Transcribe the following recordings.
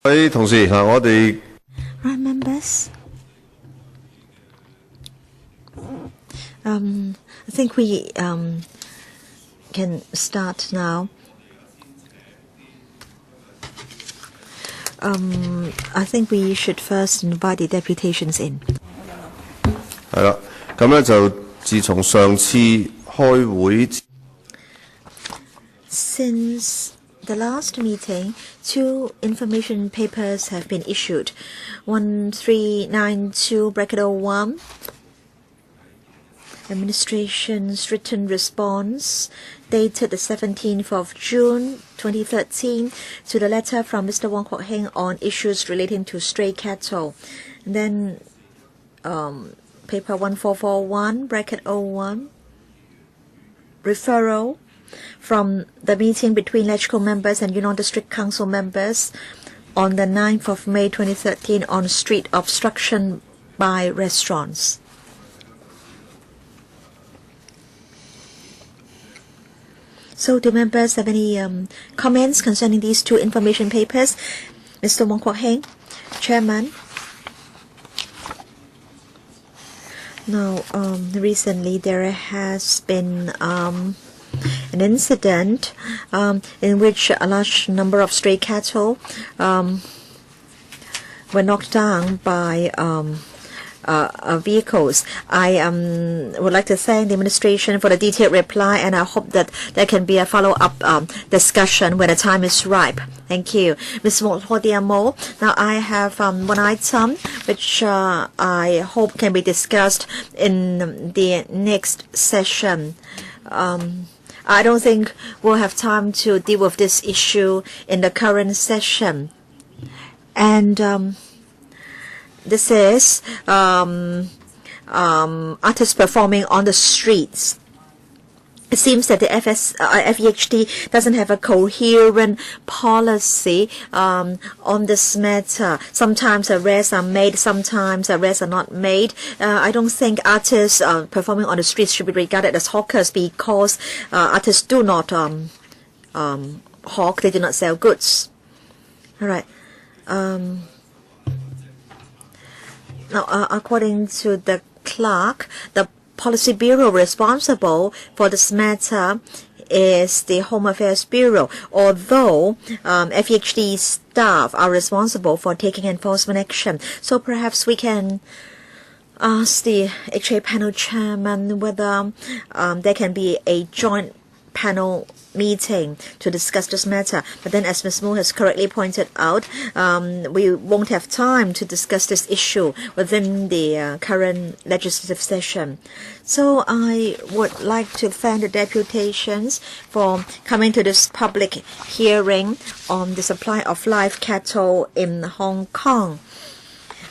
Right, members. I think we can start now. I think we should first invite the deputations in. 係啦，咁咧就自從上次開會。Since the last meeting, 2 information papers have been issued. 1392/01, Administration's written response dated the 17th of June 2013 to the letter from Mr. Wong Kwok-hing on issues relating to stray cattle. And then paper 1441/01, referral from the meeting between Electrical members and Yuen District Council members on the 9th of May 2013 on street obstruction by restaurants. So do members have any comments concerning these 2 information papers? Mr. Wong Kwok-hing, Chairman. Now, recently there has been an incident in which a large number of stray cattle were knocked down by vehicles. I would like to thank the administration for the detailed reply, and I hope that there can be a follow-up discussion when the time is ripe. Thank you. Ms. Mo. Now I have one item which I hope can be discussed in the next session. I don't think we'll have time to deal with this issue in the current session. And this is artists performing on the streets. It seems that the FEHD doesn't have a coherent policy on this matter. Sometimes arrests are made, sometimes arrests are not made. I don't think artists performing on the streets should be regarded as hawkers, because artists do not hawk, they do not sell goods. All right. Now, according to the clerk, the Policy Bureau responsible for this matter is the Home Affairs Bureau, although FEHD staff are responsible for taking enforcement action. So perhaps we can ask the HA panel chairman whether there can be a joint panel meeting to discuss this matter. But then, as Ms. Mo has correctly pointed out, we won't have time to discuss this issue within the current legislative session. So I would like to thank the deputations for coming to this public hearing on the supply of live cattle in Hong Kong.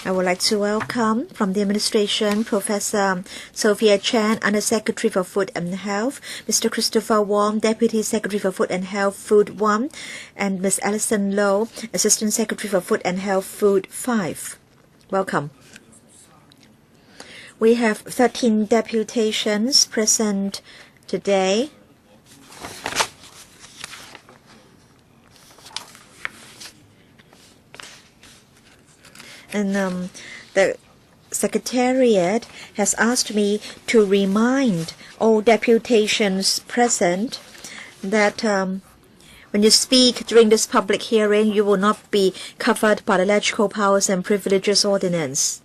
I would like to welcome from the administration Professor Sophia Chan, Under Secretary for Food and Health, Mr. Christopher Wong, Deputy Secretary for Food and Health, Food 1, and Ms. Alison Low, Assistant Secretary for Food and Health, Food 5. Welcome. We have 13 deputations present today. And the Secretariat has asked me to remind all deputations present that when you speak during this public hearing, you will not be covered by the Electoral Powers and Privileges Ordinance.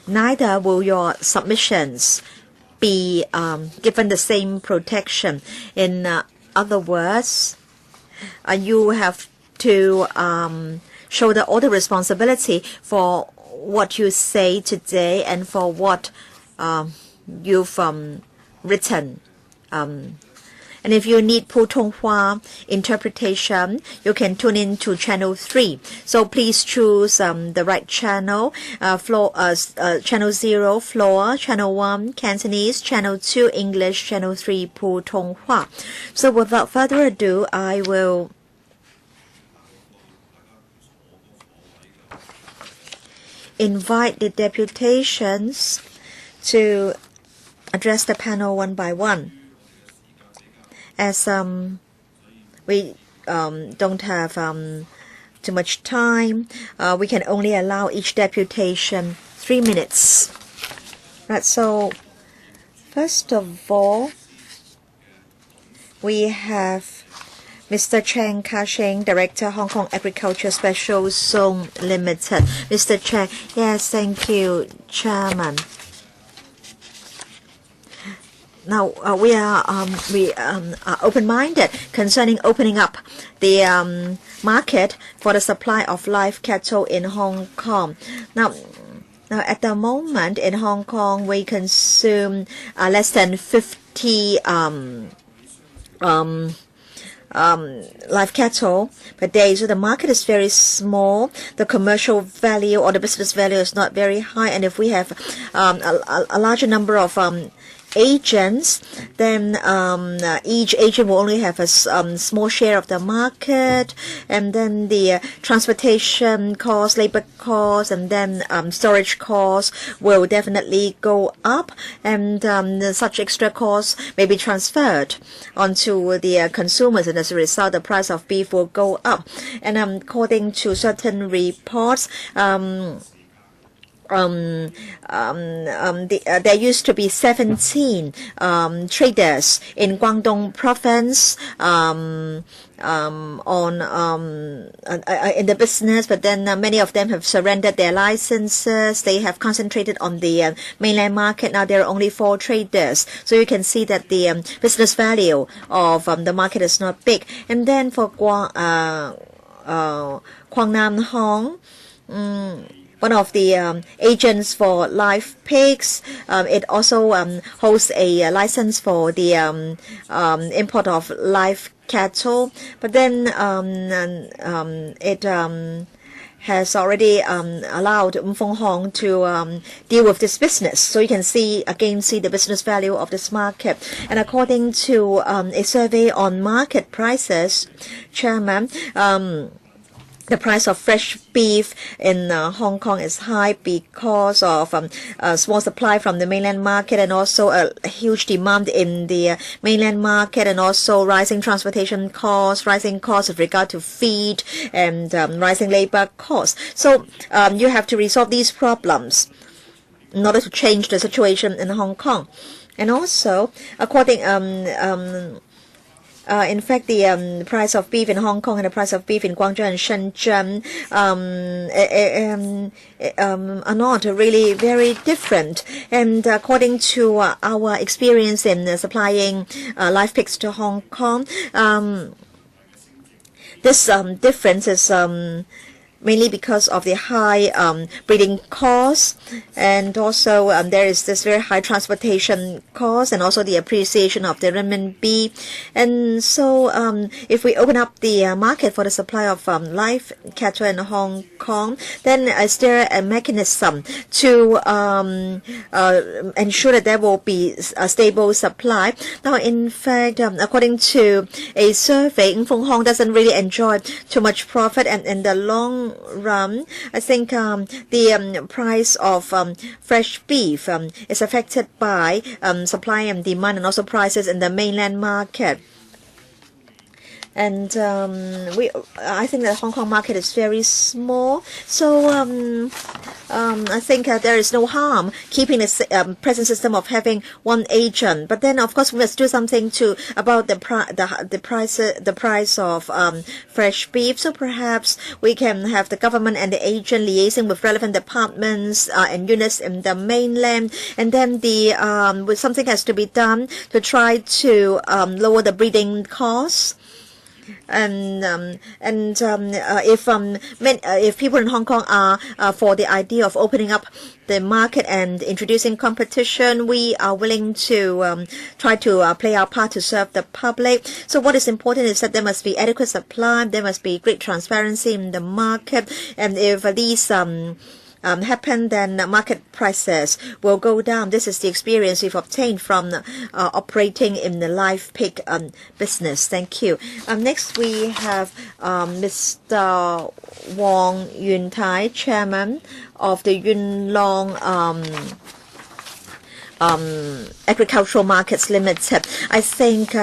Neither will your submissions be given the same protection. In other words, you have to shoulder all the responsibility for what you say today and for what you've written. And if you need Putonghua interpretation, you can tune in to channel 3. So please choose the right channel. Channel 0, Floor, channel 1, Cantonese, channel 2, English, channel 3, Putonghua. So without further ado, I will invite the deputations to address the panel one by one. As we don't have too much time. We can only allow each deputation 3 minutes. Right, so first of all, we have Mr. Cheng Kah-kit, Director, Hong Kong Agriculture Special Zone Limited. Mr. Cheng, yes, thank you, Chairman. Now we are open-minded concerning opening up the market for the supply of live cattle in Hong Kong. Now at the moment in Hong Kong, we consume less than 50 live cattle per day, so the market is very small. The commercial value or the business value is not very high, and if we have a larger number of agents, then each agent will only have a small share of the market, and then the transportation costs, labor costs, and then storage costs will definitely go up, and such extra costs may be transferred onto the consumers, and as a result the price of beef will go up. And according to certain reports, there used to be 17 traders in Guangdong province in the business, but then many of them have surrendered their licenses. They have concentrated on the mainland market. Now there are only 4 traders, so you can see that the business value of the market is not big. And then for Guangnam Hong, one of the agents for live pigs, it also holds a license for the import of live cattle, but then it has already allowed Wong Kwok-hing to deal with this business. So you can see the business value of this market. And according to a survey on market prices, Chairman, the price of fresh beef in Hong Kong is high because of small supply from the mainland market, and also a huge demand in the mainland market, and also rising transportation costs, rising costs with regard to feed, and rising labor costs. So you have to resolve these problems in order to change the situation in Hong Kong. And also, according in fact, the price of beef in Hong Kong and the price of beef in Guangzhou and Shenzhen are not really very different. And according to our experience in supplying live pigs to Hong Kong, this difference is mainly because of the high breeding costs, and also there is this very high transportation cost, and also the appreciation of the renminbi. And so if we open up the market for the supply of live cattle in Hong Kong, then is there a mechanism to ensure that there will be a stable supply? Now, in fact, according to a survey, Wong Kwok-hing doesn't really enjoy too much profit, and in the long run, I think the price of fresh beef is affected by supply and demand, and also prices in the mainland market. And I think the Hong Kong market is very small, so I think there is no harm keeping the present system of having one agent. But then, of course, we must do something about the price of fresh beef. So perhaps we can have the government and the agent liaising with relevant departments and units in the mainland, and then something has to be done to try to lower the breeding costs. And if people in Hong Kong are for the idea of opening up the market and introducing competition, we are willing to try to play our part to serve the public. So what is important is that there must be adequate supply, there must be great transparency in the market, and if these happen, then market prices will go down. This is the experience we've obtained from operating in the live pig business. Thank you. Next we have Mr. Wong Yuen-tai, Chairman of the Yuen Long Agricultural Markets Limited. I think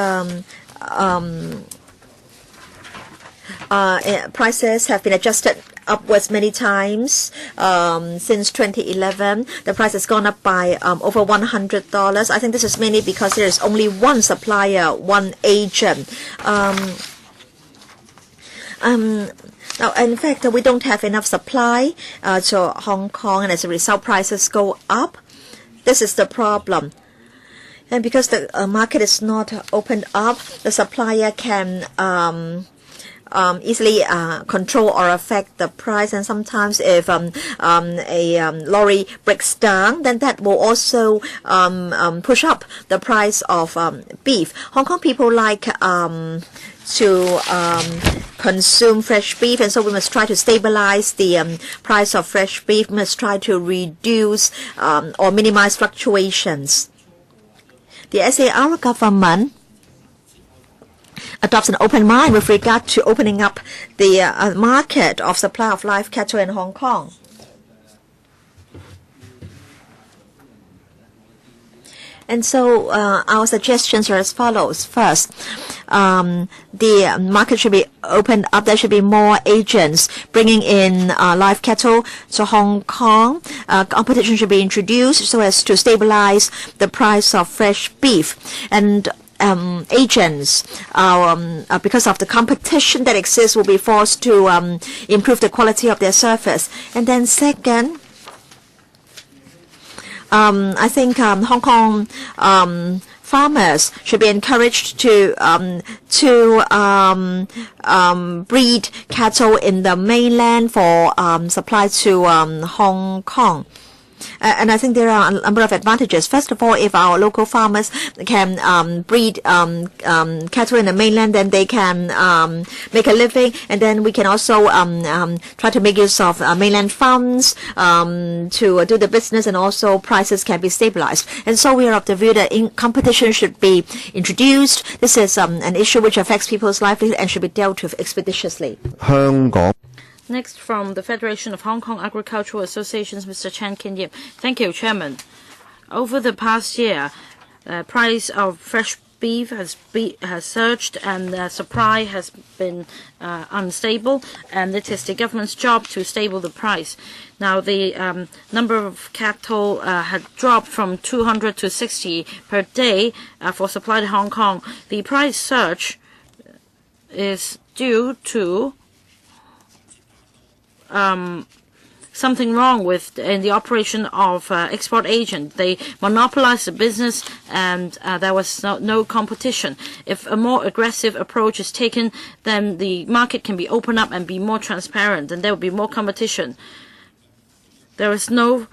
prices have been adjusted upwards many times since 2011. The price has gone up by over $100. I think this is mainly because there is only one supplier, one agent. Now, in fact, we don't have enough supply to Hong Kong, and as a result, prices go up. This is the problem. And because the market is not opened up, the supplier can easily control or affect the price. And sometimes if a lorry breaks down, then that will also push up the price of beef. Hong Kong people like to consume fresh beef, and so we must try to stabilize the price of fresh beef. We must try to reduce or minimize fluctuations. The SAR government adopts an open mind with regard to opening up the market of supply of live cattle in Hong Kong. And so our suggestions are as follows. First, the market should be opened up. There should be more agents bringing in live cattle to Hong Kong. Competition should be introduced so as to stabilize the price of fresh beef. And agents, because of the competition that exists, will be forced to improve the quality of their service. And then second, I think Hong Kong farmers should be encouraged to breed cattle in the mainland for supply to Hong Kong. And I think there are a number of advantages. First of all, if our local farmers can breed cattle in the mainland, then they can make a living, and then we can also try to make use of mainland funds to do the business, and also prices can be stabilized. And so we are of the view that competition should be introduced. This is an issue which affects people's livelihood and should be dealt with expeditiously. Next, from the Federation of Hong Kong Agricultural Associations, Mr. Chan Kin-yip. Thank you, Chairman. Over the past year, price of fresh beef has surged, and the supply has been unstable, and it is the government's job to stable the price. Now, the number of cattle had dropped from 200 to 60 per day for supply to Hong Kong. The price surge is due to something wrong in the operation of export agent. They monopolized the business, and there was no competition. If a more aggressive approach is taken, then the market can be opened up and be more transparent, and there will be more competition. There is no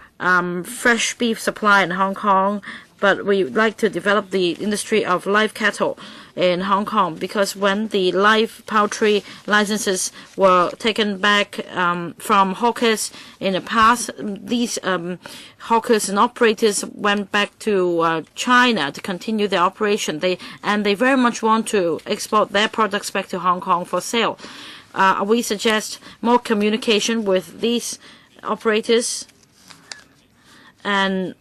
fresh beef supply in Hong Kong, but we would like to develop the industry of live cattle in Hong Kong, because when the live poultry licenses were taken back from hawkers in the past, these hawkers and operators went back to China to continue their operation. They very much want to export their products back to Hong Kong for sale. We suggest more communication with these operators, and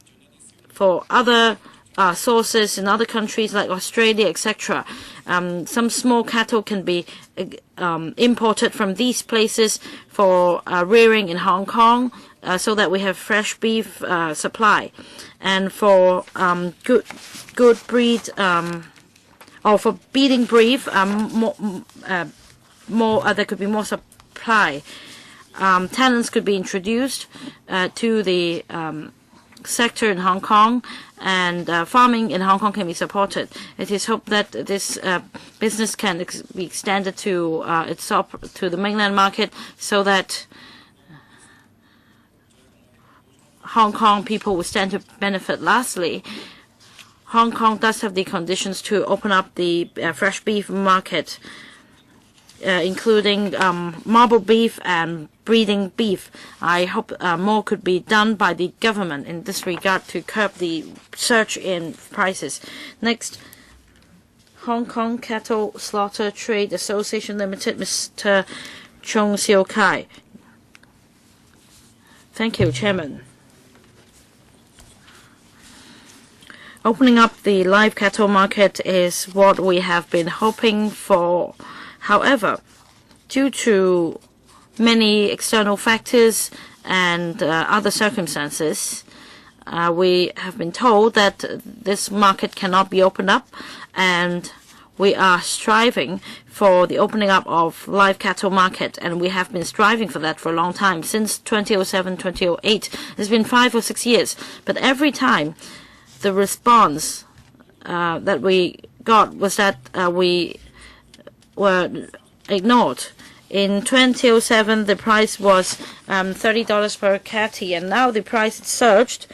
for other sources in other countries like Australia, etc. Some small cattle can be imported from these places for rearing in Hong Kong, so that we have fresh beef supply. And for good breed, or for breeding beef, there could be more supply. Tenants could be introduced to the sector in Hong Kong, and farming in Hong Kong can be supported. It is hoped that this business can be extended to the mainland market, so that Hong Kong people will stand to benefit. Lastly, Hong Kong does have the conditions to open up the fresh beef market, including marble beef and breeding beef. I hope more could be done by the government in this regard to curb the surge in prices. Next, Hong Kong Cattle Slaughter Trade Association Limited, Mr. Chung Siu Kai. Thank you, Chairman. Opening up the live cattle market is what we have been hoping for. However, due to many external factors and other circumstances, we have been told that this market cannot be opened up, and we are striving for the opening up of live cattle market, and we have been striving for that for a long time, since 2007, 2008. It's been 5 or 6 years, but every time the response that we got was that we were ignored. In 2007, the price was $30 per catty, and now the price surged,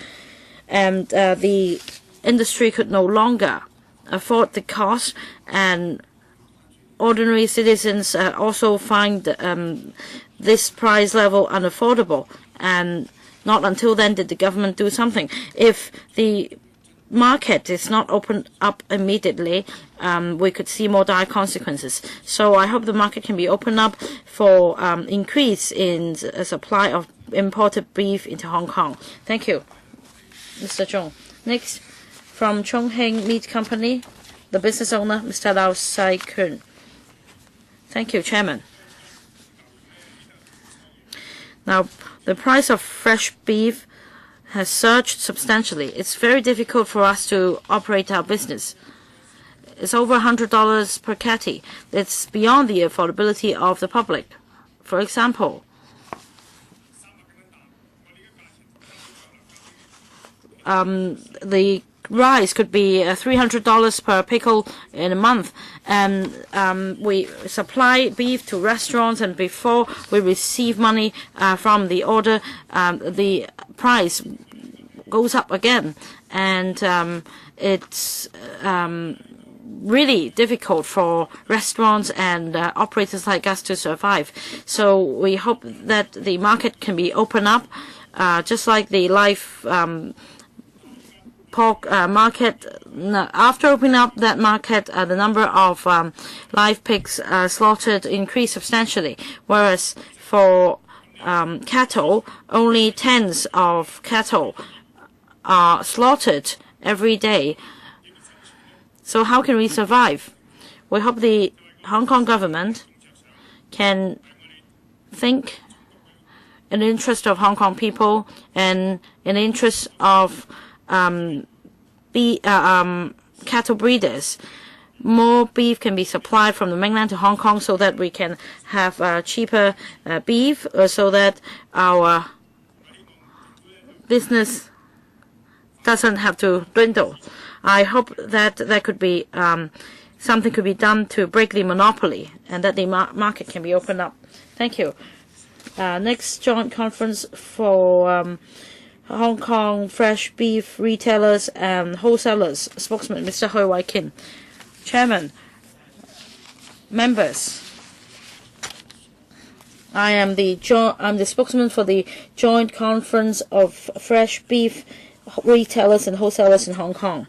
and the industry could no longer afford the cost, and ordinary citizens also find this price level unaffordable, and not until then did the government do something. If the market is not opened up immediately, we could see more dire consequences. So I hope the market can be opened up for increase in supply of imported beef into Hong Kong. Thank you, Mr. Zhong. Next, from Chong-hing Meat Company, the business owner, Mr. Lau Sai-kun. Thank you, Chairman. Now, the price of fresh beef has surged substantially. It's very difficult for us to operate our business. It's over $100 per catty. It's beyond the affordability of the public. For example, the rice could be $300 per pickle in a month, and we supply beef to restaurants, and before we receive money from the order, the price goes up again, and it's really difficult for restaurants and operators like us to survive. So we hope that the market can be opened up, just like the live pork market. After opening up that market, the number of live pigs slaughtered increased substantially, whereas for cattle, only tens of cattle are slaughtered every day. So how can we survive? We hope the Hong Kong government can think in the interest of Hong Kong people and in the interest of cattle breeders. More beef can be supplied from the mainland to Hong Kong so that we can have cheaper beef, so that our business doesn't have to dwindle. I hope that there could be something could be done to break the monopoly, and that the market can be opened up. Thank you. Next joint conference for Hong Kong fresh beef retailers and wholesalers, spokesman Mr. Hon Kwok-hing. Chairman, members, I'm the spokesman for the joint conference of fresh beef retailers and wholesalers in Hong Kong,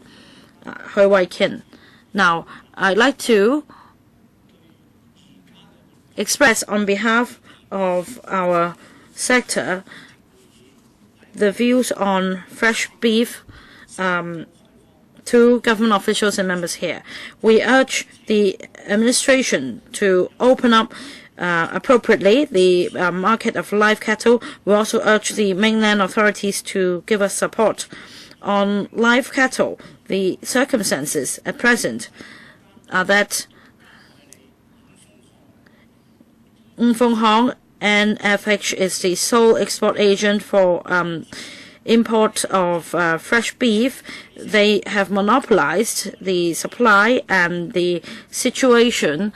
Hon Kwok-hing. Now, I'd like to express on behalf of our sector the views on fresh beef to government officials and members here. We urge the administration to open up appropriately the market of live cattle. We also urge the mainland authorities to give us support. On live cattle, the circumstances at present are that Hong NFH is the sole export agent for import of fresh beef. They have monopolized the supply, and the situation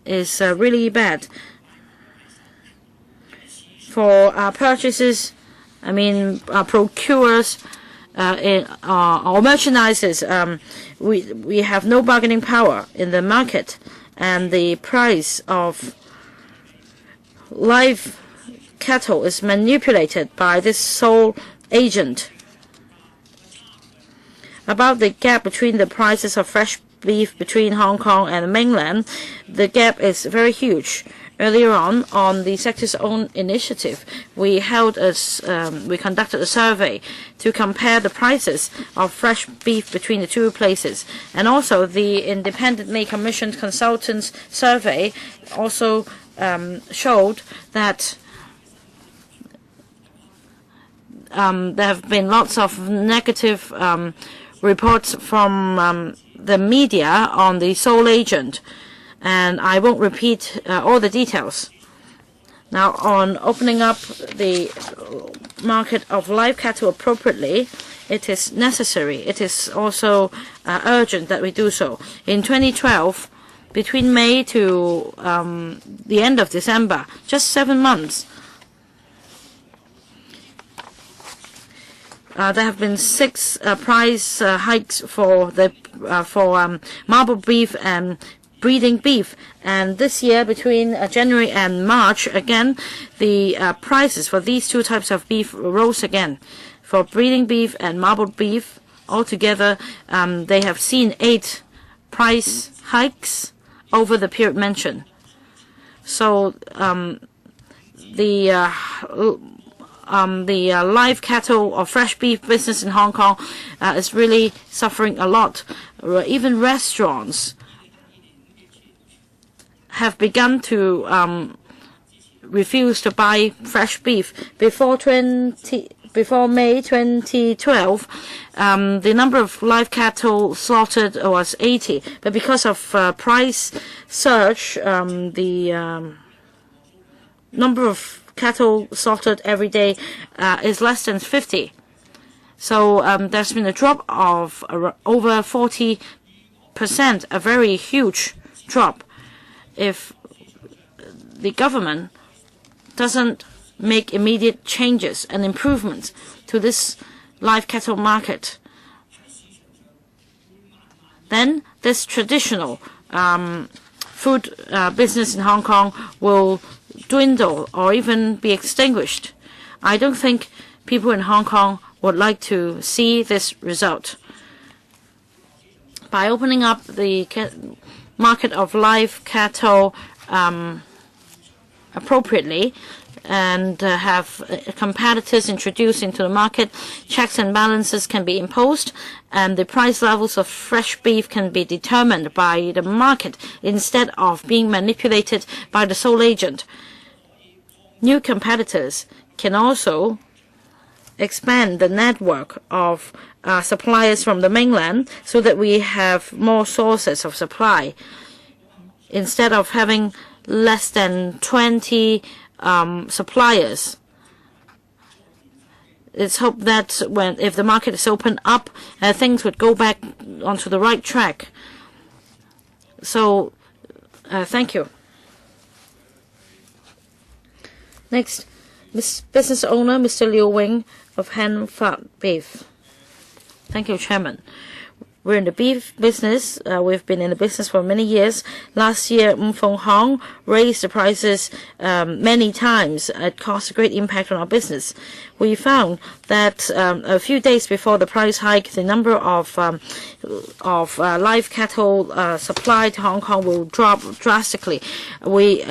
is really bad. For our purchases, procurers or merchandisers, we have no bargaining power in the market, and the price of live cattle is manipulated by this sole agent. About the gap between the prices of fresh beef between Hong Kong and the mainland, the gap is very huge. Earlier on the sector's own initiative, we conducted a survey to compare the prices of fresh beef between the two places. And also the independently commissioned consultants survey also showed that there have been lots of negative reports from the media on the sole agent, and I won't repeat all the details. Now, on opening up the market of live cattle appropriately, it is necessary. It is also urgent that we do so. In 2012, between May to the end of December, just 7 months, there have been 6 price hikes for marble beef and breeding beef, and this year between January and March, again the prices for these two types of beef rose again. For breeding beef and marble beef, altogether they have seen 8 price hikes over the period mentioned. So the live cattle or fresh beef business in Hong Kong is really suffering a lot. Even restaurants have begun to refuse to buy fresh beef. Before May 2012, the number of live cattle slaughtered was 80, but because of price surge, the number of cattle slaughtered every day is less than 50. So there's been a drop of over 40%, a very huge drop. If the government doesn't make immediate changes and improvements to this live cattle market, then this traditional food business in Hong Kong will dwindle or even be extinguished. I don't think people in Hong Kong would like to see this result. By opening up the market of live cattle appropriately and have competitors introduced into the market, checks and balances can be imposed, and the price levels of fresh beef can be determined by the market instead of being manipulated by the sole agent. New competitors can also expand the network of suppliers from the mainland so that we have more sources of supply. Instead of having less than 20 suppliers, it's hoped that if the market is opened up, things would go back onto the right track. So, thank you. Next, business owner Mr. Yuen of Hon Wong Beef. Thank you, Chairman. We're in the beef business. We've been in the business for many years. Last year, Hon WONG raised the prices many times. It caused a great impact on our business. We found that a few days before the price hike, the number of live cattle supplied to Hong Kong will drop drastically. We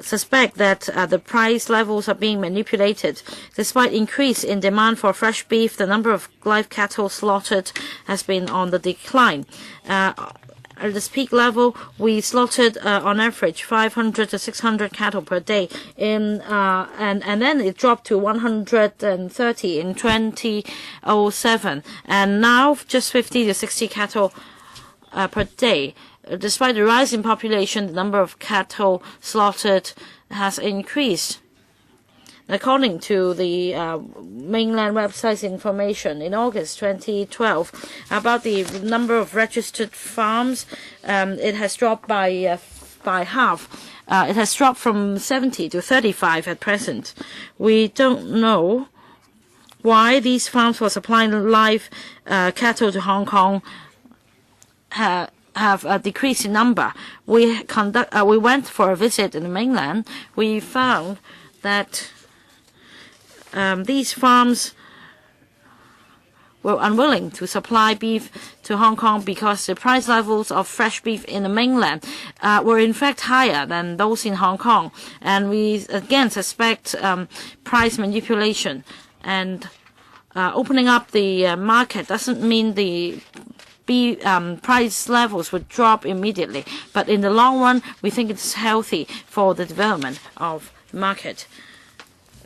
suspect that the price levels are being manipulated. Despite increase in demand for fresh beef, the number of live cattle slaughtered has been on the decline. At this peak level, we slaughtered on average 500 to 600 cattle per day, and then it dropped to 130 in 2007, and now just 50 to 60 cattle per day. Despite the rise in population, the number of cattle slaughtered has increased. According to the mainland website's information, in August 2012, about the number of registered farms, it has dropped by half. It has dropped from 70 to 35 at present. We don't know why these farms for supplying live cattle to Hong Kong have a decrease in number. We went for a visit in the mainland. We found that these farms were unwilling to supply beef to Hong Kong because the price levels of fresh beef in the mainland were in fact higher than those in Hong Kong. And we again suspect price manipulation. And opening up the market doesn't mean the price levels would drop immediately. But in the long run, we think it's healthy for the development of the market.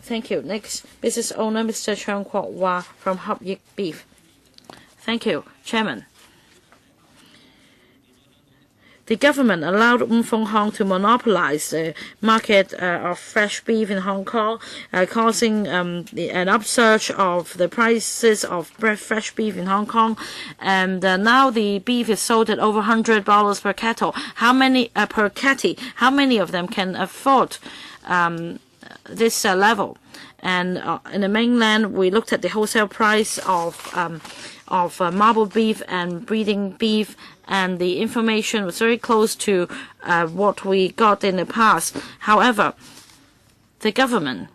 Thank you. Next, business owner, Mr. Cheung Kwok-hing from Hop Beef. Thank you, Chairman. The government allowed Kwok-hing to monopolize the market of fresh beef in Hong Kong, causing an upsurge of the prices of fresh beef in Hong Kong. And now the beef is sold at over $100 per cattle. How many per catty? How many of them can afford this level? And in the mainland, we looked at the wholesale price of marble beef and breeding beef, and the information was very close to what we got in the past. However, the government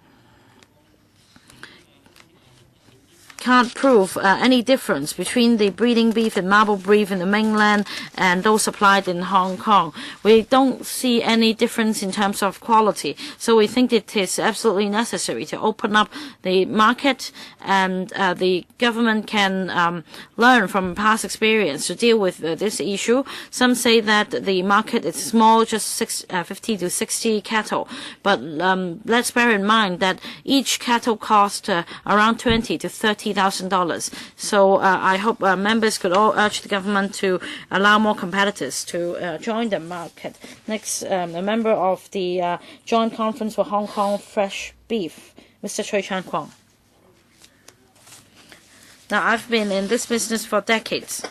can't prove any difference between the breeding beef and marble beef in the mainland and those supplied in Hong Kong. We don't see any difference in terms of quality, so we think it is absolutely necessary to open up the market, and the government can learn from past experience to deal with this issue. Some say that the market is small, just 50 to 60 cattle, but let's bear in mind that each cattle costs around $20,000 to $30,000. So I hope members could all urge the government to allow more competitors to join the market. Next, a member of the Joint Conference for Hong Kong Fresh Beef, Mr. Choi Chan-kwong. Now, I've been in this business for decades.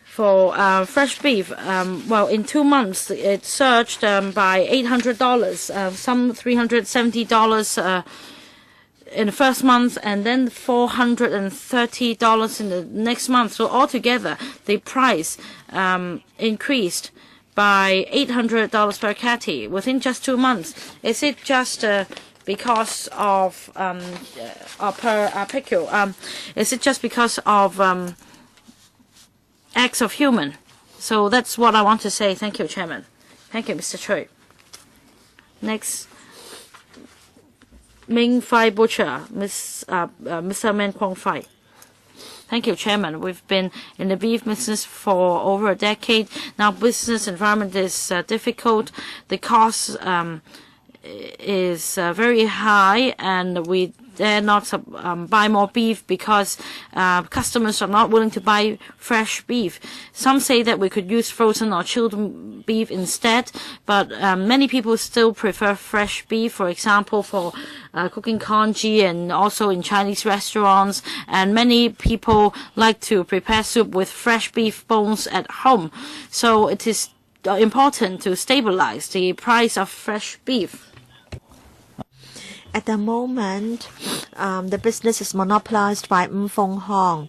For fresh beef, well, in 2 months, it surged by $800, some $370 in the first month, and then $430 in the next month. So altogether, the price increased by $800 per catty within just 2 months. Is it just because of per pickle? Is it just because of acts of human? So that's what I want to say. Thank you, Chairman. Thank you, Mr. Choi. Next, Ming Fai Butcher, Mr. Man Kwong Fai. Thank you, Chairman. We've been in the beef business for over a decade. Now, business environment is difficult. The cost is very high, and we dare not buy more beef because customers are not willing to buy fresh beef. Some say that we could use frozen or chilled beef instead, but many people still prefer fresh beef, for example, for cooking congee and also in Chinese restaurants. And many people like to prepare soup with fresh beef bones at home. So it is important to stabilize the price of fresh beef. At the moment, the business is monopolized by Kwok-hing.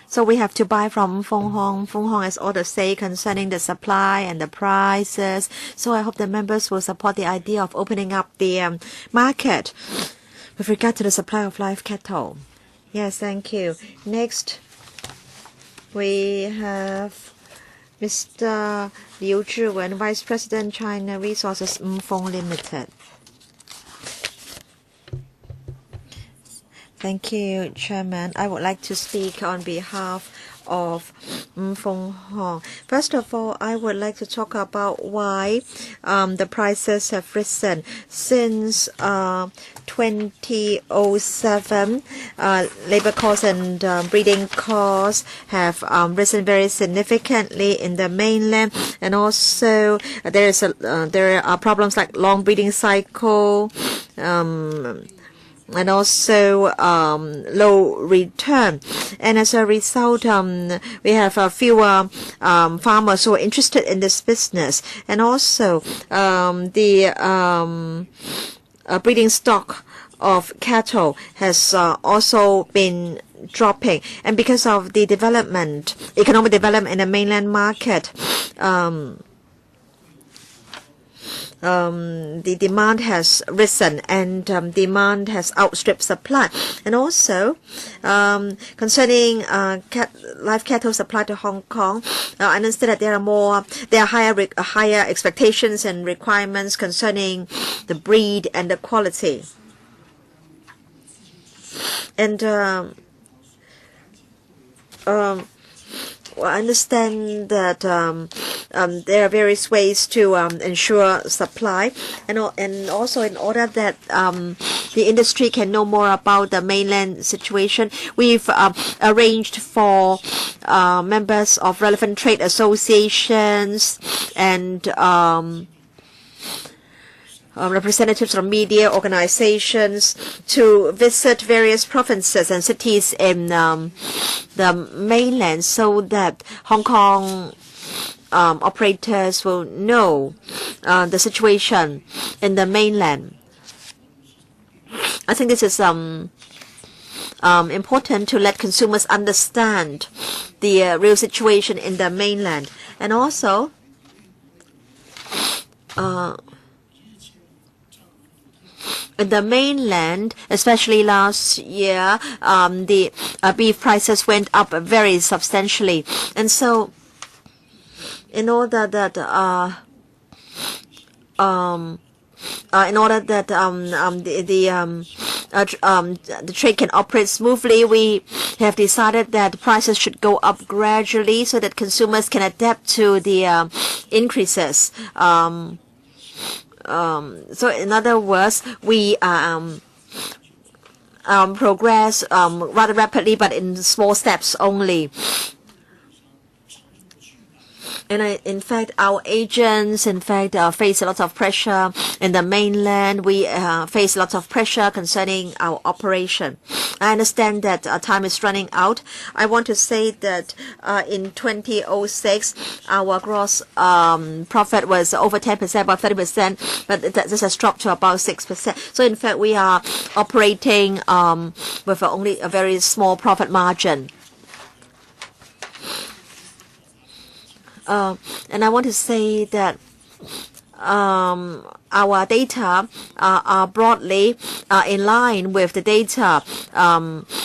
So we have to buy from Kwok-hing. Kwok-hing has all the say concerning the supply and the prices. So I hope the members will support the idea of opening up the market with regard to the supply of live cattle. Yes, thank you. Next, we have Mr. Liu Yuen, Vice President, China Resources Kwok-hing Limited. Thank you, Chairman. I would like to speak on behalf of Kwok-hing. First of all, I would like to talk about why the prices have risen. Since 2007, labor costs and breeding costs have risen very significantly in the mainland, and also there are problems like long breeding cycle, and also low return. And as a result, we have fewer farmers who are interested in this business. And also the breeding stock of cattle has also been dropping. And because of the economic development in the mainland market, the demand has risen and demand has outstripped supply. And also, concerning live cattle supply to Hong Kong, I understand that there are higher expectations and requirements concerning the breed and the quality. And I understand that there are various ways to ensure supply, and also in order that the industry can know more about the mainland situation, we've arranged for members of relevant trade associations and representatives from media organizations to visit various provinces and cities in the mainland, so that Hong Kong operators will know the situation in the mainland. I think this is important to let consumers understand the real situation in the mainland. And also, in the mainland, especially last year, the beef prices went up very substantially. And so, in order that the trade can operate smoothly, we have decided that prices should go up gradually so that consumers can adapt to the increases. So in other words, we progress rather rapidly, but in small steps only. And in fact, our agents, face a lot of pressure in the mainland. We face lots of pressure concerning our operation. I understand that time is running out. I want to say that in 2006, our gross profit was over 10%, about 30%, but this has dropped to about 6%. So in fact, we are operating with only a very small profit margin. And I want to say that our data are broadly in line with the data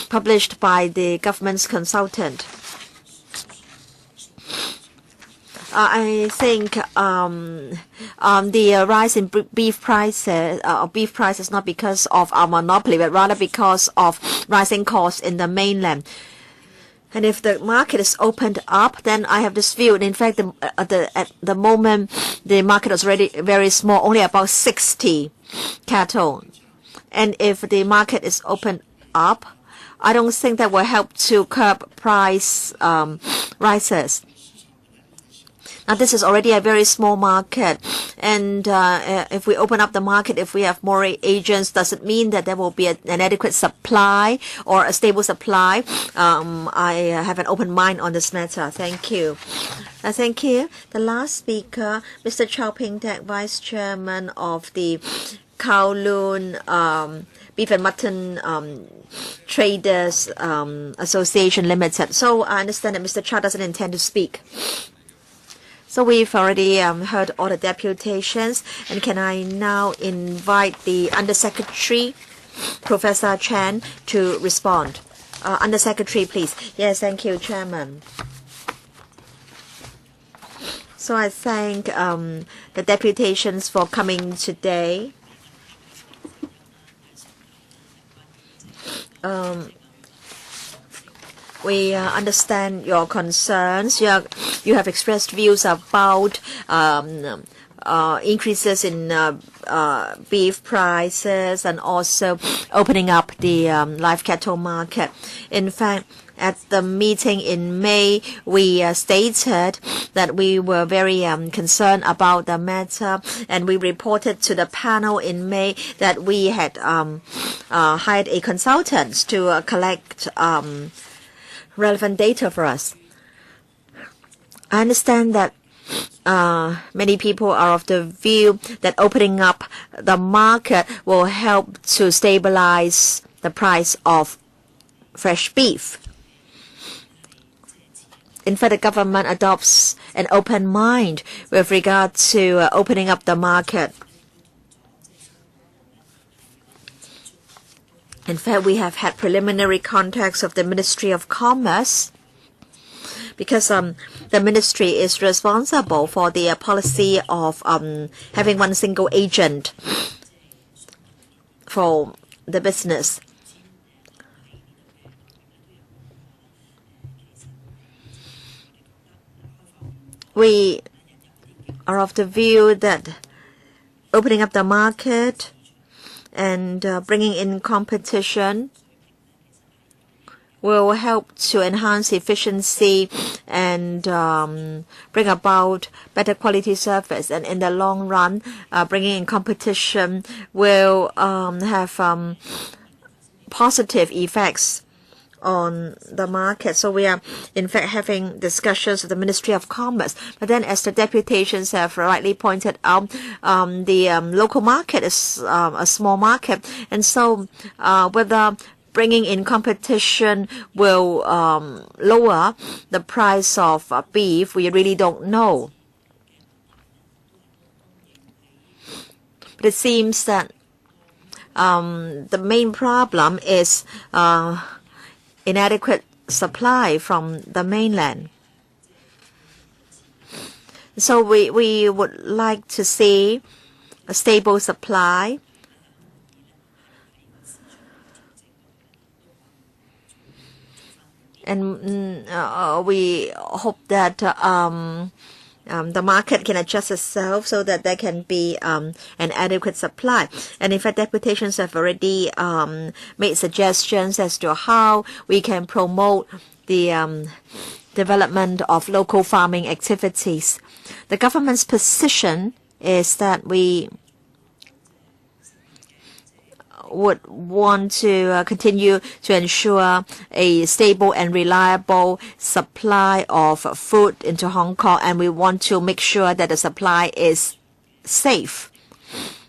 published by the government's consultant. I think the rise in beef prices is not because of our monopoly, but rather because of rising costs in the mainland. And if the market is opened up, then I have this view. And in fact, at the moment, the market was already very small, only about 60 cattle. And if the market is opened up, I don't think that will help to curb price rises. Now, this is already a very small market. And if we open up the market, if we have more agents, does it mean that there will be an adequate supply or a stable supply? I have an open mind on this matter. Thank you. Thank you. The last speaker, Mr. Chow Ping-tek, Vice Chairman of the Kowloon Beef and Mutton Traders Association Limited. So I understand that Mr. Chow doesn't intend to speak. So we've already heard all the deputations, and can I now invite the Undersecretary, Professor Chan, to respond? Undersecretary, please. Yes, thank you, Chairman. So I thank the deputations for coming today. We understand your concerns. You have expressed views about increases in beef prices and also opening up the live cattle market. In fact, at the meeting in May, we stated that we were very concerned about the matter, and we reported to the panel in May that we had hired a consultant to collect relevant data for us. I understand that many people are of the view that opening up the market will help to stabilize the price of fresh beef. In fact, the government adopts an open mind with regard to opening up the market. In fact, we have had preliminary contacts of the Ministry of Commerce because the ministry is responsible for the policy of having one single agent for the business. We are of the view that opening up the market and bringing in competition will help to enhance efficiency and bring about better quality service. And in the long run, bringing in competition will have positive effects on the market. So we are in fact having discussions with the Ministry of Commerce. But then, as the deputations have rightly pointed out, the local market is a small market, and so whether bringing in competition will lower the price of beef, we really don't know. But it seems that the main problem is inadequate supply from the mainland. So we would like to see a stable supply. And we hope that the market can adjust itself so that there can be an adequate supply. And in fact, deputations have already made suggestions as to how we can promote the development of local farming activities. The government's position is that we would want to continue to ensure a stable and reliable supply of food into Hong Kong, and we want to make sure that the supply is safe.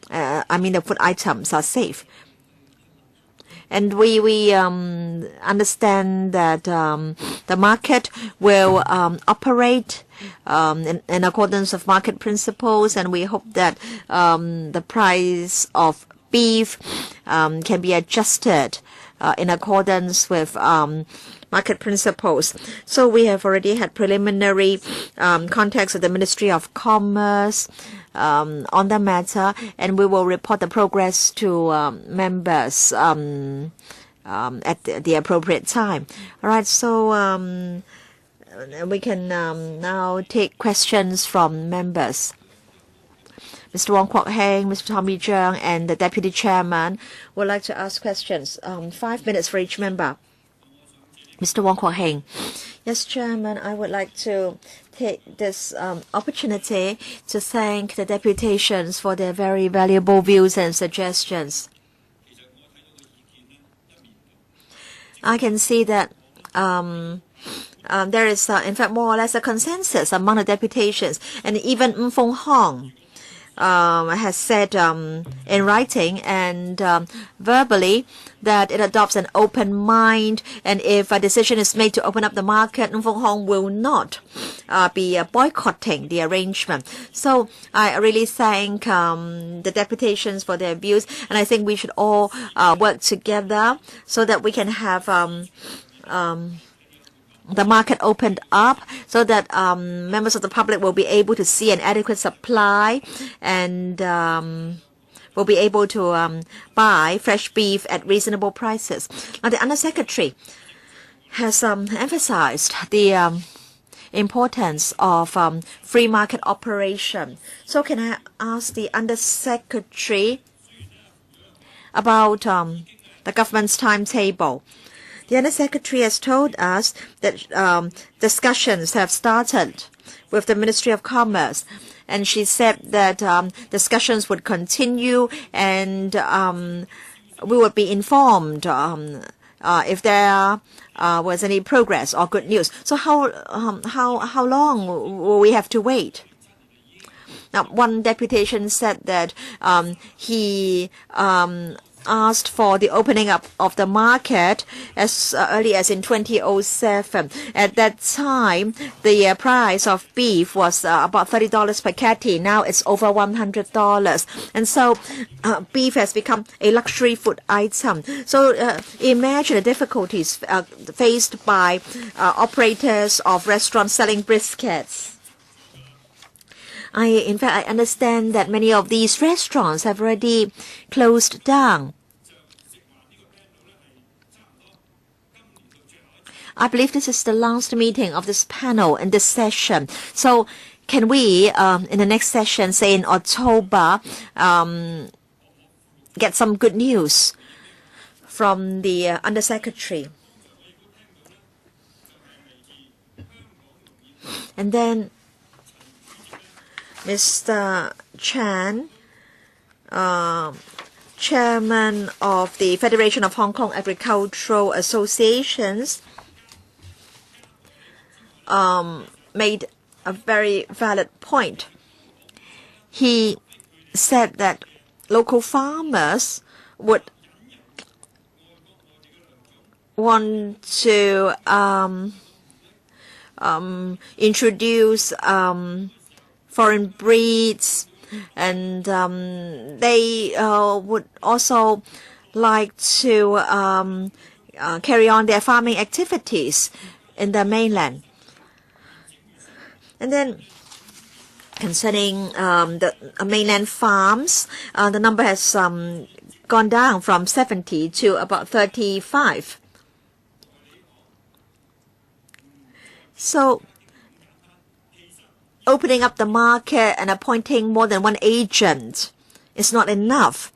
The food items are safe. And we understand that the market will operate in accordance with market principles, and we hope that the price of beef can be adjusted in accordance with market principles. So we have already had preliminary contacts with the Ministry of Commerce on the matter, and we will report the progress to members at the appropriate time. All right, so we can now take questions from members. Mr. Wong Kwok-hing, Mr. Tommy Cheung, and the Deputy Chairman would like to ask questions. 5 minutes for each member. Mr. Wong Kwok-hing. Yes, Chairman, I would like to take this opportunity to thank the deputations for their very valuable views and suggestions. I can see that there is, in fact, more or less a consensus among the deputations, and even Hon has said in writing and verbally that it adopts an open mind, and if a decision is made to open up the market, Hon will not be boycotting the arrangement. So I really thank the deputations for their views, and I think we should all work together so that we can have the market opened up so that members of the public will be able to see an adequate supply and will be able to buy fresh beef at reasonable prices. Now, the Undersecretary has emphasized the importance of free market operation. So can I ask the Undersecretary about the government's timetable? The Undersecretary has told us that discussions have started with the Ministry of Commerce, and she said that discussions would continue, and we would be informed if there was any progress or good news. So how long will we have to wait? Now, one deputation said that he asked for the opening up of the market as early as in 2007. At that time, the price of beef was about $30 per kg. Now it's over $100. And so beef has become a luxury food item. So imagine the difficulties faced by operators of restaurants selling briskets. In fact, I understand that many of these restaurants have already closed down. I believe this is the last meeting of this panel in this session. So can we, in the next session, say in October, get some good news from the Undersecretary? And then Mr. Chan, Chairman of the Federation of Hong Kong Agricultural Associations, made a very valid point. He said that local farmers would want to introduce foreign breeds, and they would also like to carry on their farming activities in the mainland. And then concerning the mainland farms, the number has gone down from 70 to about 35. So opening up the market and appointing more than one agent is not enough.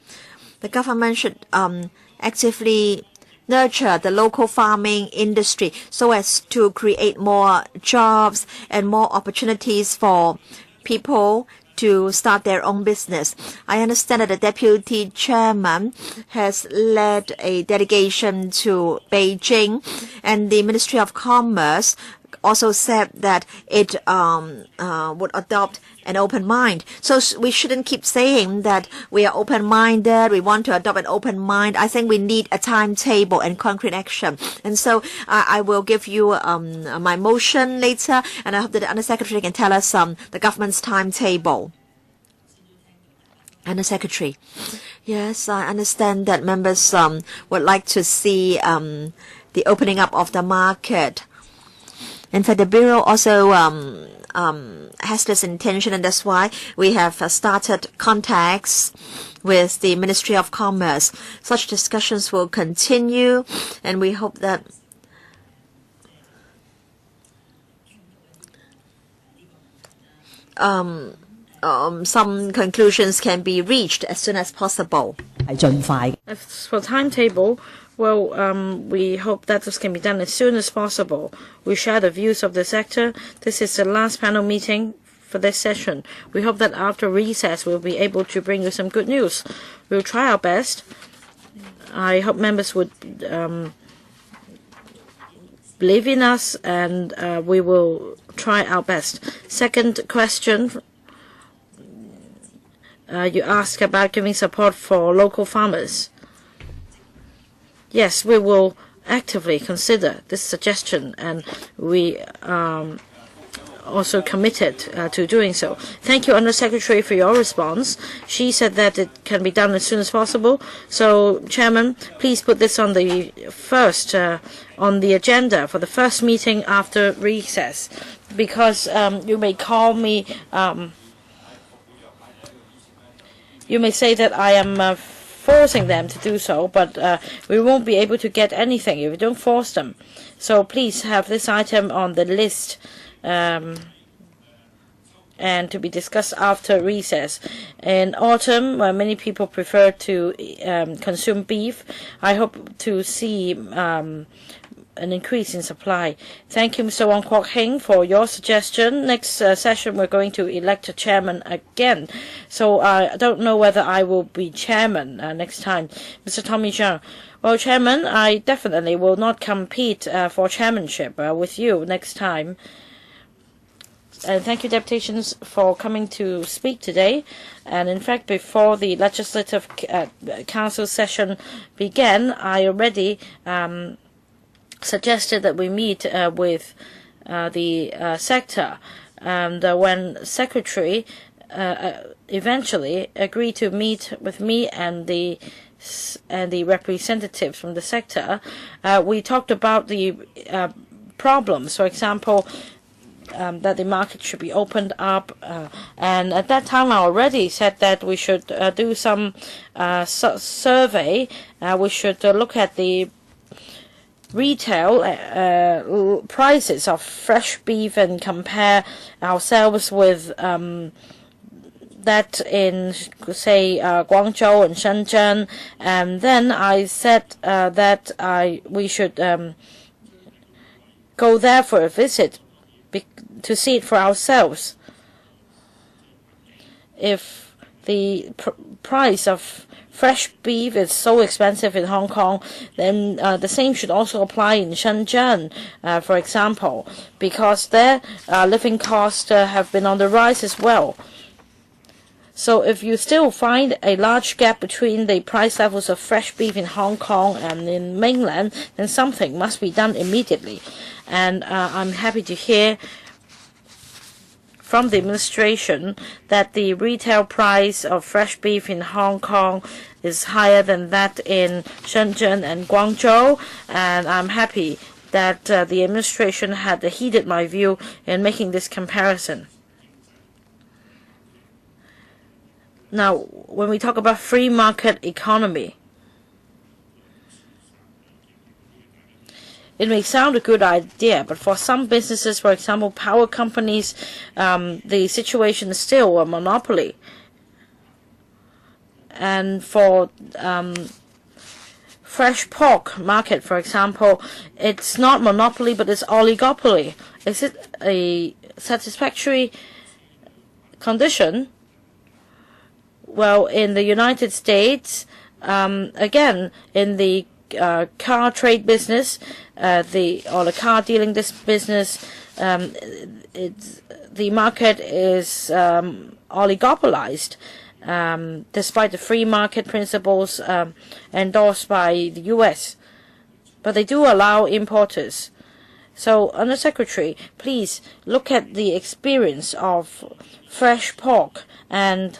The government should actively nurture the local farming industry so as to create more jobs and more opportunities for people to start their own business. I understand that the deputy chairman has led a delegation to Beijing, and the Ministry of Commerce also said that it would adopt an open mind. So we shouldn't keep saying that we are open-minded, we want to adopt an open mind. I think we need a timetable and concrete action. And so I will give you my motion later, and I hope that the Undersecretary can tell us the government's timetable. Undersecretary. Yes, I understand that members would like to see the opening up of the market. In fact, the Bureau also has this intention, and that's why we have started contacts with the Ministry of Commerce. Such discussions will continue, and we hope that some conclusions can be reached as soon as possible. As for timetable, well, we hope that this can be done as soon as possible. We share the views of the sector. This is the last panel meeting for this session. We hope that after recess we'll be able to bring you some good news. We'll try our best. I hope members would believe in us, and we will try our best. Second question, you ask about giving support for local farmers. Yes, we will actively consider this suggestion, and we also committed to doing so. Thank you, Undersecretary, for your response. She said that it can be done as soon as possible. So, Chairman, please put this on the first on the agenda for the first meeting after recess, because you may call me. You may say that I am forcing them to do so, but we won't be able to get anything if we don't force them. So please have this item on the list and to be discussed after recess. In autumn, where many people prefer to consume beef, I hope to see an increase in supply. Thank you, Mr. Wong Kwok-hing, for your suggestion. Next session, we're going to elect a chairman again. So I don't know whether I will be chairman next time. Mr. Tommy Zhang. Well, Chairman, I definitely will not compete for chairmanship with you next time. And thank you, deputations, for coming to speak today. And in fact, before the Legislative Council session began, I already suggested that we meet with the sector. And when Secretary eventually agreed to meet with me and the representatives from the sector, we talked about the problems. For example, that the market should be opened up, and at that time I already said that we should do some survey. We should look at the retail prices of fresh beef and compare ourselves with that in, say, Guangzhou and Shenzhen. And then I said that we should go there for a visit to see it for ourselves. If the price of fresh beef is so expensive in Hong Kong, then the same should also apply in Shenzhen, for example, because their living costs have been on the rise as well. So if you still find a large gap between the price levels of fresh beef in Hong Kong and in mainland, then something must be done immediately. And I'm happy to hear from the administration that the retail price of fresh beef in Hong Kong is higher than that in Shenzhen and Guangzhou, and I'm happy that the administration had heeded my view in making this comparison. Now, when we talk about free market economy, it may sound a good idea, but for some businesses, for example, power companies, the situation is still a monopoly. And for fresh pork market, for example, it's not monopoly, but it's oligopoly. Is it a satisfactory condition? Well, in the United States, again, in the car trade business, the car dealing business, the market is oligopolized, despite the free market principles endorsed by the U.S. But they do allow importers. So, Undersecretary, please look at the experience of fresh pork and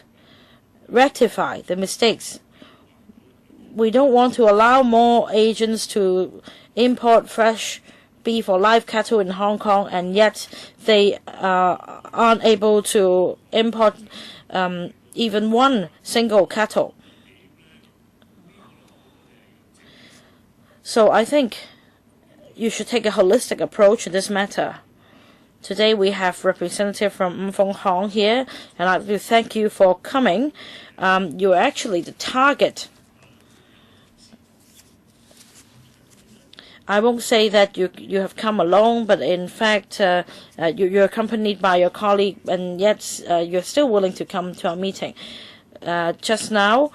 rectify the mistakes. We don't want to allow more agents to import fresh beef or live cattle in Hong Kong, and yet they aren't able to import even one single cattle. So I think you should take a holistic approach to this matter. Today we have representative from Kwok-hing here, and I'd like to thank you for coming. You're actually the target. I won't say that you have come alone, but in fact you're accompanied by your colleague, and yet you're still willing to come to our meeting. Just now,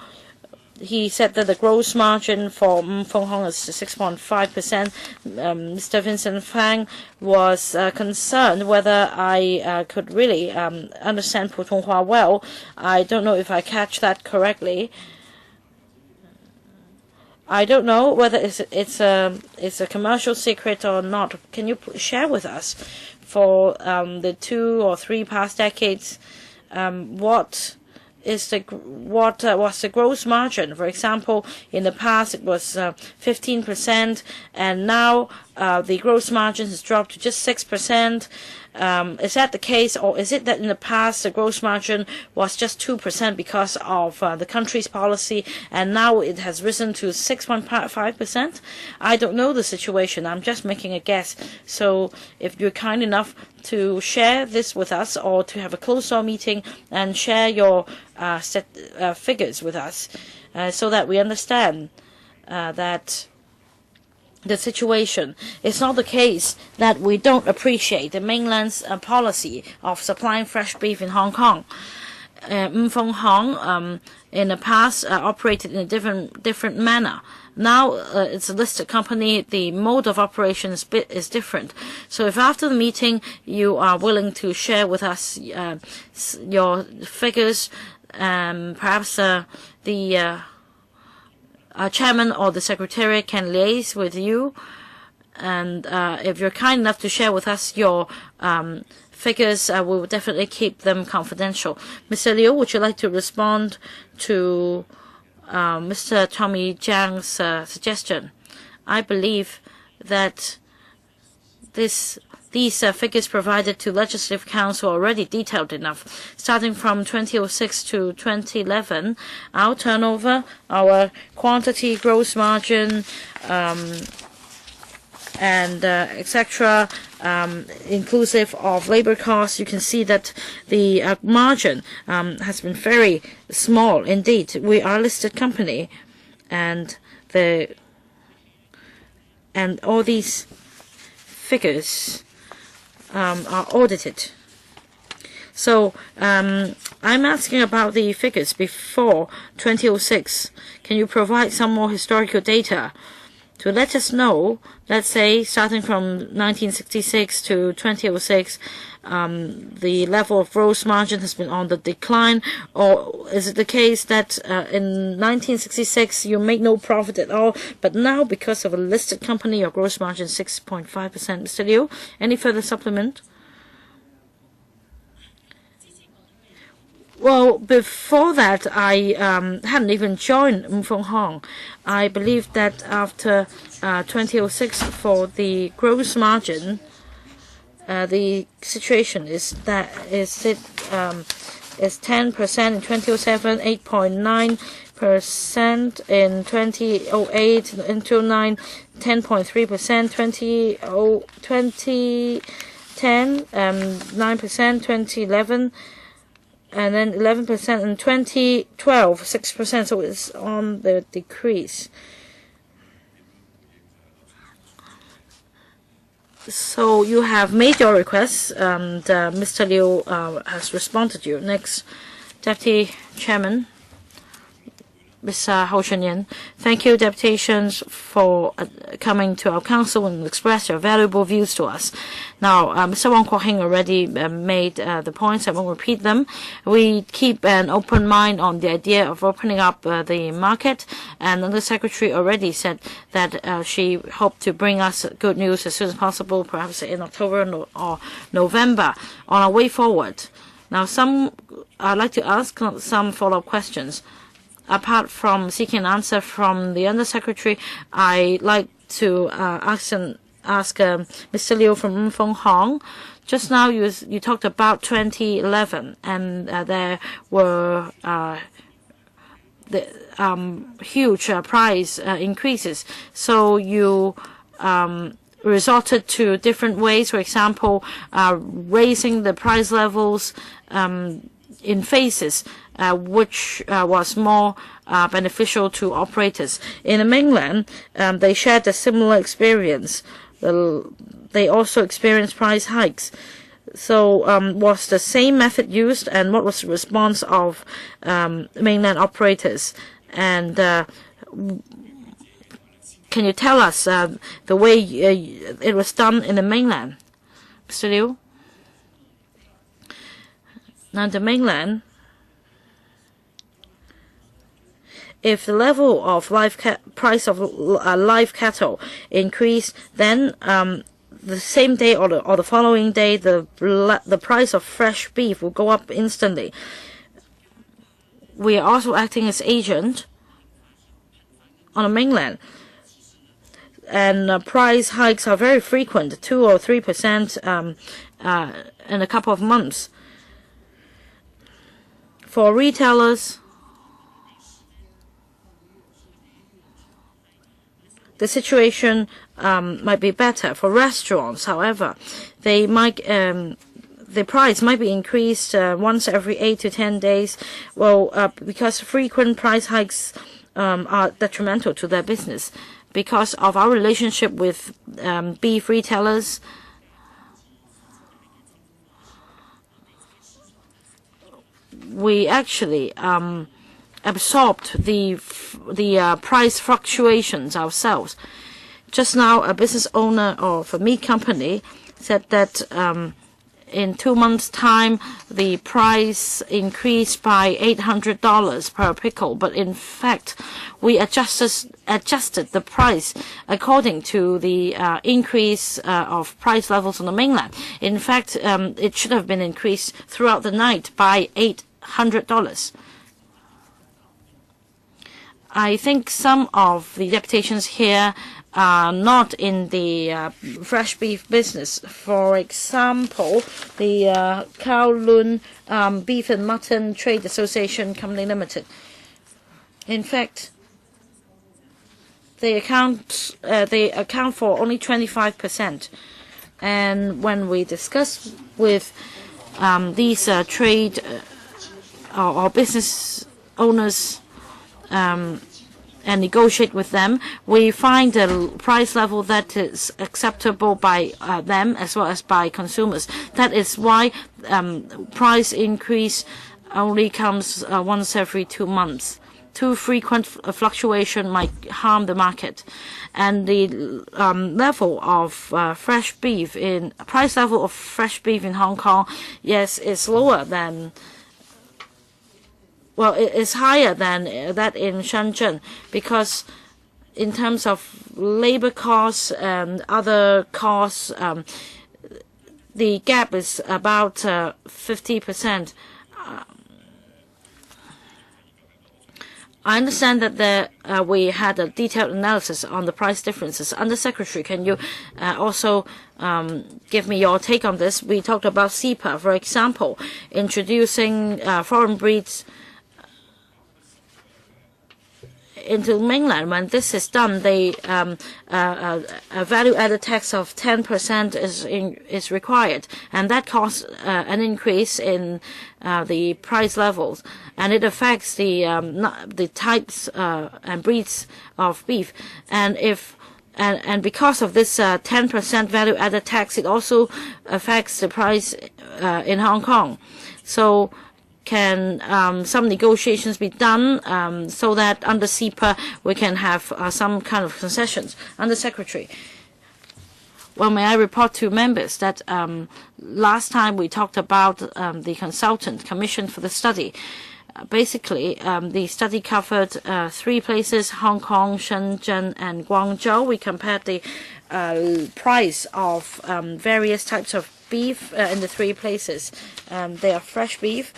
he said that the gross margin for Kwok-hing is 6.5%. Mr. Vincent Fang was concerned whether I could really understand Putonghua well. I don't know if I catch that correctly. I don't know whether it's a commercial secret or not. Can you share with us, for the 2 or 3 past decades, what was the gross margin? For example, in the past it was 15%, and now the gross margin has dropped to just 6%. Is that the case, or is it that in the past the gross margin was just 2% because of the country's policy, and now it has risen to 6.5%? I don't know the situation. I'm just making a guess. So if you're kind enough to share this with us, or to have a closed-door meeting and share your figures with us, so that we understand that the situation. It's not the case that we don't appreciate the mainland's policy of supplying fresh beef in Hong Kong. Wong Kwok-hing in the past operated in a different manner. Now it's a listed company. The mode of operation is different. So if after the meeting you are willing to share with us your figures, perhaps the chairman or the secretariat can liaise with you. And if you're kind enough to share with us your figures, we will definitely keep them confidential. Mr. Liu, would you like to respond to Mr. Tommy Jiang's suggestion? I believe that these figures provided to Legislative Council are already detailed enough. Starting from 2006 to 2011, our turnover, our quantity, gross margin, and etc., inclusive of labor costs, you can see that the margin has been very small indeed. We are a listed company, and all these figures are audited. So I'm asking about the figures before 2006. Can you provide some more historical data to let us know, let's say, starting from 1966 to 2006, the level of gross margin has been on the decline? Or is it the case that in 1966 you make no profit at all, but now because of a listed company your gross margin is 6.5%? Mr. Liu, any further supplement? Well, before that, I hadn't even joined Wong Kwok-hing. I believe that after 2006, for the gross margin, the situation is that is 10% in 2007, 8.9% in 2008 until 10.3%, 2010, 9%, 2011. And then 11% in 2012, 6%, so it's on the decrease. So you have made your requests, and Mr. Liu has responded to you. Next, Deputy Chairman, Mr. Hou Chunyan. Thank you, deputations, for coming to our council and express your valuable views to us. Now, Mr. Wong Kwok-hing already made the points. I won't repeat them. We keep an open mind on the idea of opening up the market, and the Secretary already said that she hoped to bring us good news as soon as possible, perhaps in October or November, on our way forward. Now, I'd like to ask some follow-up questions. Apart from seeking an answer from the Undersecretary, I'd like to ask Mr. Liu from Wong Kwok-hing. Just now you talked about 2011, and there were the huge price increases. So you resorted to different ways, for example, raising the price levels in phases, which was more beneficial to operators. In the mainland, they shared a similar experience. They also experienced price hikes. So was the same method used, and what was the response of mainland operators? And can you tell us the way it was done in the mainland? Mr. Liu? Now, the mainland, if the level of price of live cattle increased, then the same day or the following day, the price of fresh beef will go up instantly. We are also acting as agent on the mainland, and price hikes are very frequent, 2 or 3% in a couple of months. For retailers, the situation might be better. For restaurants, however, the price might be increased once every 8 to 10 days. Well, because frequent price hikes are detrimental to their business. Because of our relationship with beef retailers, we actually absorbed the price fluctuations ourselves. Just now, a business owner of a meat company said that in 2 months' time, the price increased by $800 per pickle. But in fact, we adjusted the price according to the increase of price levels on the mainland. In fact, it should have been increased throughout the night by $800. I think some of the deputations here are not in the fresh beef business. For example, the Kowloon Beef and Mutton Trade Association Company Limited. In fact, they account for only 25%. And when we discuss with these trade or business owners and negotiate with them, we find a price level that is acceptable by them as well as by consumers. That is why price increase only comes once every 2 months. Too frequent fluctuation might harm the market. And the level of fresh beef price level of fresh beef in Hong Kong, yes, is lower than. Well, it is higher than that in Shenzhen, because in terms of labor costs and other costs, the gap is about 50%. I understand that we had a detailed analysis on the price differences. Undersecretary, can you also give me your take on this? We talked about CEPA, for example, introducing foreign breeds into mainland. When this is done, a value-added tax of 10% is required, and that causes an increase in the price levels, and it affects the types and breeds of beef. And because of this 10% value-added tax, it also affects the price in Hong Kong. So can some negotiations be done so that under CEPA we can have some kind of concessions? Undersecretary. Well, may I report to members that last time we talked about the consultant commissioned for the study. Basically, the study covered 3 places: Hong Kong, Shenzhen, and Guangzhou. We compared the price of various types of beef in the 3 places. They are fresh beef.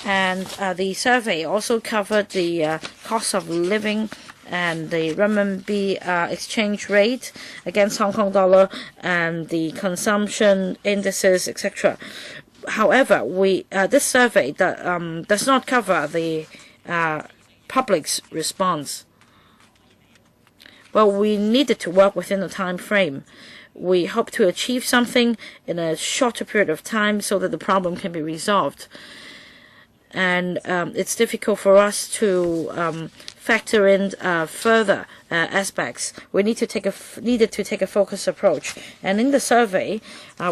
And the survey also covered the cost of living and the renminbi exchange rate against Hong Kong dollar and the consumption indices, etc. However, this survey does not cover the public's response. Well, we needed to work within a time frame. We hope to achieve something in a shorter period of time so that the problem can be resolved. And it's difficult for us to factor in further aspects. We needed to take a focused approach. And in the survey,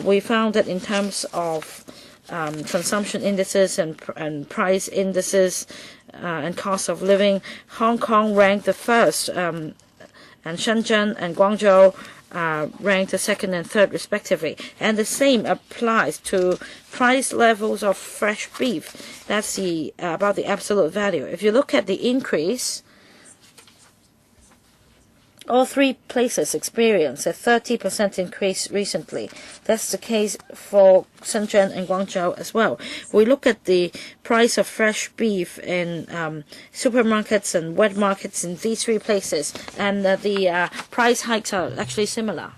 we found that in terms of consumption indices and price indices and cost of living, Hong Kong ranked the first, and Shenzhen and Guangzhou ranked the second and third respectively. And the same applies to price levels of fresh beef. That's about the absolute value. If you look at the increase, all 3 places experienced a 30% increase recently. That's the case for Shenzhen and Guangzhou as well. We look at the price of fresh beef in supermarkets and wet markets in these 3 places, and the price hikes are actually similar.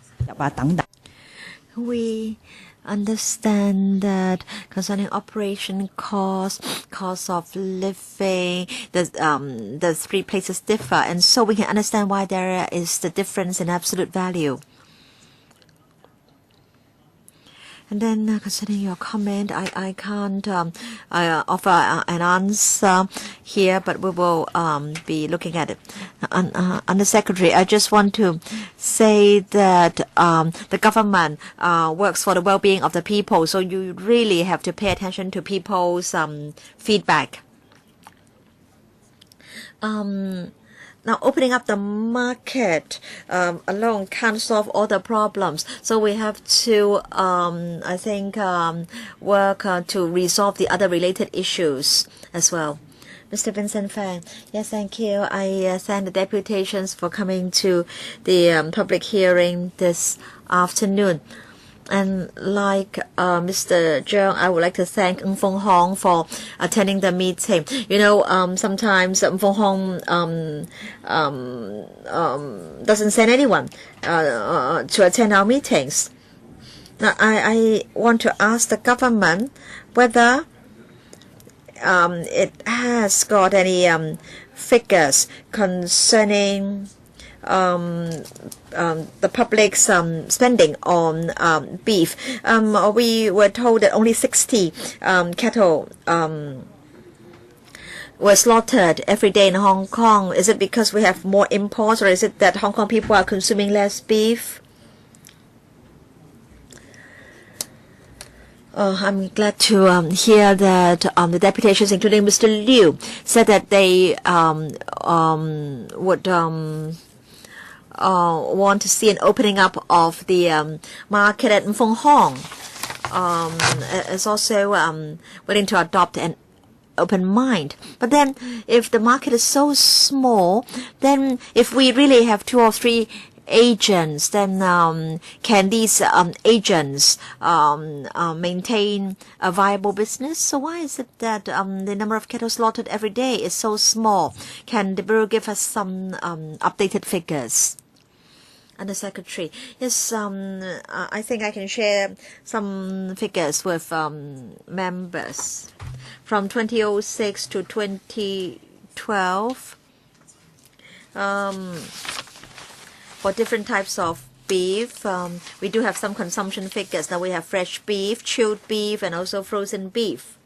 We understand that concerning operation costs, cost of living, the 3 places differ, and so we can understand why there is the difference in absolute value. And then concerning your comment, I can't offer an answer here, but we will be looking at it. Under Secretary, I just want to say that the government works for the well-being of the people, so you really have to pay attention to people's feedback. Now, opening up the market alone can't solve all the problems. So we have to, I think, work to resolve the other related issues as well. Mr. Vincent Fang. Yes, thank you. I thank the deputations for coming to the public hearing this afternoon. And like Mr. Zhang, I would like to thank Ng Fong Hong for attending the meeting. You know, sometimes Ng Fong Hong doesn't send anyone to attend our meetings. Now, I want to ask the government whether it has got any figures concerning the public's spending on beef. We were told that only 60 cattle were slaughtered every day in Hong Kong. Is it because we have more imports, or is it that Hong Kong people are consuming less beef? I'm glad to hear that the deputations, including Mr. Liu, said that they would want to see an opening up of the market. At Ng Fong Hong is also willing to adopt an open mind. But then if the market is so small, then if we really have 2 or 3 agents, then can these agents maintain a viable business? So why is it that the number of cattle slaughtered every day is so small? Can the Bureau give us some updated figures? Under Secretary, yes, I think I can share some figures with members. From 2006 to 2012, for different types of beef, we do have some consumption figures. Now we have fresh beef, chilled beef, and also frozen beef.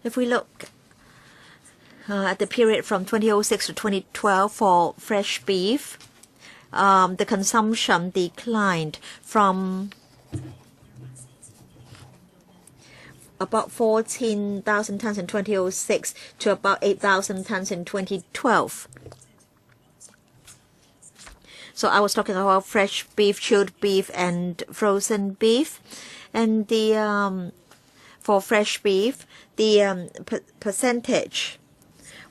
If we look at the period from 2006 to 2012 for fresh beef, the consumption declined from about 14,000 tons in 2006 to about 8,000 tons in 2012. So I was talking about fresh beef, chilled beef, and frozen beef. And the for fresh beef, the percentage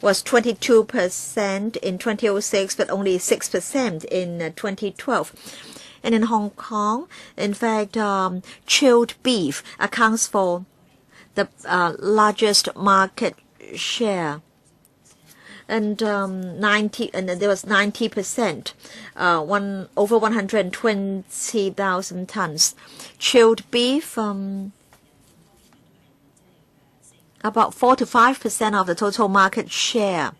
was 22% in 2006, but only 6% in 2012. And in Hong Kong, in fact, chilled beef accounts for the largest market share. And there was 90%, over 120,000 tons. Chilled beef, about 4 to 5% of the total market share.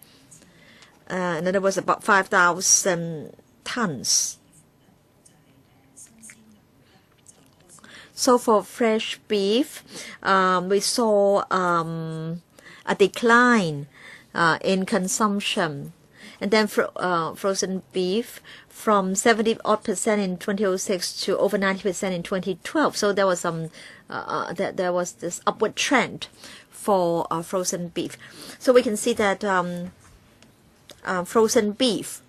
And then there was about 5,000 tons. So for fresh beef, we saw a decline in consumption. And then frozen beef from 70% in 2006 to over 90% in 2012. So there was there was this upward trend for frozen beef. So we can see that frozen beef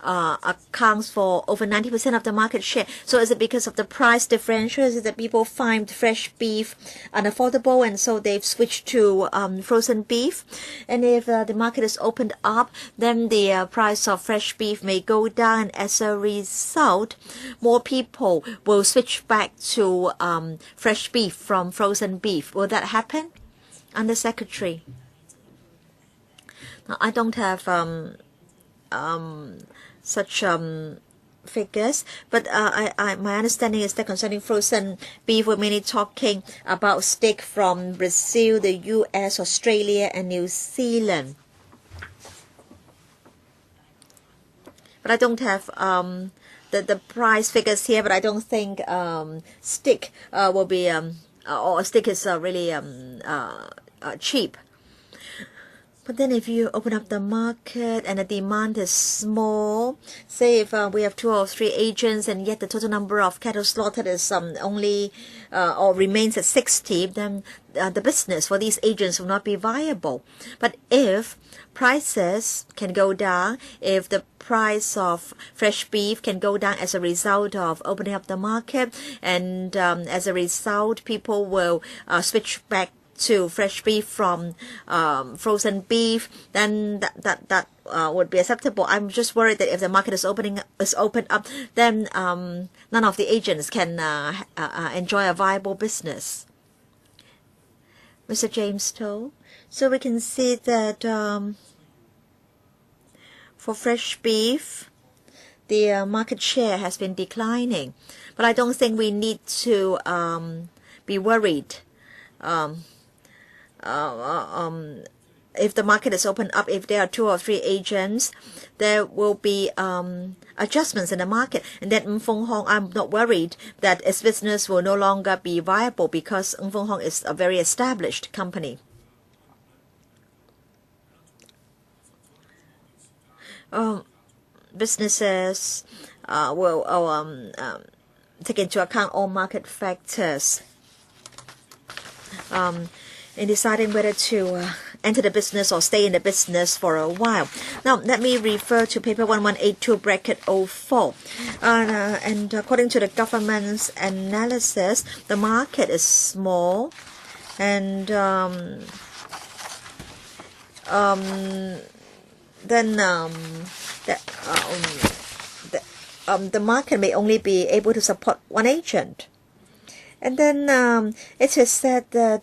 accounts for over 90% of the market share. So is it because of the price differential? Is it that people find fresh beef unaffordable and so they've switched to frozen beef? And if the market is opened up, then the price of fresh beef may go down. As a result, more people will switch back to fresh beef from frozen beef. Will that happen? Under Secretary. Now, I don't have such figures, but my understanding is that concerning frozen beef, we're mainly talking about steak from Brazil, the US, Australia, and New Zealand. But I don't have the price figures here, but I don't think stick will be or stick is really cheap. But then if you open up the market and the demand is small, say if we have 2 or 3 agents and yet the total number of cattle slaughtered is only or remains at 60, then the business for these agents will not be viable. But if prices can go down, if the price of fresh beef can go down as a result of opening up the market, and as a result people will switch back to fresh beef from frozen beef, then that would be acceptable. I'm just worried that if the market is opened up, then none of the agents can enjoy a viable business. Mr. James Toh, so we can see that for fresh beef, the market share has been declining, but I don't think we need to be worried. If the market is opened up, if there are 2 or 3 agents, there will be adjustments in the market. And then Fung Hong, I'm not worried that its business will no longer be viable because Fung Hong is a very established company. Businesses will take into account all market factors in deciding whether to enter the business or stay in the business for a while. Now, let me refer to paper 1182 bracket 04. And according to the government's analysis, the market is small, and the market may only be able to support 1 agent. And then it is said that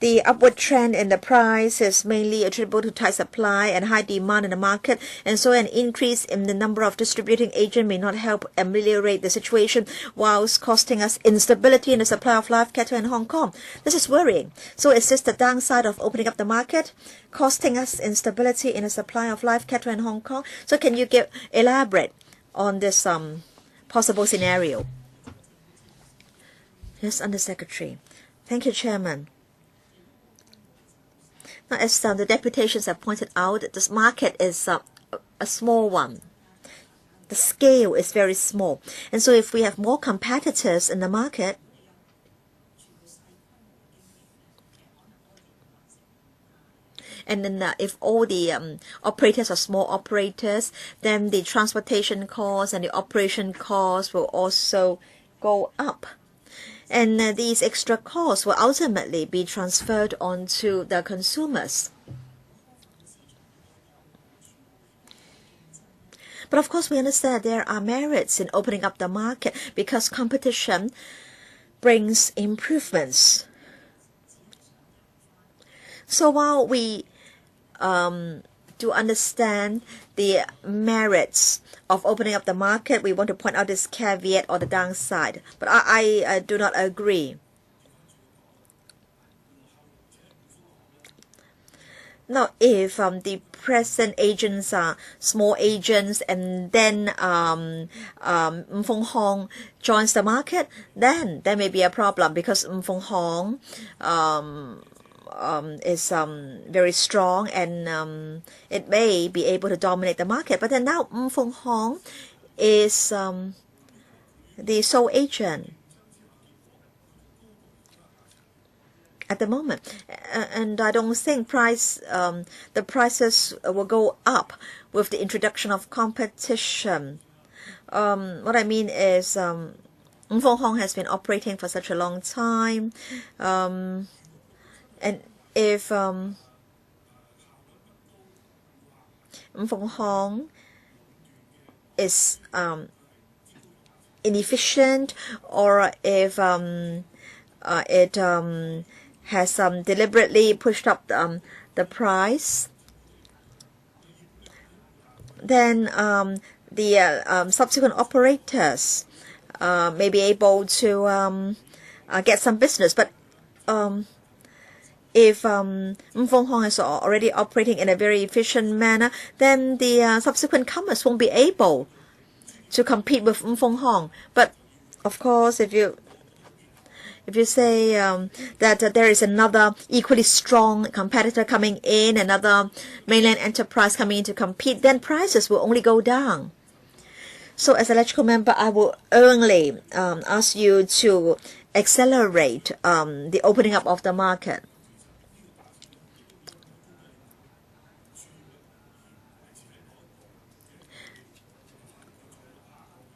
the upward trend in the price is mainly attributable to tight supply and high demand in the market, and so an increase in the number of distributing agents may not help ameliorate the situation, whilst costing us instability in the supply of live cattle in Hong Kong. This is worrying. So is this the downside of opening up the market, costing us instability in the supply of live cattle in Hong Kong? So can you elaborate on this possible scenario? Yes, Undersecretary. Thank you, Chairman. Now, as the deputations have pointed out, this market is a small one. The scale is very small. And so if we have more competitors in the market, and then if all the operators are small operators, then the transportation costs and the operation costs will also go up. And these extra costs will ultimately be transferred onto the consumers. But of course, we understand there are merits in opening up the market because competition brings improvements. So while we do understand the merits of opening up the market, we want to point out this caveat or the downside. But I do not agree. Now, if the present agents are small agents and then Fung Hong joins the market, then there may be a problem because Fung Hong is very strong and it may be able to dominate the market. But then now Fung Hong is the sole agent at the moment, and I don't think the prices will go up with the introduction of competition. What I mean is Fung Hong has been operating for such a long time, and if Fung Hong is inefficient, or if it has deliberately pushed up the price, then the subsequent operators may be able to get some business. But if Fung Hong is already operating in a very efficient manner, then the subsequent comers won't be able to compete with Hong. But of course, if you say that there is another equally strong competitor coming in, another mainland enterprise coming in to compete, then prices will only go down. So as an electrical member, I will only ask you to accelerate the opening up of the market.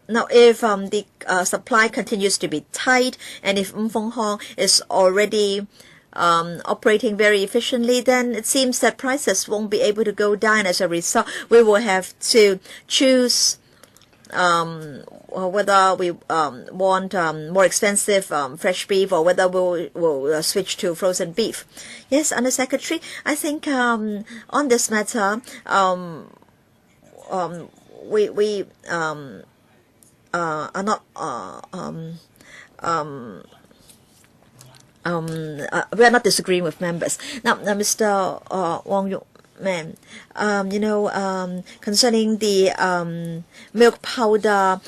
Now, if the supply continues to be tight, and if Hong is already operating very efficiently, then it seems that prices won't be able to go down. As a result, we will have to choose whether we want more expensive fresh beef, or whether we'll switch to frozen beef. Yes, Under Secretary, I think on this matter, we are not we are not disagreeing with members. Now, Mr. Wong concerning the milk powder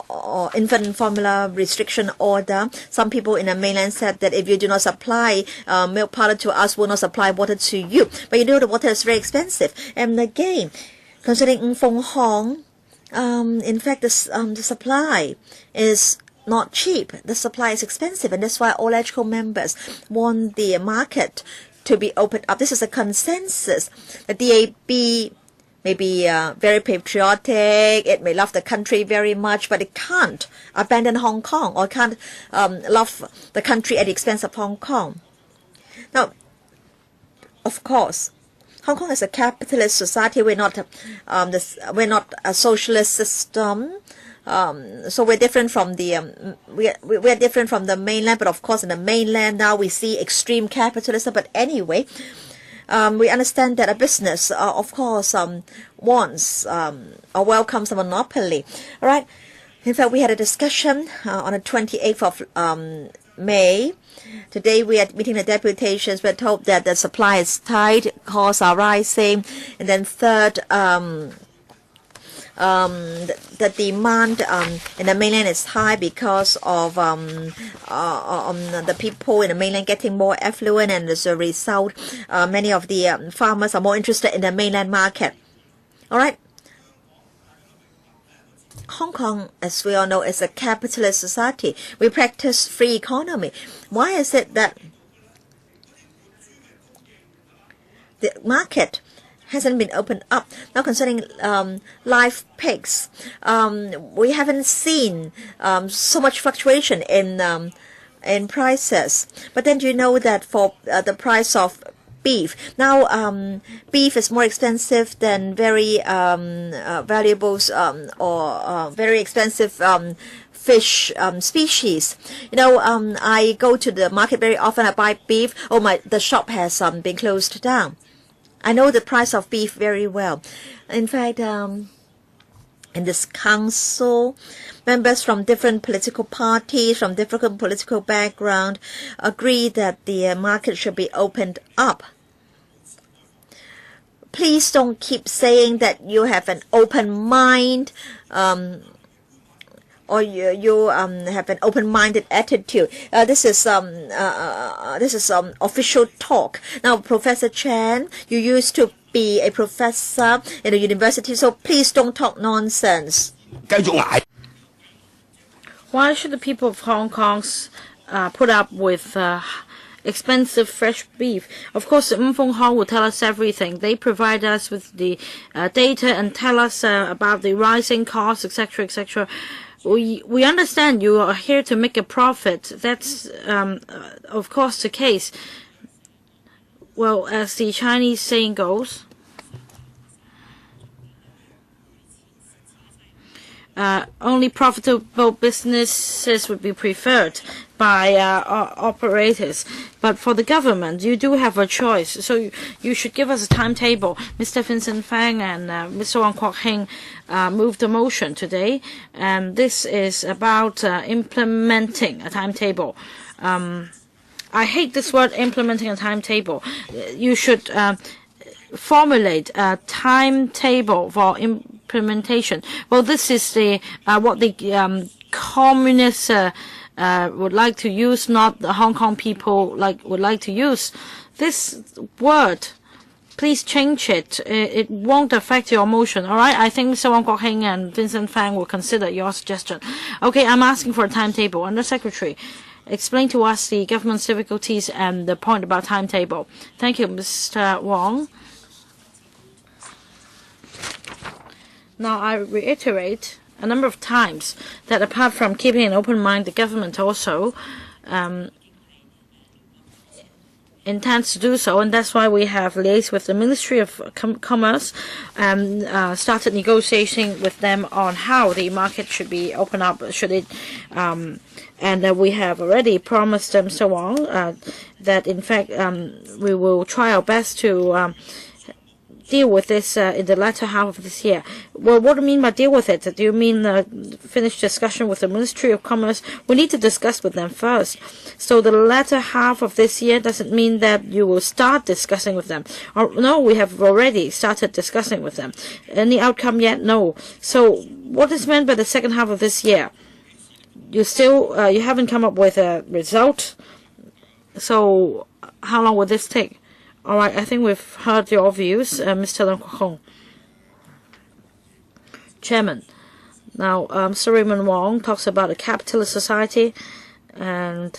or infant formula restriction order, some people in the mainland said that if you do not supply milk powder to us, we'll not supply water to you. But you know the water is very expensive. And again, concerning Hong, in fact, the supply is not cheap. The supply is expensive, and that's why all electrical members want the market to be opened up. This is a consensus. The DAB may be very patriotic, it may love the country very much, but it can't abandon Hong Kong, or can't love the country at the expense of Hong Kong. Now, of course, Hong Kong is a capitalist society. We're not a socialist system. So we're different from the we're different from the mainland. But of course, in the mainland now we see extreme capitalism. But anyway, we understand that a business, of course, wants or welcomes a monopoly. All right. In fact, we had a discussion on the 28th of May. Today we are meeting the deputations. We're told that the supply is tight, costs are rising, and then third, the demand in the mainland is high because of the people in the mainland getting more affluent, and as a result, many of the farmers are more interested in the mainland market. All right. Hong Kong, as we all know, is a capitalist society. We practice free economy. Why is it that the market hasn't been opened up? Now, concerning live pigs, we haven't seen so much fluctuation in prices. But then, do you know that for the price of beef now, beef is more expensive than very valuables or very expensive fish species. I go to the market very often. I buy beef. The shop has been closed down. I know the price of beef very well. In fact, in this council, members from different political parties, from different political background, agree that the market should be opened up. Please don't keep saying that you have an open mind, or you have an open-minded attitude. This is official talk. Now, Professor Chan, you used to be a professor in a university, so please don't talk nonsense. Why should the people of Hong Kong put up with expensive fresh beef? Of course, Hong will tell us everything. They provide us with the data and tell us about the rising costs, etc., etc. We understand you are here to make a profit. That's, of course, the case. Well, as the Chinese saying goes, only profitable businesses would be preferred by operators. But for the government, you do have a choice. So you should give us a timetable. Mr. Vincent Fang and Mr. Wong Kwok-hing moved a motion today, and this is about implementing a timetable. I hate this word, implementing a timetable. You should formulate a timetable for implementation. Well, this is the what the communists would like to use, not the Hong Kong people would like to use. This word, please change it. It won't affect your motion. All right. I think Mr. Wong Kwok-hing and Vincent Fang will consider your suggestion. Okay. I'm asking for a timetable. Under Secretary, explain to us the government's difficulties and the point about timetable. Thank you, Mr. Wong. Now, I reiterate a number of times that apart from keeping an open mind, the government also intends to do so, and that's why we have liaised with the Ministry of Commerce and started negotiating with them on how the market should be opened up, and we have already promised them so on that in fact we will try our best to deal with this in the latter half of this year. Well, what do you mean by deal with it? Do you mean finish discussion with the Ministry of Commerce? We need to discuss with them first. So the latter half of this year doesn't mean that you will start discussing with them. No, we have already started discussing with them. Any outcome yet? No. So what is meant by the second half of this year? You still you haven't come up with a result. So how long will this take? All right, I think we've heard your views, Mr. Leung Kwok-hing. Chairman, now Sir Raymond Wong talks about a capitalist society, and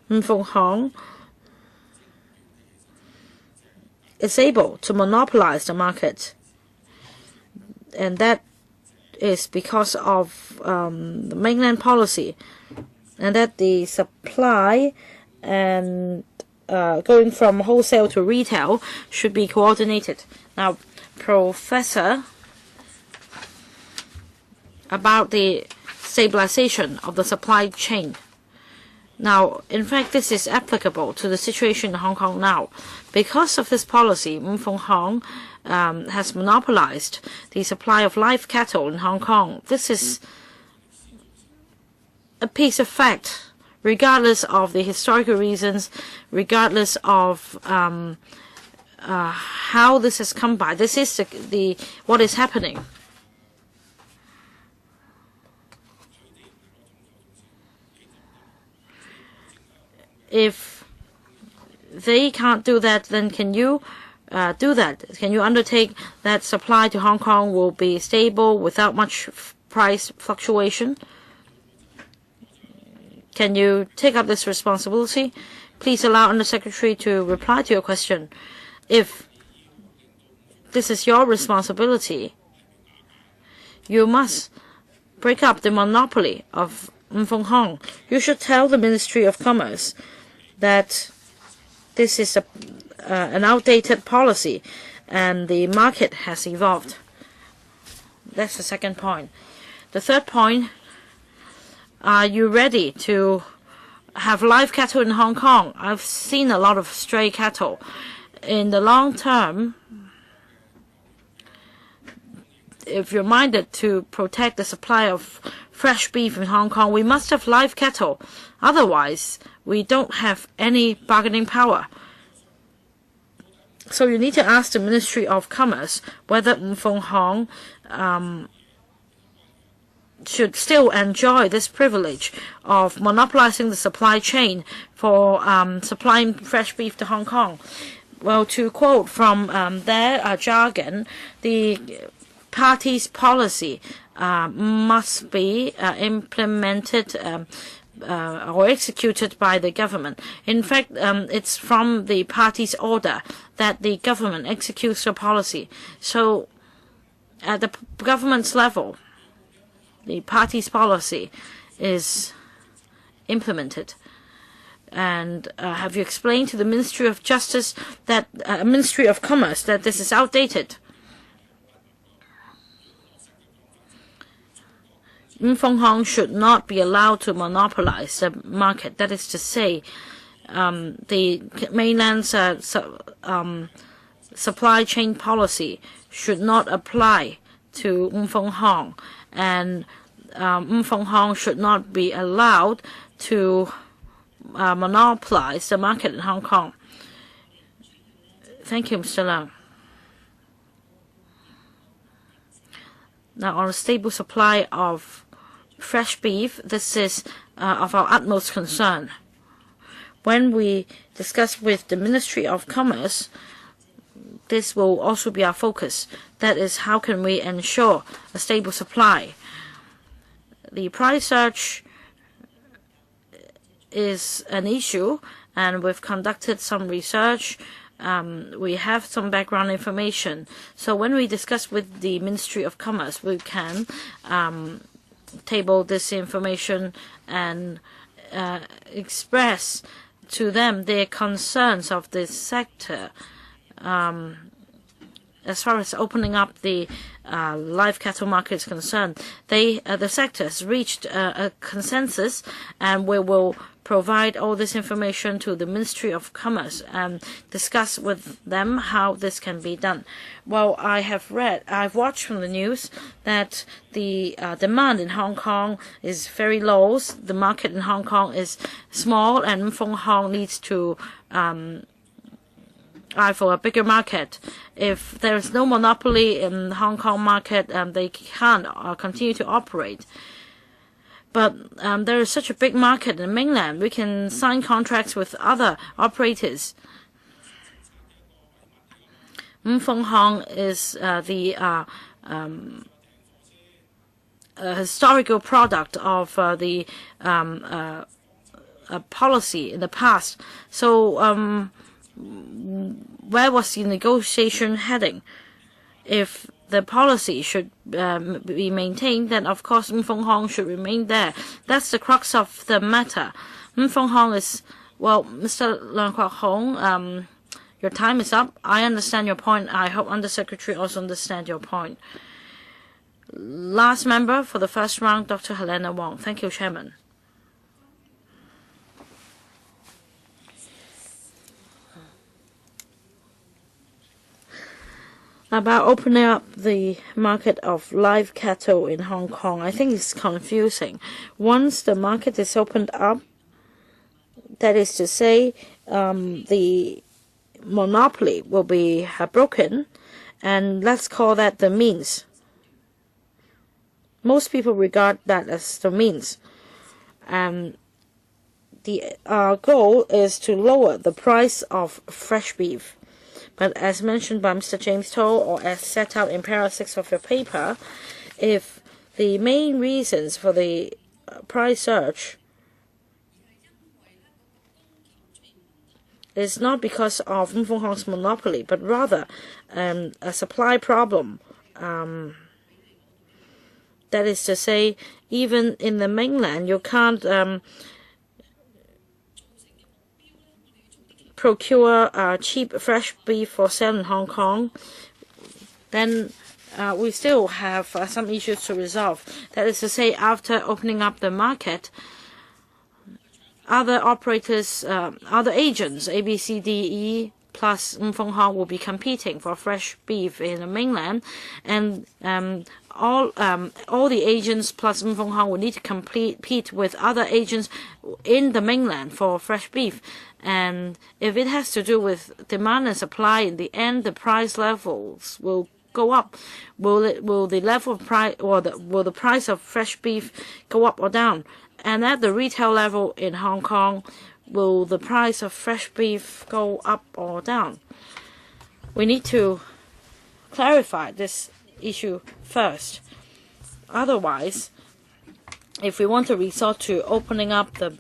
Wong Kwok-hing is able to monopolize the market, and that is because of the mainland policy, and that the supply and going from wholesale to retail should be coordinated. Now, Professor, about the stabilization of the supply chain. Now, in fact, this is applicable to the situation in Hong Kong now. Because of this policy, Wong Kwok-hing has monopolized the supply of live cattle in Hong Kong. This is a piece of fact, regardless of the historical reasons, regardless of how this has come by. This is what is happening. If they can't do that, then can you do that? Can you undertake that supply to Hong Kong will be stable without much price fluctuation? Can you take up this responsibility? Please allow Under Secretary to reply to your question. If this is your responsibility, you must break up the monopoly of Wong Kwok-hing. You should tell the Ministry of Commerce that this is an outdated policy and the market has evolved. That's the second point. The third point, are you ready to have live cattle in Hong Kong? I've seen a lot of stray cattle. In the long term, if you're minded to protect the supply of fresh beef in Hong Kong, we must have live cattle. Otherwise, we don't have any bargaining power. So you need to ask the Ministry of Commerce whether Wong Kwok-hing should still enjoy this privilege of monopolizing the supply chain for supplying fresh beef to Hong Kong. Well, to quote from their jargon, the party's policy must be implemented or executed by the government. In fact, it's from the party's order that the government executes the policy. So at the government's level, the party's policy is implemented. And have you explained to the Ministry of Justice that Ministry of Commerce that this is outdated? Wong Kwok-hing should not be allowed to monopolize the market. That is to say, the mainland's supply chain policy should not apply to Wong Kwok-hing, and Wong Kwok-hing should not be allowed to monopolize the market in Hong Kong. Thank you, Mr. Leung. Now, on a stable supply of fresh beef, this is of our utmost concern. When we discuss with the Ministry of Commerce, this will also be our focus. That is, how can we ensure a stable supply? The price surge is an issue, and we've conducted some research. We have some background information. So when we discuss with the Ministry of Commerce, we can table this information and express to them their concerns of this sector. As far as opening up the live cattle market is concerned, the sector has reached a consensus, and we will provide all this information to the Ministry of Commerce and discuss with them how this can be done. Well, I've watched from the news that the demand in Hong Kong is very low. The market in Hong Kong is small, and Fung Hong needs to eye for a bigger market. If there is no monopoly in the Hong Kong market, they can't continue to operate. But there is such a big market in mainland. We can sign contracts with other operators. Fung Hong is the historical product of the policy in the past. So where was the negotiation heading? If the policy should be maintained, then of course Fung Hong should remain there. That's the crux of the matter. Fung Hong is, well, Mr. Leung Kwok-hing, your time is up. I understand your point. I hope Undersecretary also understands your point. Last member for the first round, Dr. Helena Wong. Thank you, Chairman. About opening up the market of live cattle in Hong Kong, I think it's confusing. Once the market is opened up, that is to say, the monopoly will be broken, and let's call that the means. Most people regard that as the means. The goal is to lower the price of fresh beef. But as mentioned by Mr. James To, or as set out in paragraph 6 of your paper, if the main reasons for the price surge is not because of Fung Hong's monopoly, but rather a supply problem, that is to say, even in the mainland, you can't procure cheap fresh beef for sale in Hong Kong, then we still have some issues to resolve. That is to say, after opening up the market, other operators, other agents, A, B, C, D, E, plus Fung Hong will be competing for fresh beef in the mainland, and all the agents plus Fung Hong will need to compete with other agents in the mainland for fresh beef. And if it has to do with demand and supply, in the end, the price levels will go up. Will the level of price, or will the price of fresh beef go up or down? And at the retail level in Hong Kong, will the price of fresh beef go up or down? We need to clarify this issue first. Otherwise, if we want to resort to opening up the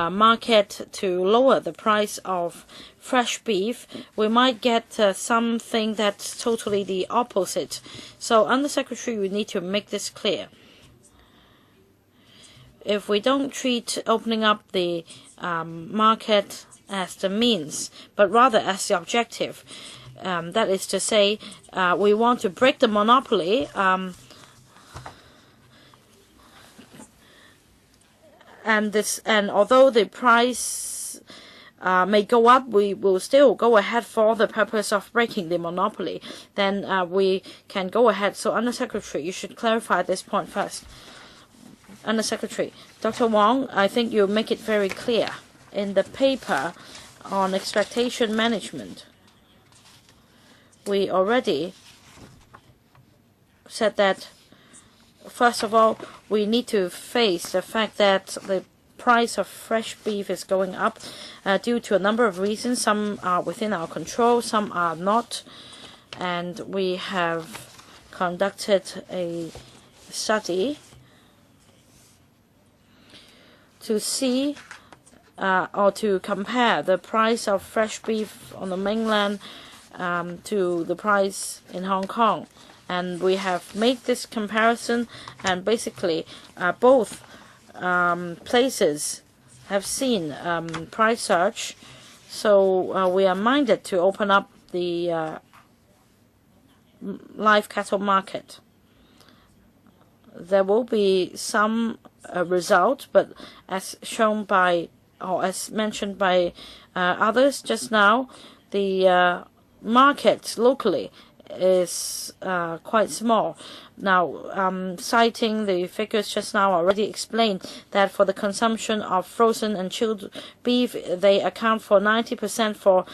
market to lower the price of fresh beef, we might get something that's totally the opposite. So, Undersecretary, we need to make this clear. If we don't treat opening up the market as the means, but rather as the objective, that is to say, we want to break the monopoly, and although the price may go up, we will still go ahead for the purpose of breaking the monopoly. Then we can go ahead. So, Undersecretary, you should clarify this point first. Undersecretary, Dr. Wong, I think you make it very clear in the paper on expectation management. We already said that first of all, we need to face the fact that the price of fresh beef is going up due to a number of reasons. Some are within our control, some are not. And we have conducted a study to see or to compare the price of fresh beef on the mainland to the price in Hong Kong. And we have made this comparison, and basically both places have seen price surge. So we are minded to open up the live cattle market. There will be some result, but as shown by, or as mentioned by others just now, the market locally is quite small. Now, citing the figures just now, I already explained that for the consumption of frozen and chilled beef, they account for 90%, for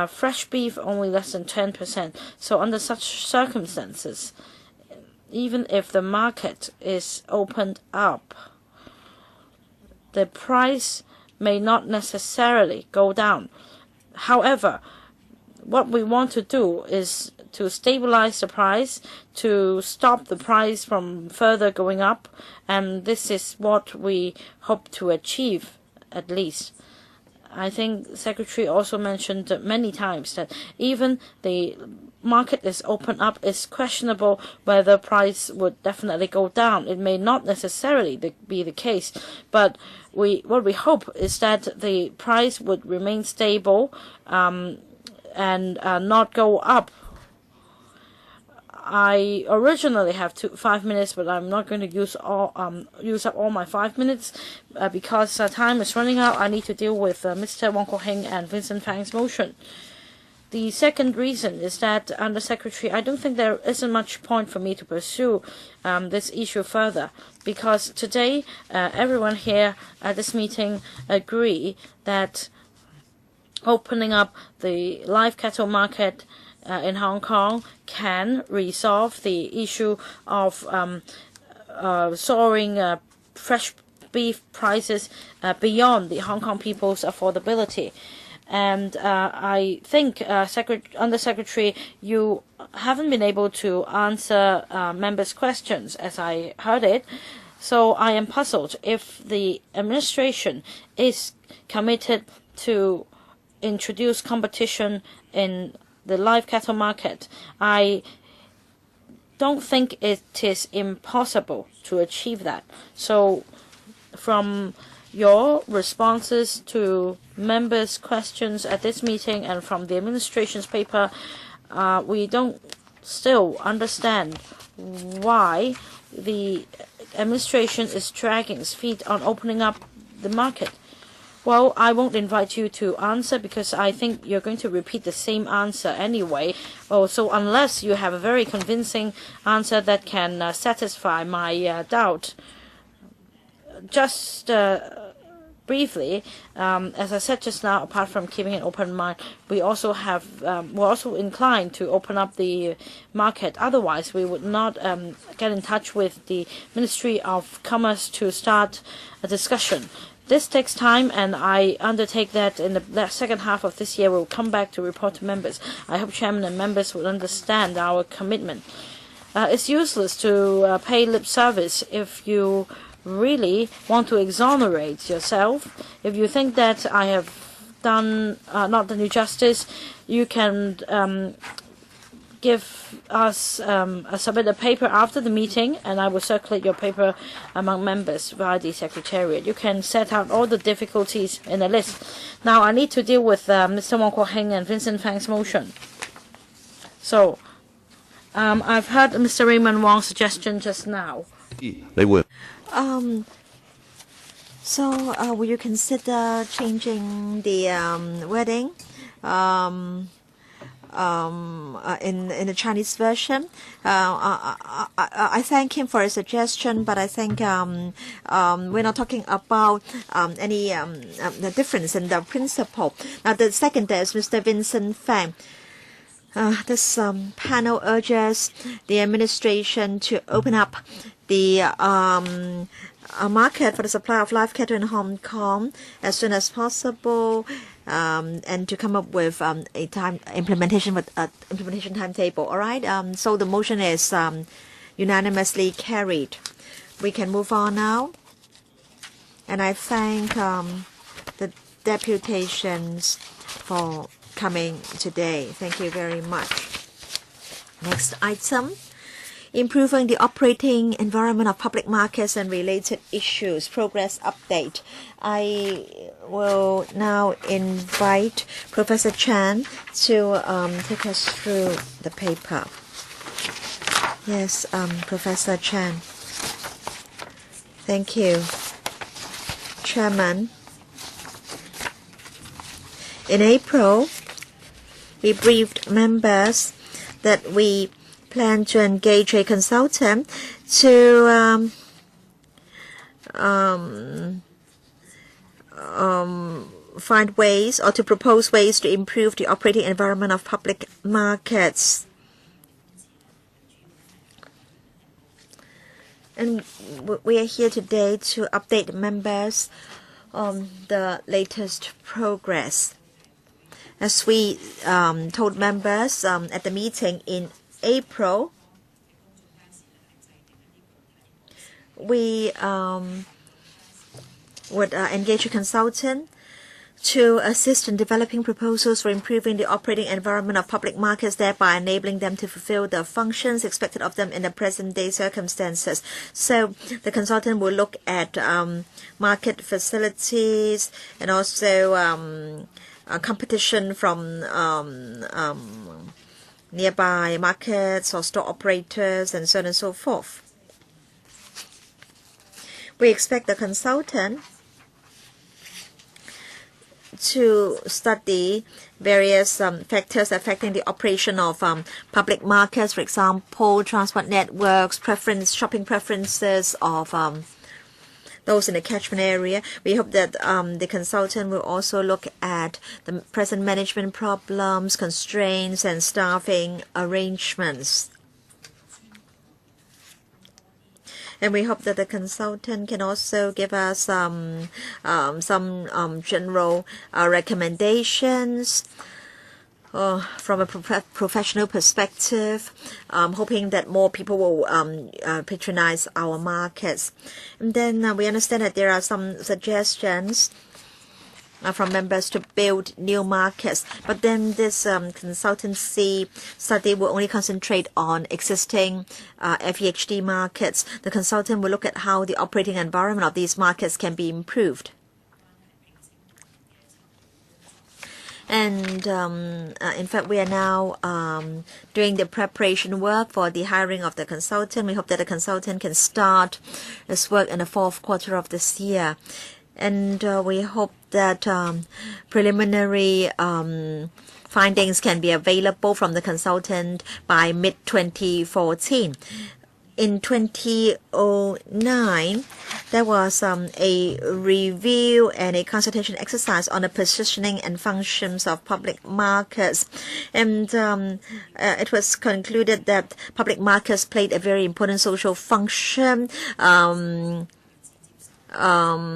fresh beef only less than 10%. So under such circumstances, even if the market is opened up, the price may not necessarily go down. However, what we want to do is to stabilize the price, to stop the price from further going up, and this is what we hope to achieve, at least. I think the Secretary also mentioned many times that even the market is open up, it's questionable whether price would definitely go down. It may not necessarily be the case, but what we hope is that the price would remain stable and not go up. I originally have 5 minutes, but I'm not going to use up all my 5 minutes because time is running out. I need to deal with Mr. Wong Kwok-hing and Vincent Fang's motion. The second reason is that, under Secretary, I don't think there isn't much point for me to pursue this issue further, because today everyone here at this meeting agree that opening up the live cattle market in Hong Kong can resolve the issue of soaring fresh beef prices beyond the Hong Kong people's affordability. And I think, Under Secretary, you haven't been able to answer members' questions as I heard it. So I am puzzled if the administration is committed to introduce competition in the live cattle market. I don't think it is impossible to achieve that. So from your responses to members' questions at this meeting and from the administration's paper, we don't still understand why the administration is dragging its feet on opening up the market. Well, I won't invite you to answer because I think you're going to repeat the same answer anyway. Oh, so unless you have a very convincing answer that can satisfy my doubt, just briefly, as I said just now, apart from keeping an open mind, we're also inclined to open up the market. Otherwise, we would not get in touch with the Ministry of Commerce to start a discussion. This takes time, and I undertake that in the second half of this year we'll come back to report to members. I hope Chairman and members will understand our commitment. It's useless to pay lip service if you really want to exonerate yourself. If you think that I have done not done you justice, you can give us submit a paper after the meeting, and I will circulate your paper among members via the Secretariat. You can set out all the difficulties in a list. Now I need to deal with Mr. Wong Kwok-hing and Vincent Fang's motion. So I've heard Mr. Raymond Wong's suggestion just now. They will. So will you consider changing the wording? In the Chinese version. I thank him for his suggestion, but I think we're not talking about any the difference in the principle. Now the second is Mr. Vincent Fang. This panel urges the administration to open up the market for the supply of live cattle in Hong Kong as soon as possible, and to come up with a implementation timetable. All right. So the motion is unanimously carried. We can move on now. And I thank the deputations for coming today. Thank you very much. Next item. Improving the operating environment of public markets and related issues. Progress update. I will now invite Professor Chan to take us through the paper. Yes, Professor Chan. Thank you, Chairman. In April, we briefed members that we plan to engage a consultant to find ways or to propose ways to improve the operating environment of public markets. And we are here today to update members on the latest progress. As we told members at the meeting in April, we would engage a consultant to assist in developing proposals for improving the operating environment of public markets, thereby enabling them to fulfill the functions expected of them in the present-day circumstances. So the consultant will look at market facilities and also competition from nearby markets or store operators and so on and so forth. We expect the consultant to study various factors affecting the operation of public markets, for example, transport networks, shopping preferences of those in the catchment area. We hope that the consultant will also look at the present management problems, constraints, and staffing arrangements. And we hope that the consultant can also give us some general recommendations from a professional perspective, hoping that more people will patronize our markets. And then we understand that there are some suggestions from members to build new markets. But then this consultancy study will only concentrate on existing FEHD markets. The consultant will look at how the operating environment of these markets can be improved. And in fact, we are now doing the preparation work for the hiring of the consultant. We hope that the consultant can start his work in the fourth quarter of this year. And we hope that preliminary findings can be available from the consultant by mid-2014. In 2009, there was a review and a consultation exercise on the positioning and functions of public markets. And it was concluded that public markets played a very important social function. Many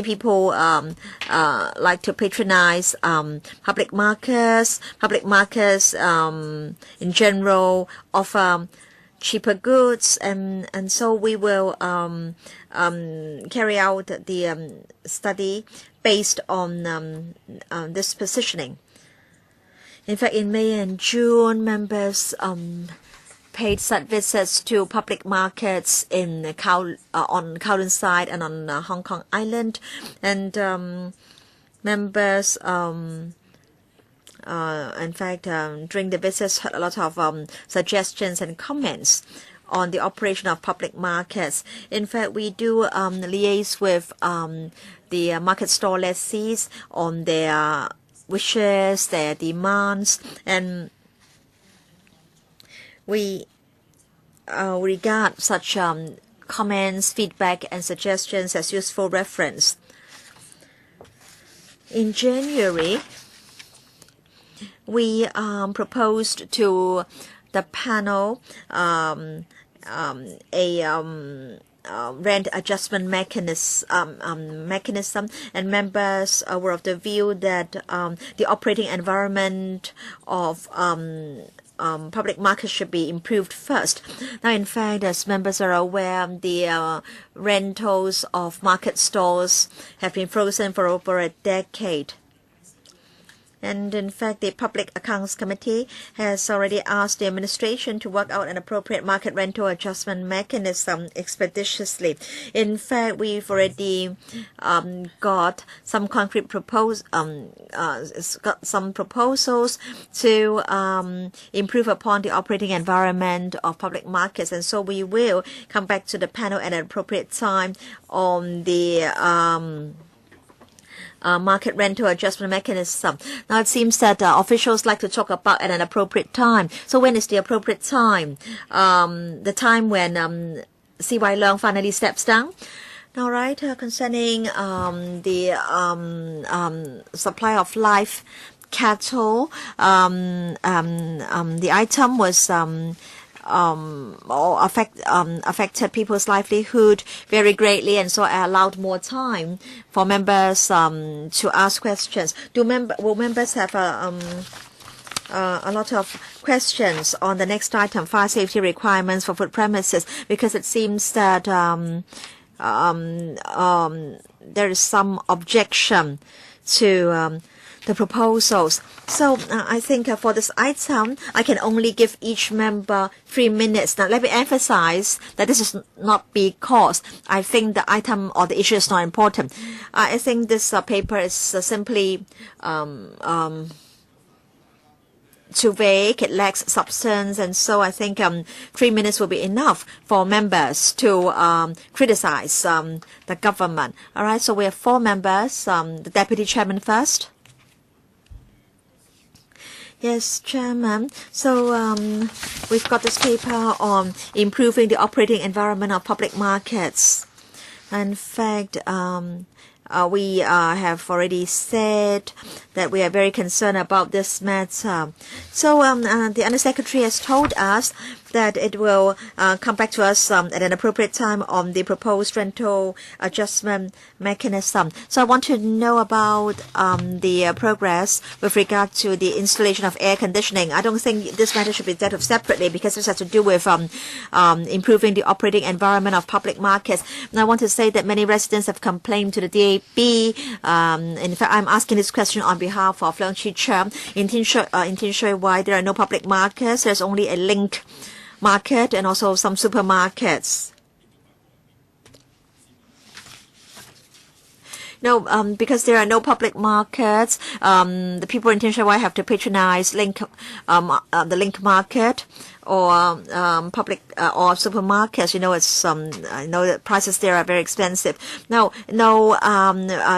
people like to patronize public markets. Public markets in general offer cheaper goods, and so we will carry out the study based on this positioning. In fact, in May and June, members paid site visits to public markets in on Kowloon side and on Hong Kong Island, and members in fact during the visits had a lot of suggestions and comments on the operation of public markets. In fact, we do liaise with the market store lessees on their wishes, their demands, and we regard such comments, feedback, and suggestions as useful reference. In January, we proposed to the panel rent adjustment mechanism, and members were of the view that the operating environment of public markets should be improved first. Now, in fact, as members are aware, the rentals of market stalls have been frozen for over a decade. And in fact, the Public Accounts Committee has already asked the administration to work out an appropriate market rental adjustment mechanism expeditiously. In fact, we've already got some concrete proposals to improve upon the operating environment of public markets. And so we will come back to the panel at an appropriate time on the market rental adjustment mechanism. Now it seems that officials like to talk about at an appropriate time. So when is the appropriate time? The time when C.Y. Leung finally steps down? All right, concerning the supply of live cattle, the item was affected people's livelihood very greatly, and so I allowed more time for members to ask questions. Will members have a lot of questions on the next item, fire safety requirements for food premises, because it seems that there is some objection to the proposals. So I think for this item, I can only give each member 3 minutes. Now let me emphasize that this is not because I think the item or the issue is not important. I think this paper is simply too vague. It lacks substance, and so I think 3 minutes will be enough for members to criticize the government. All right, so we have 4 members. The Deputy Chairman first. Yes, Chairman. So we've got this paper on improving the operating environment of public markets. In fact, we have already said that we are very concerned about this matter. So the Undersecretary has told us that it will come back to us at an appropriate time on the proposed rental adjustment mechanism. So I want to know about the progress with regard to the installation of air conditioning. I don't think this matter should be dealt with separately because this has to do with improving the operating environment of public markets. And I want to say that many residents have complained to the DAB. In fact, I'm asking this question on behalf of Leung Chi-Cham. In Tin Shui Wai, there are no public markets. There's only a link market and also some supermarkets. No, because there are no public markets, the people in Tin Shui Wai have to patronize the link market or public or supermarkets. You know, it's I know that prices there are very expensive. No,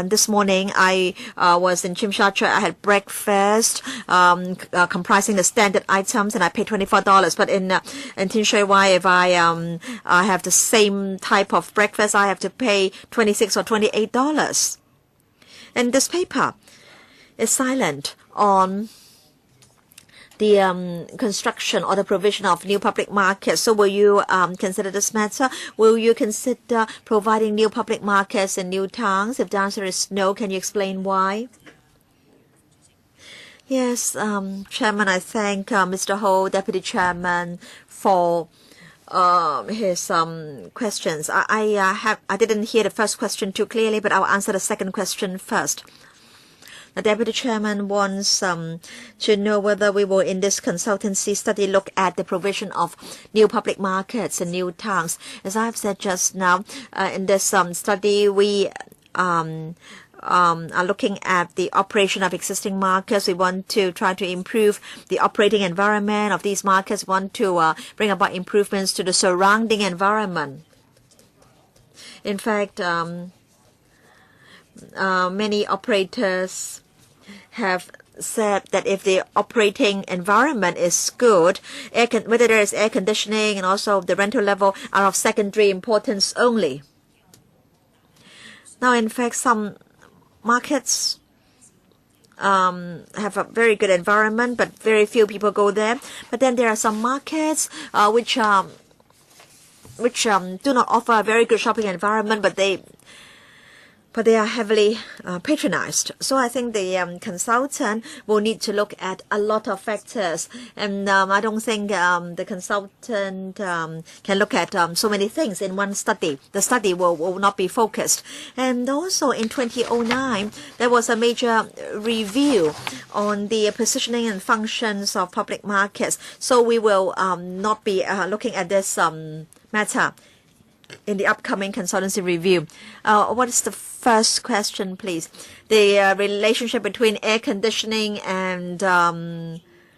this morning I was in Tsim Sha Tsui. I had breakfast comprising the standard items, and I paid $24. But in Tin Shui Wai, if I have the same type of breakfast, I have to pay $26 or $28. And this paper is silent on the construction or the provision of new public markets. So will you consider this matter? Will you consider providing new public markets in new towns? If the answer is no, can you explain why? Yes, Chairman, I thank Mr. Ho, Deputy Chairman, for his questions. I didn't hear the first question too clearly, but I'll answer the second question first. The Deputy Chairman wants to know whether we will, in this consultancy study, look at the provision of new public markets and new towns. As I've said just now, in this study, we are looking at the operation of existing markets. We want to try to improve the operating environment of these markets. We want to bring about improvements to the surrounding environment. In fact, many operators have said that if the operating environment is good, whether there is air conditioning and also the rental level are of secondary importance only. Now, in fact, some markets have a very good environment, but very few people go there. But then there are some markets which are which do not offer a very good shopping environment, but they are heavily patronized. So I think the consultant will need to look at a lot of factors, and I don't think the consultant can look at so many things in one study. The study will not be focused. And also in 2009, there was a major review on the positioning and functions of public markets. So we will not be looking at this matter in the upcoming consultancy review. What is the first question, please? The relationship between air conditioning and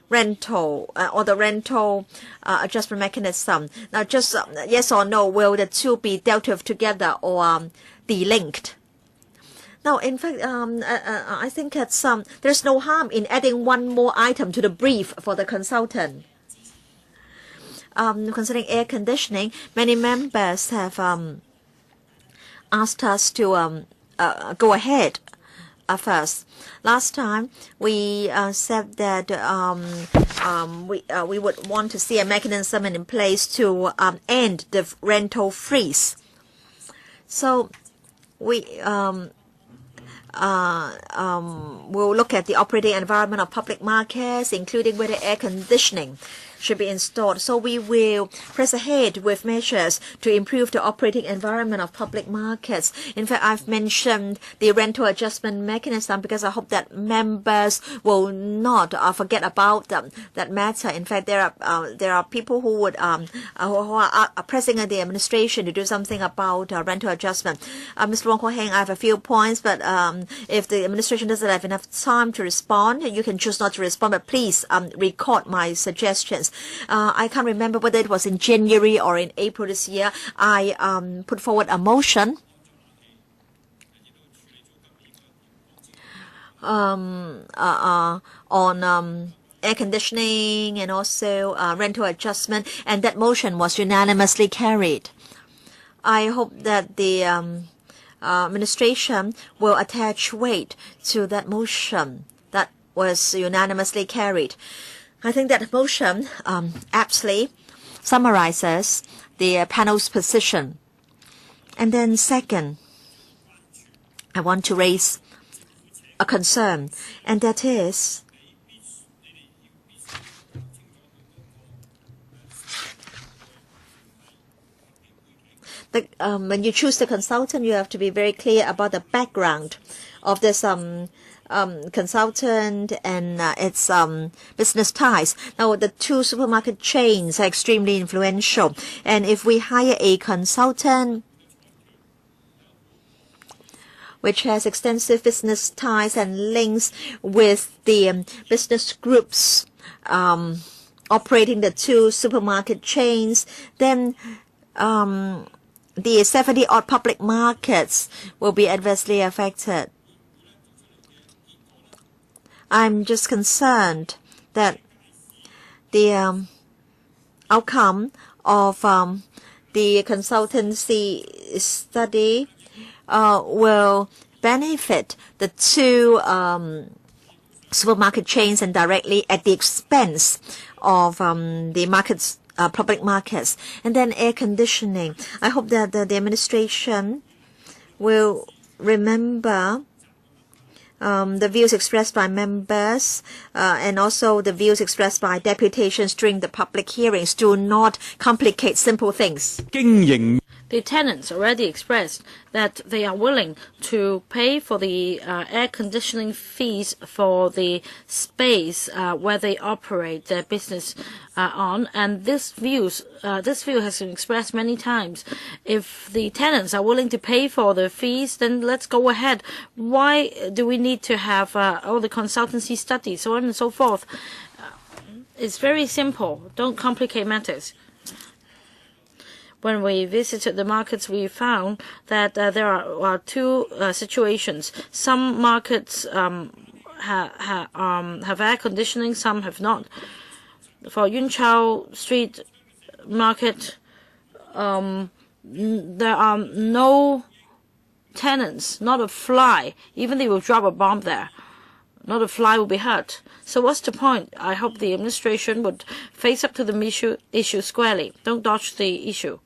rental or the rental adjustment mechanism. Now, just yes or no, will the two be dealt with together or delinked? Now, in fact, I think it's, there's no harm in adding one more item to the brief for the consultant. Concerning air conditioning, many members have asked us to go ahead first. Last time, we said that we would want to see a mechanism in place to end the rental freeze. So we will look at the operating environment of public markets, including whether air conditioning should be installed. So we will press ahead with measures to improve the operating environment of public markets. In fact, I've mentioned the rental adjustment mechanism because I hope that members will not forget about that matter. In fact, there are people who would who are pressing the administration to do something about rental adjustment. Mr. Wong Kwok-hing, I have a few points, but if the administration doesn't have enough time to respond, you can choose not to respond. But please record my suggestions. I can't remember whether it was in January or in April this year. I put forward a motion on air conditioning and also rental adjustment, and that motion was unanimously carried. I hope that the administration will attach weight to that motion that was unanimously carried. I think that motion aptly summarizes the panel's position. And then second, I want to raise a concern, and that is when you choose the consultant, you have to be very clear about the background of this consultant and its business ties. Now, the two supermarket chains are extremely influential, and if we hire a consultant which has extensive business ties and links with the business groups operating the two supermarket chains, then the 70-odd public markets will be adversely affected. I'm just concerned that the outcome of the consultancy study will benefit the two supermarket chains and directly at the expense of the markets, public markets. And then air conditioning. I hope that the administration will remember the views expressed by members and also the views expressed by deputations during the public hearings. Do not complicate simple things. The tenants already expressed that they are willing to pay for the air conditioning fees for the space where they operate their business on, and this view has been expressed many times. If the tenants are willing to pay for the fees, then let's go ahead. Why do we need to have all the consultancy studies, so on and so forth? It's very simple. Don't complicate matters. When we visited the markets, we found that there are two situations. Some markets have air conditioning, some have not. For Yuen Street Market, there are no tenants, not a fly. Even they will drop a bomb there, not a fly will be hurt. So what's the point? I hope the administration would face up to the issue squarely. Don't dodge the issue.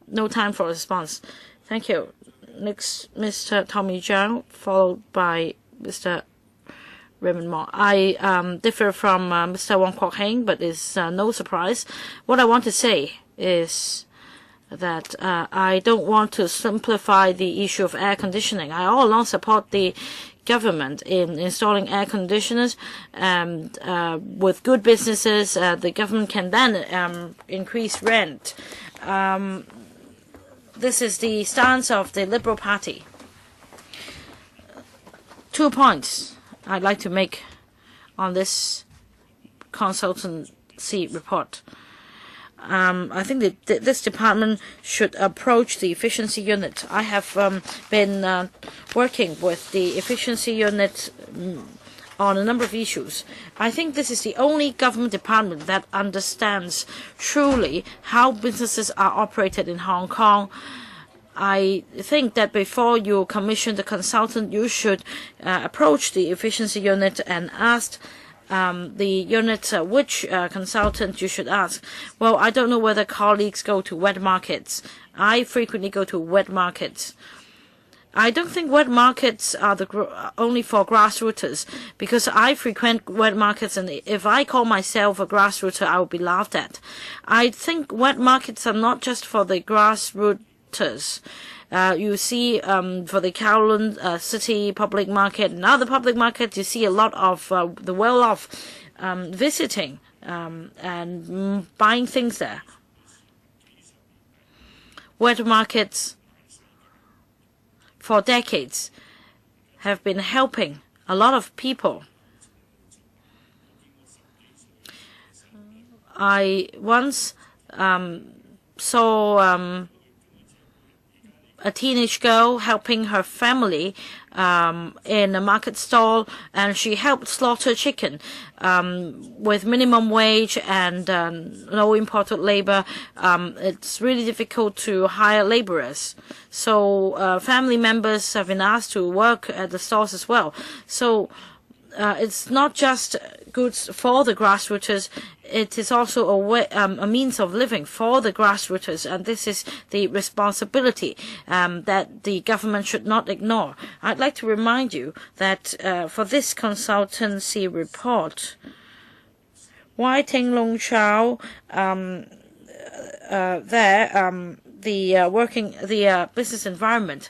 no time for response. Thank you. Next, Mr. Tommy Zhang, followed by Mr. Raymond Wong. I differ from Mr. Wong Kwok-hing, but it's no surprise. What I want to say is that I don't want to simplify the issue of air conditioning. I all along support the government in installing air conditioners, and with good businesses, the government can then increase rent. This is the stance of the Liberal Party. 2 points I'd like to make on this consultancy report. I think that this department should approach the efficiency unit. I have been working with the efficiency unit on a number of issues. I think this is the only government department that understands truly how businesses are operated in Hong Kong. I think that before you commission the consultant, you should approach the efficiency unit and ask the unit which consultant you should ask. Well, I don't know whether colleagues go to wet markets. I frequently go to wet markets. I don't think wet markets are only for grassrooters, because I frequent wet markets, and if I call myself a grassrooter, I will be laughed at. I think wet markets are not just for the grassrooters. You see, for the Kowloon City public market and other public markets, you see a lot of the well-off visiting and buying things there. Wet markets for decades have been helping a lot of people. I once saw a teenage girl helping her family in a market stall, and she helped slaughter chicken with minimum wage and no imported labor. It's really difficult to hire laborers, so family members have been asked to work at the stalls as well. So it's not just goods for the grassrooters, it is also a means of living for the grassrooters, and this is the responsibility that the government should not ignore. I'd like to remind you that for this consultancy report, Wai Ting Long Chow, the business environment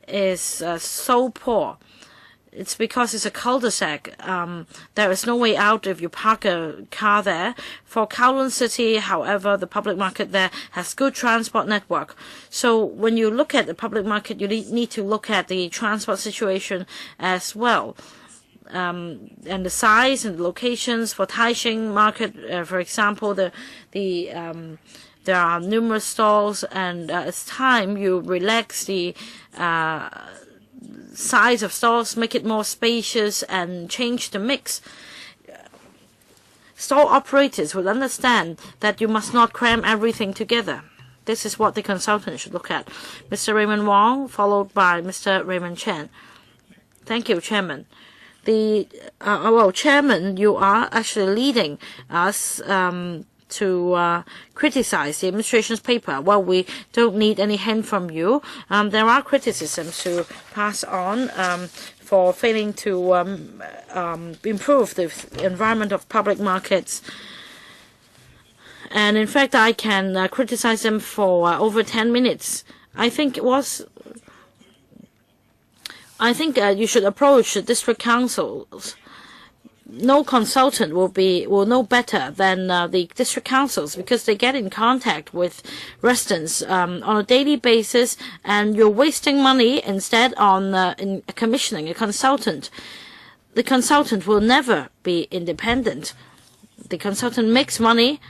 is so poor. It's because it's a cul-de-sac. There is no way out if you park a car there. For Kowloon City, however, the public market there has good transport network. So when you look at the public market, you need to look at the transport situation as well. And the size and the locations for Hygiene market, for example, there are numerous stalls, and it's time you relax the size of stalls, make it more spacious, and change the mix. Stall operators will understand that you must not cram everything together. This is what the consultant should look at. Mr. Raymond Wong, followed by Mr. Raymond Chen. Thank you, Chairman. Chairman, you are actually leading us to criticize the administration's paper. Well, we don't need any hint from you. There are criticisms to pass on for failing to improve the environment of public markets. And in fact, I can criticize them for over 10 minutes. I think you should approach the district councils. No consultant will know better than the district councils, because they get in contact with residents on a daily basis, and you're wasting money instead on in commissioning a consultant. The consultant will never be independent. The consultant makes money.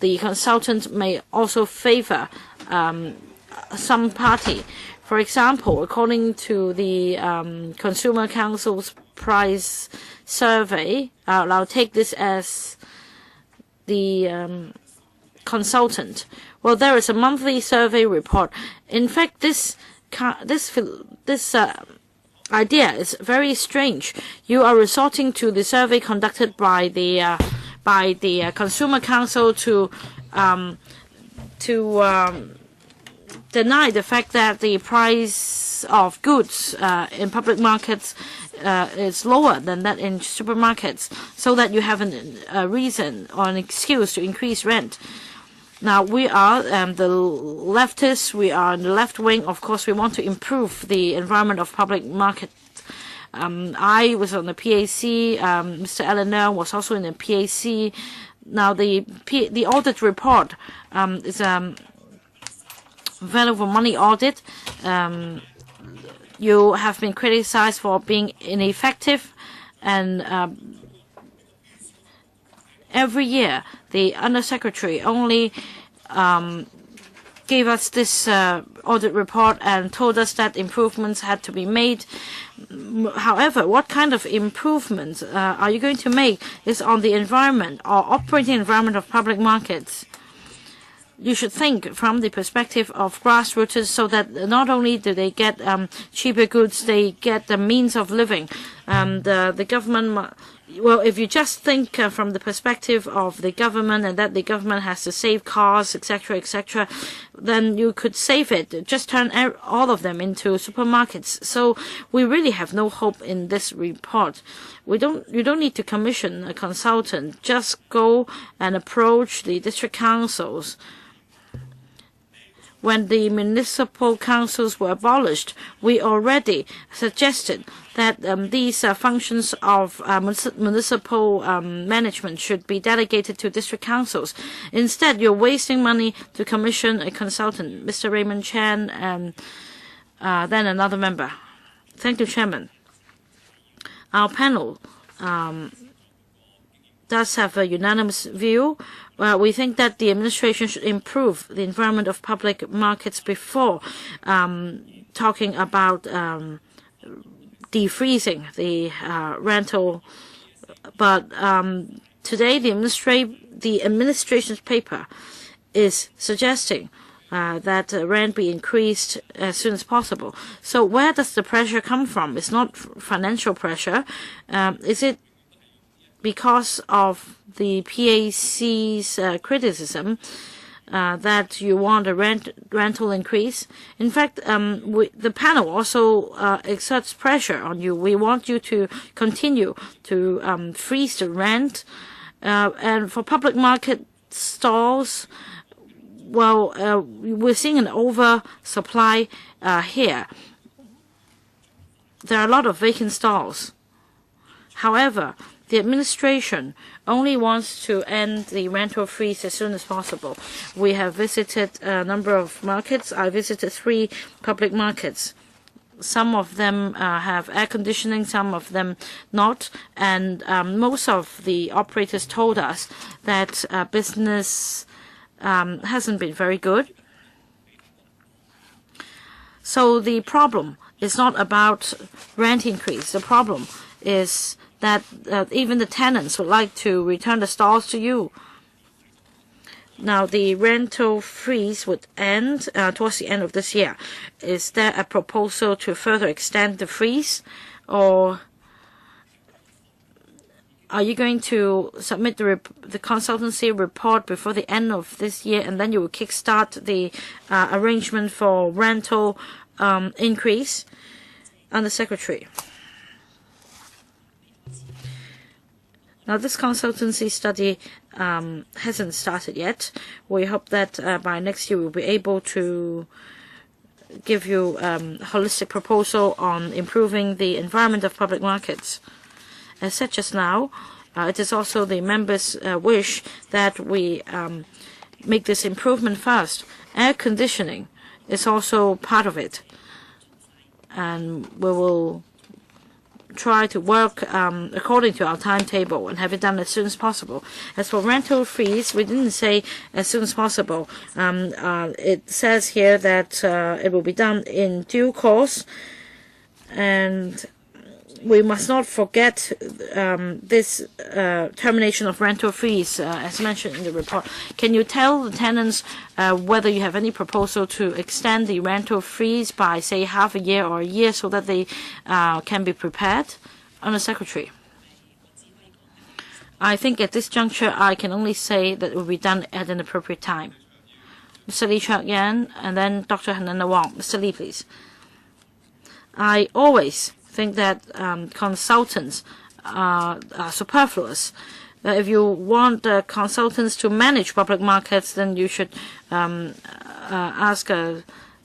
The consultant may also favor some party. For example, according to the Consumer Council's price survey, I'll take this as the consultant. Well, there is a monthly survey report. In fact, this idea is very strange. You are resorting to the survey conducted by the Consumer Council to deny the fact that the price of goods in public markets is lower than that in supermarkets, so that you have a reason or an excuse to increase rent. Now, we are the leftists, we are in the left wing. Of course, we want to improve the environment of public market. I was on the PAC, Mr. Eleanor was also in the PAC. Now, the audit report is value for money audit. You have been criticized for being ineffective, and every year the Undersecretary only gave us this audit report and told us that improvements had to be made. However, what kind of improvements are you going to make is on the environment or operating environment of public markets. You should think from the perspective of grassroots, so that not only do they get cheaper goods, they get the means of living. The government, well, if you just think from the perspective of the government and that the government has to save cars, etc., etc., then you could save it. Just turn all of them into supermarkets. So we really have no hope in this report. You don't need to commission a consultant. Just go and approach the district councils. When the municipal councils were abolished, we already suggested that these functions of municipal management should be delegated to district councils. Instead, you're wasting money to commission a consultant. Mr. Raymond Chan and then another member. Thank you, Chairman. Our panel does have a unanimous view. We think that the administration should improve the environment of public markets before talking about defreezing the rental. But today, the administration's paper is suggesting that rent be increased as soon as possible. So where does the pressure come from? It's not financial pressure. Is it because of the PAC's criticism that you want a rental increase? In fact, the panel also exerts pressure on you. We want you to continue to freeze the rent. And for public market stalls, well, we're seeing an oversupply here. There are a lot of vacant stalls. However, the administration only wants to end the rental freeze as soon as possible. We have visited a number of markets. I visited 3 public markets. Some of them have air conditioning, some of them not. And most of the operators told us that business hasn't been very good. So the problem is not about rent increase. The problem is that even the tenants would like to return the stalls to you. Now, the rental freeze would end towards the end of this year. Is there a proposal to further extend the freeze, or are you going to submit the consultancy report before the end of this year, and then you will kickstart the arrangement for rental increase? Under Secretary. Now, this consultancy study hasn't started yet. We hope that by next year we'll be able to give you a holistic proposal on improving the environment of public markets. As said just now, it is also the members' wish that we make this improvement first. Air conditioning is also part of it, and we will try to work according to our timetable and have it done as soon as possible. As for rental freeze, we didn't say as soon as possible. It says here that it will be done in due course, and we must not forget this termination of rental freeze, as mentioned in the report. Can you tell the tenants whether you have any proposal to extend the rental freeze by, say, half a year or a year, so that they can be prepared? Under Secretary. I think at this juncture, I can only say that it will be done at an appropriate time. Mr. Lee Cheuk-yan, and then Dr. Hon Wong. Mr. Lee, please. I always think that consultants are superfluous. If you want consultants to manage public markets, then you should ask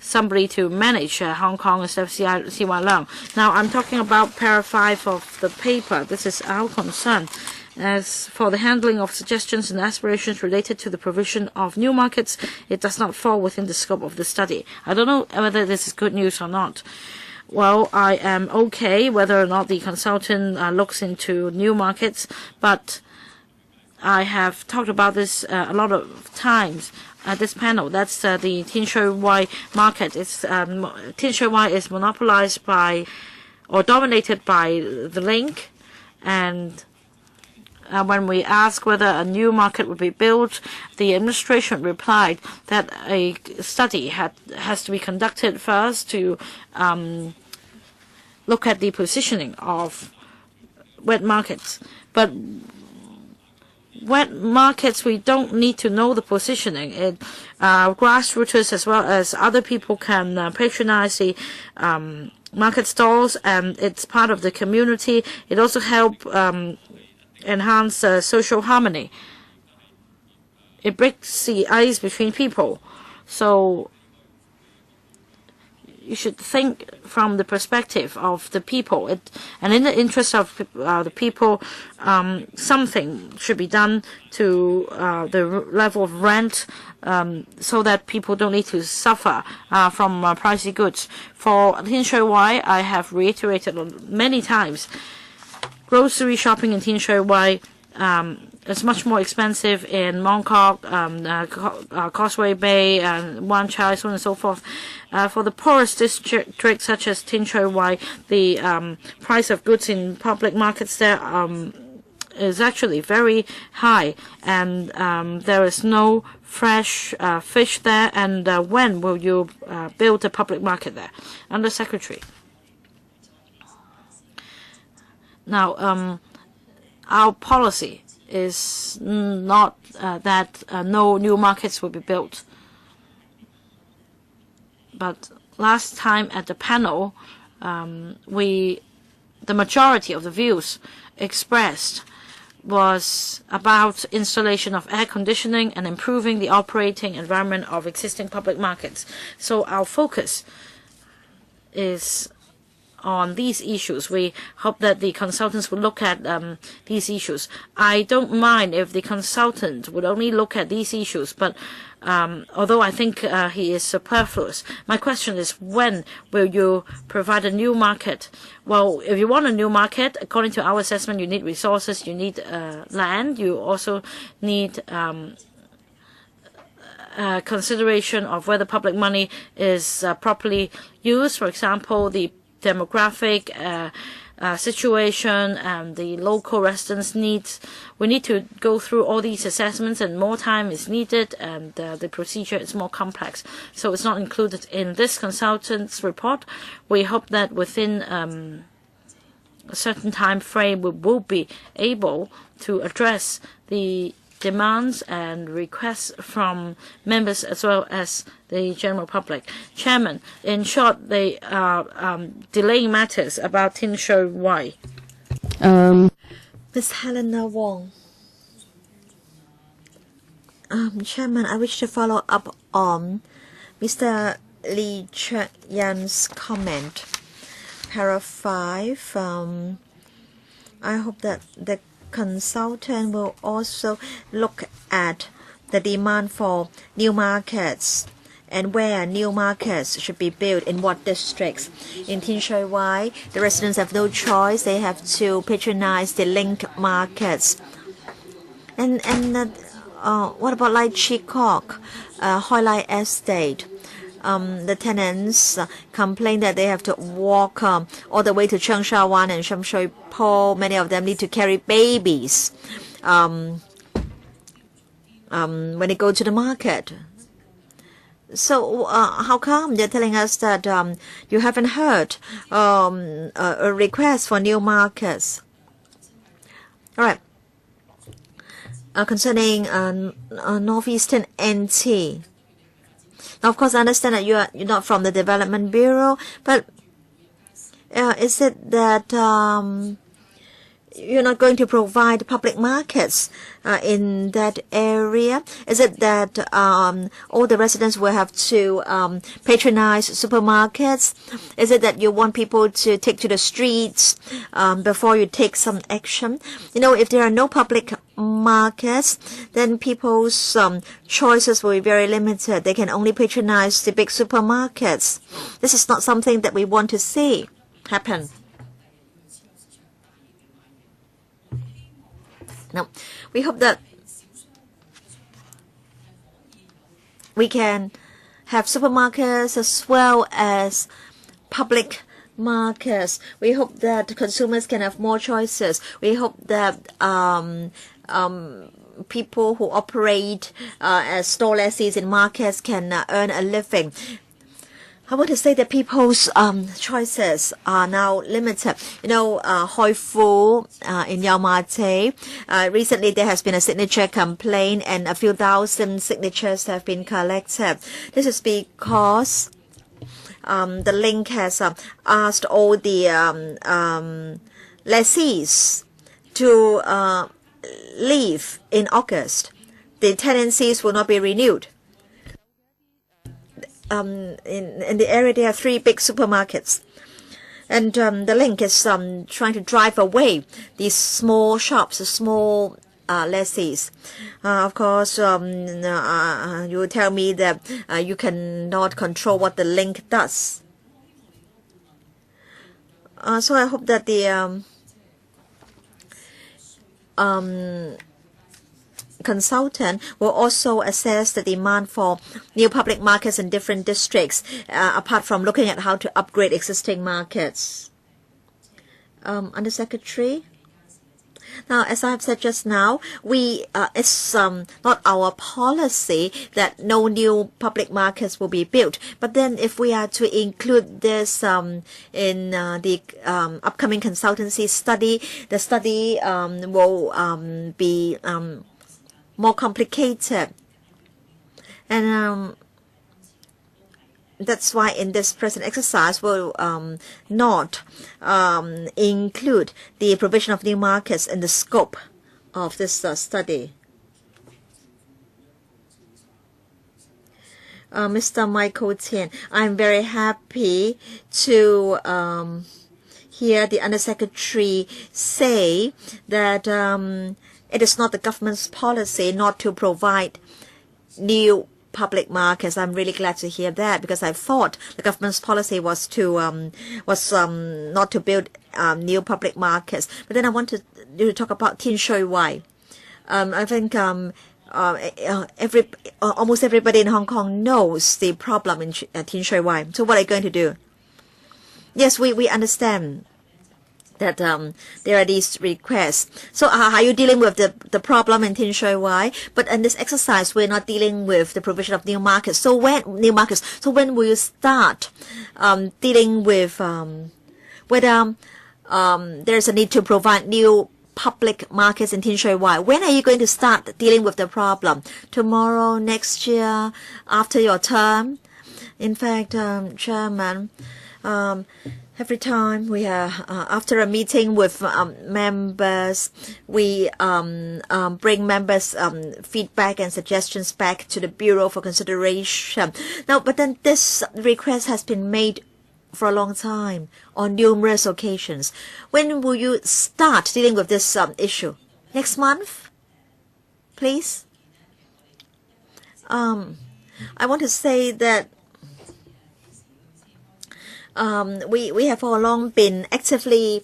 somebody to manage Hong Kong instead of CY Leung. Now, I'm talking about paragraph 5 of the paper. This is our concern. As for the handling of suggestions and aspirations related to the provision of new markets, it does not fall within the scope of the study. I don't know whether this is good news or not. Well, I am okay whether or not the consultant looks into new markets, but I have talked about this a lot of times at this panel. That's the Tin Shui Wai market. Tin Shui Wai is monopolized by or dominated by the link, and when we asked whether a new market would be built, the administration replied that a study has to be conducted first to look at the positioning of wet markets. But wet markets, we don't need to know the positioning. Grassroots as well as other people can patronize the market stalls, and it's part of the community. It also helps enhance social harmony. It breaks the ice between people. So you should think from the perspective of the people. And in the interest of the people, something should be done to the level of rent so that people don't need to suffer from pricey goods. For Tin Shui Wai, I have reiterated many times, grocery shopping in Tin Shui Wai is much more expensive in Mong Kok, Causeway Bay, Wan Chai, so on and so forth. For the poorest districts such as Tin Shui Wai, the price of goods in public markets there is actually very high, and there is no fresh fish there. And when will you build a public market there? Under Secretary. Now, our policy is not that no new markets will be built. But last time at the panel, the majority of the views expressed was about installation of air conditioning and improving the operating environment of existing public markets. So our focus is on these issues. We hope that the consultants will look at these issues. I don't mind if the consultant would only look at these issues, but although I think he is superfluous, my question is, when will you provide a new market? Well, if you want a new market, according to our assessment, you need resources, you need land, you also need consideration of whether public money is properly used. For example, the demographic situation and the local residents' needs. We need to go through all these assessments, and more time is needed, and the procedure is more complex. So it's not included in this consultant's report. We hope that within a certain time frame we will be able to address the demands and requests from members as well as the general public. Chairman, in short, they are delaying matters about Tin Shui Wai. Ms. Helena Wong. Chairman, I wish to follow up on Mr. Lee Cheuk-yan's comment. Paragraph 5. I hope that the consultant will also look at the demand for new markets and where new markets should be built in what districts. In Tin Shui Wai, the residents have no choice. They have to patronize the link markets. And what about like Chi Kok, Hoi Lai Estate? The tenants complain that they have to walk all the way to Cheung Sha Wan and Sham Shui Po. Many of them need to carry babies when they go to the market. So how come they're telling us that you haven't heard a request for new markets? All right. Concerning northeastern NT. Now, of course, I understand that you're not from the Development Bureau, but is it that you're not going to provide public markets in that area? Is it that all the residents will have to patronize supermarkets? Is it that you want people to take to the streets before you take some action? If there are no public markets, then people's choices will be very limited. They can only patronize the big supermarkets. This is not something that we want to see happen. Now, we hope that we can have supermarkets as well as public markets. We hope that consumers can have more choices. We hope that people who operate as store lessees in markets can earn a living. I want to say that people's choices are now limited. Hoi Fu in Yau Ma Tei, recently there has been a signature complaint and a few thousand signatures have been collected. This is because the link has asked all the lessees to leave in August. The tenancies will not be renewed. In the area, there are 3 big supermarkets. And the link is trying to drive away these small shops, the small lessees. Of course, you will tell me that you cannot control what the link does. So I hope that the consultant will also assess the demand for new public markets in different districts, apart from looking at how to upgrade existing markets. Undersecretary? Now, as I have said just now, it's not our policy that no new public markets will be built. But then if we are to include this in the upcoming consultancy study, the study will be more complicated. And that's why in this present exercise we'll not include the provision of new markets in the scope of this study. Mr. Michael Tian, I'm very happy to hear the Undersecretary say that it is not the government's policy not to provide new public markets. I'm really glad to hear that, because I thought the government's policy was to not to build new public markets. But then I wanted to talk about Tin Shui Wai. I think almost everybody in Hong Kong knows the problem in Tin Shui Wai. So what are you going to do? Yes, we understand that there are these requests. So are you dealing with the problem in Tin Shui Wai? But in this exercise, we're not dealing with the provision of new markets. So when will you start dealing with whether there's a need to provide new public markets in Tin Shui Wai? When are you going to start dealing with the problem? Tomorrow, next year, after your term? In fact, Chairman, every time we are after a meeting with members, we bring members' feedback and suggestions back to the Bureau for consideration. Now, but then this request has been made for a long time on numerous occasions. When will you start dealing with this issue? Next month, please. I want to say that we have all along been actively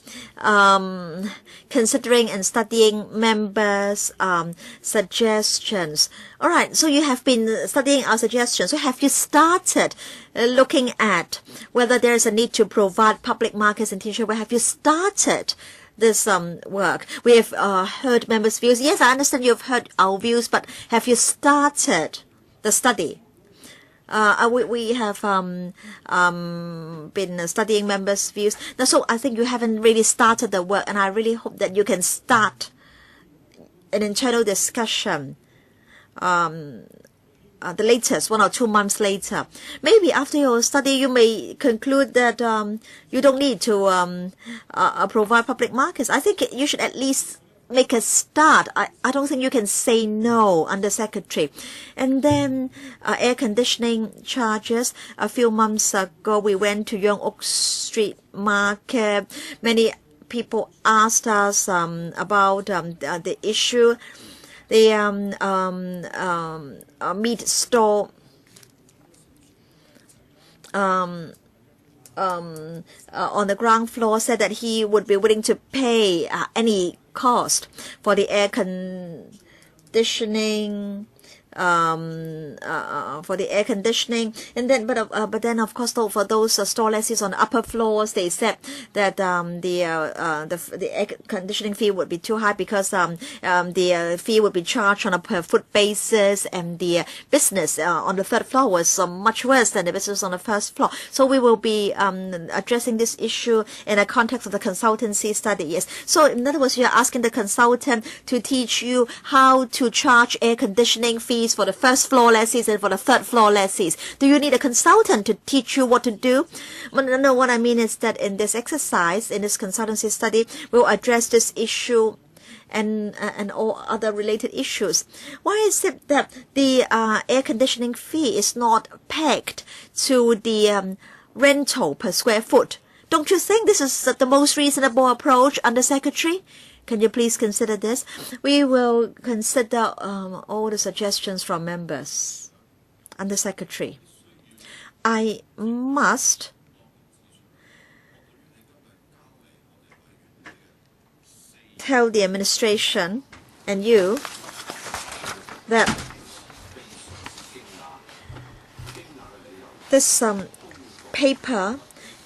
considering and studying members' suggestions. All right, so you have been studying our suggestions. So have you started looking at whether there is a need to provide public markets in Tin Shui Wai? Have you started this work? We have heard members' views. Yes, I understand you have heard our views, but have you started the study? We have been studying members' views. Now, so I think you haven't really started the work, and I really hope that you can start an internal discussion the latest 1 or 2 months later. Maybe after your study, you may conclude that you don't need to provide public markets. I think you should at least make a start. I don't think you can say no, Under Secretary. And then air conditioning charges. A few months ago, we went to Yuen Street Market. Many people asked us about the issue. The meat store on the ground floor said that he would be willing to pay any cost for the air conditioning. And then but then of course for those store lessees on the upper floors, they said that the air conditioning fee would be too high because the fee would be charged on a per foot basis, and the business on the third floor was much worse than the business on the first floor. So we will be addressing this issue in the context of the consultancy study. Yes. So in other words, you are asking the consultant to teach you how to charge air conditioning fees for the first floor lessees and for the third floor lessees. Do you need a consultant to teach you what to do? No, what I mean is that in this exercise, in this consultancy study, we'll address this issue and all other related issues. Why is it that the air conditioning fee is not pegged to the rental per square foot? Don't you think this is the most reasonable approach, Under Secretary? Can you please consider this? We will consider all the suggestions from members. Under Secretary, I must tell the administration and you that this paper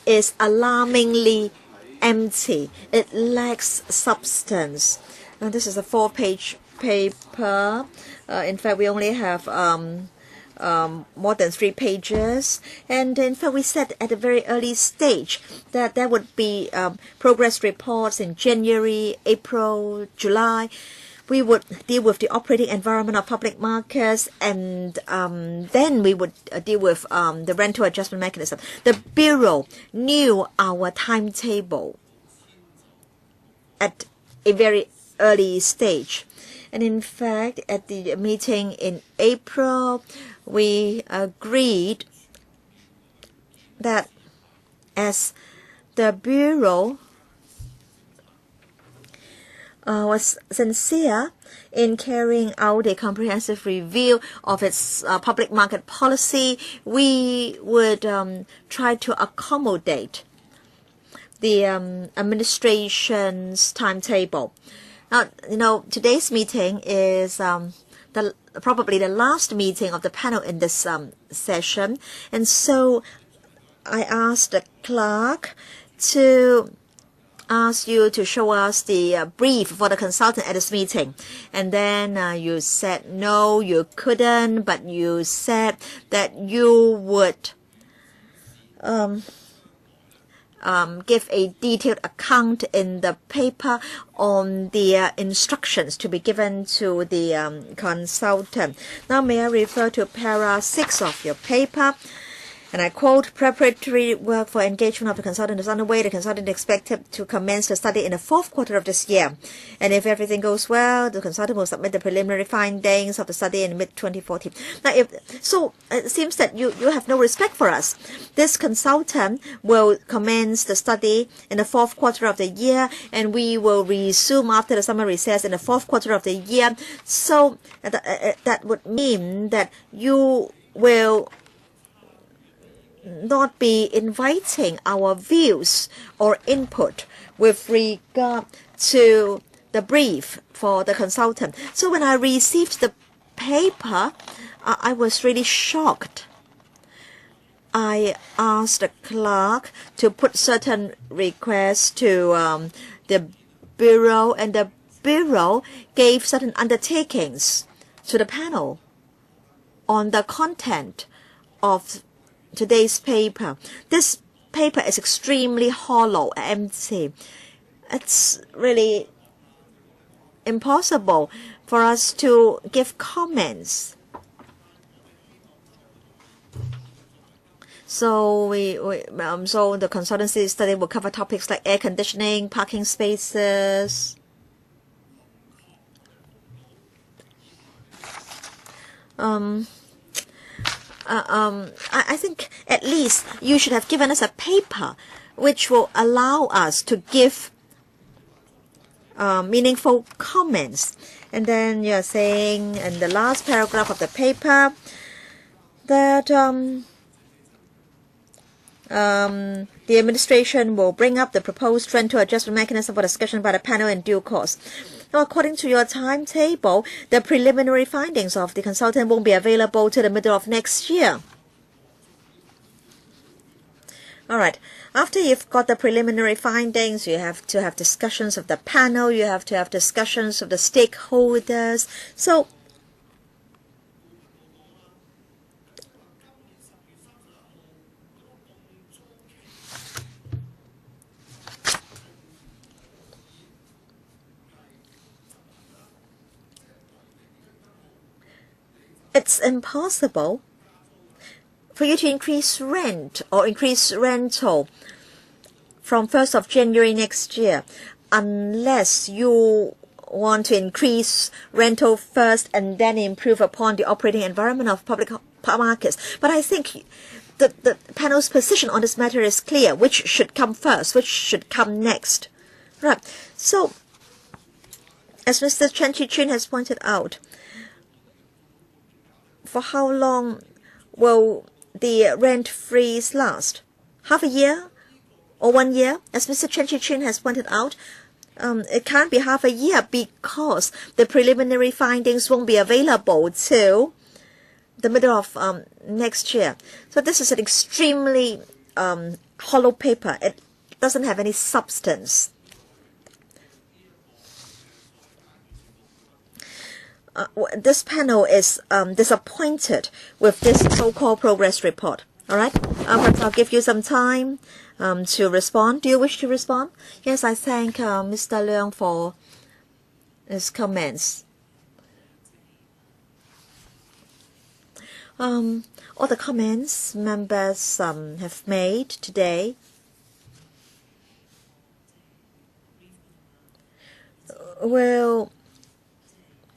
is alarmingly empty. It lacks substance. And this is a 4-page paper. In fact, we only have more than 3 pages. And in fact, we said at a very early stage that there would be progress reports in January, April, July. We would deal with the operating environment of public markets, and then we would deal with the rental adjustment mechanism. The Bureau knew our timetable at a very early stage. And in fact, at the meeting in April, we agreed that as the Bureau was sincere in carrying out a comprehensive review of its public market policy, we would try to accommodate the administration's timetable. Now, you know, today's meeting is probably the last meeting of the panel in this session, and so I asked the clerk to ask you to show us the brief for the consultant at this meeting. And then you said no, you couldn't, but you said that you would give a detailed account in the paper on the instructions to be given to the consultant. Now may I refer to para 6 of your paper? And I quote, preparatory work for engagement of the consultant is underway. The consultant is expected to commence the study in the 4th quarter of this year. And if everything goes well, the consultant will submit the preliminary findings of the study in mid-2014. Now, it seems that you have no respect for us. This consultant will commence the study in the 4th quarter of the year, and we will resume after the summer recess in the 4th quarter of the year. So that would mean that you will not be inviting our views or input with regard to the brief for the consultant. So when I received the paper, I was really shocked. I asked the clerk to put certain requests to the Bureau, and the Bureau gave certain undertakings to the panel on the content of today's paper. This paper is extremely hollow, empty. It's really impossible for us to give comments. So so the consultancy study will cover topics like air conditioning, parking spaces. I think at least you should have given us a paper which will allow us to give meaningful comments. And then you're saying in the last paragraph of the paper that the administration will bring up the proposed rental adjustment mechanism for discussion by the panel in due course. Now, according to your timetable, the preliminary findings of the consultant won't be available till the middle of next year. All right. After you've got the preliminary findings, you have to have discussions of the panel. You have to have discussions of the stakeholders. So, it's impossible for you to increase rent or increase rental from 1st of January next year unless you want to increase rental first and then improve upon the operating environment of public markets. But I think the panel's position on this matter is clear. Which should come first? Which should come next? Right. So, as Mr. Chen Chi-chin has pointed out, for how long will the rent freeze last? Half a year or 1 year? As Mr. Chen Chi-chin has pointed out, it can't be half a year because the preliminary findings won't be available till the middle of next year. So this is an extremely hollow paper. It doesn't have any substance. This panel is disappointed with this so-called progress report. All right? Perhaps I'll give you some time to respond. Do you wish to respond? Yes, I thank Mr. Leung for his comments. All the comments members have made today will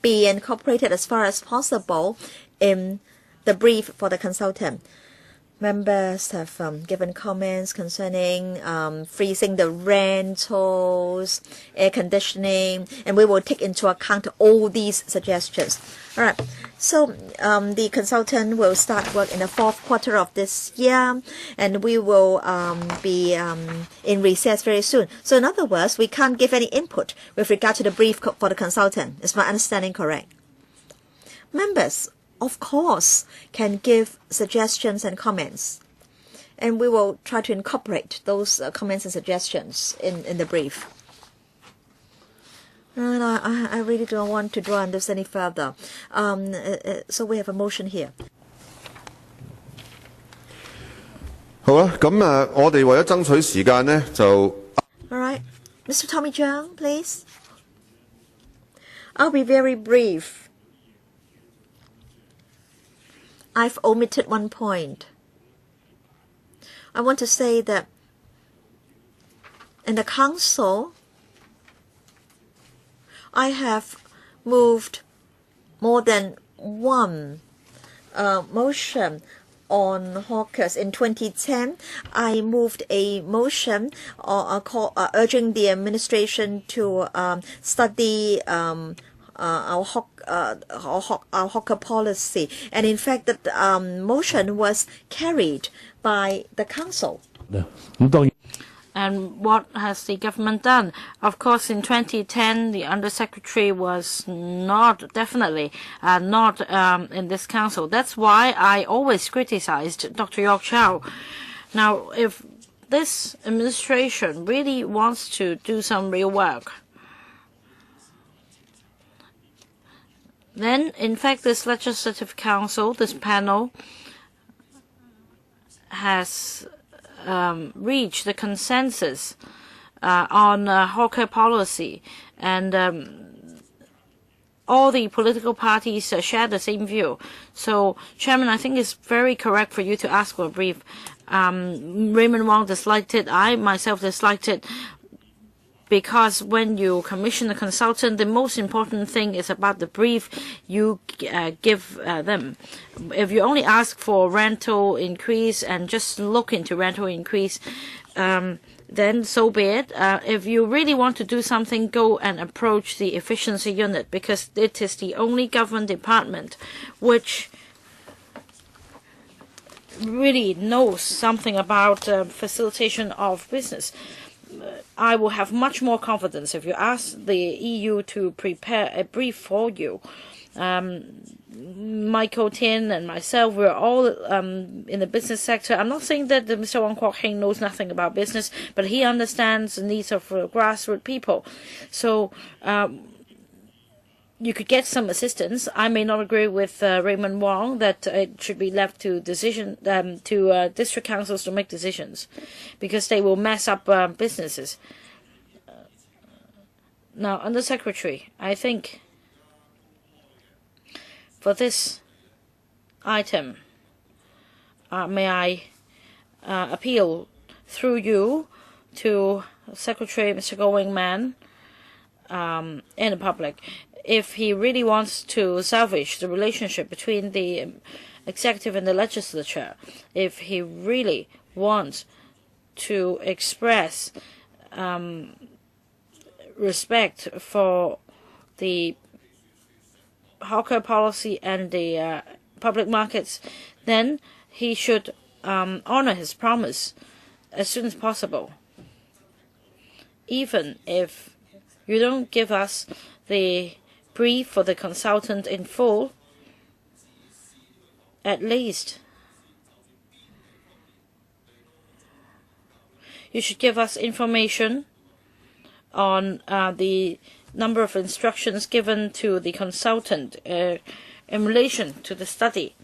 be incorporated as far as possible in the brief for the consultant. Members have given comments concerning freezing the rentals, air conditioning, and we will take into account all these suggestions. All right. So the consultant will start work in the 4th quarter of this year, and we will be in recess very soon. So in other words, we can't give any input with regard to the brief for the consultant. Is my understanding correct? Members, of course, can give suggestions and comments, and we will try to incorporate those comments and suggestions in the brief. And I really don't want to draw on this any further. So we have a motion here. 好啦，咁我哋為咗爭取時間呢，就 All right, Mr. Tommy Zhang, please. I'll be very brief. I've omitted one point. I want to say that in the council, I have moved more than one motion on hawkers. In 2010, I moved a motion urging the administration to study our hawker policy, and in fact that motion was carried by the council. And what has the government done? Of course, in 2010, the undersecretary was definitely not in this council. That's why I always criticized Dr. York Chow. Now, if this administration really wants to do some real work, then, in fact, this legislative council, this panel, has reached the consensus on hawker policy, and all the political parties share the same view. So, Chairman, I think it's very correct for you to ask for a brief. Raymond Wong disliked it. I myself disliked it. Because when you commission a consultant, the most important thing is about the brief you give them. If you only ask for rental increase and just look into rental increase, then so be it. If you really want to do something, go and approach the efficiency unit, because it is the only government department which really knows something about facilitation of business. I will have much more confidence if you ask the EU to prepare a brief for you. Michael Tin and myself, we're all in the business sector. I'm not saying that Mr. Wong Kwok-hing knows nothing about business, but he understands the needs of grassroots people. So you could get some assistance. I may not agree with Raymond Wong that it should be left to district councils to make decisions, because they will mess up businesses. Now, Under Secretary, I think for this item, may I appeal through you to Secretary Mr. Going Man and the public. If he really wants to salvage the relationship between the executive and the legislature, if he really wants to express respect for the hawker policy and the public markets, then he should honor his promise as soon as possible. Even if you don't give us the brief for the consultant in full, at least you should give us information on the number of instructions given to the consultant in relation to the study.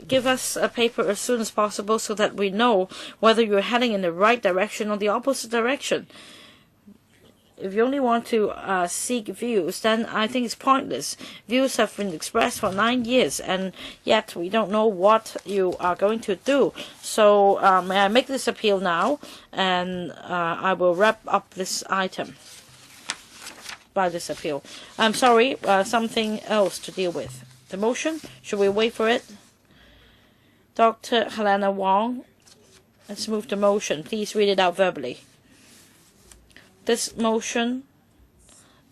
Give us a paper as soon as possible so that we know whether you're heading in the right direction or the opposite direction. If you only want to seek views, then I think it's pointless. Views have been expressed for 9 years, and yet we don't know what you are going to do. So may I make this appeal now, and I will wrap up this item by this appeal. I'm sorry, something else to deal with. The motion, should we wait for it? Dr. Helena Wong, let's move the motion. Please read it out verbally. This motion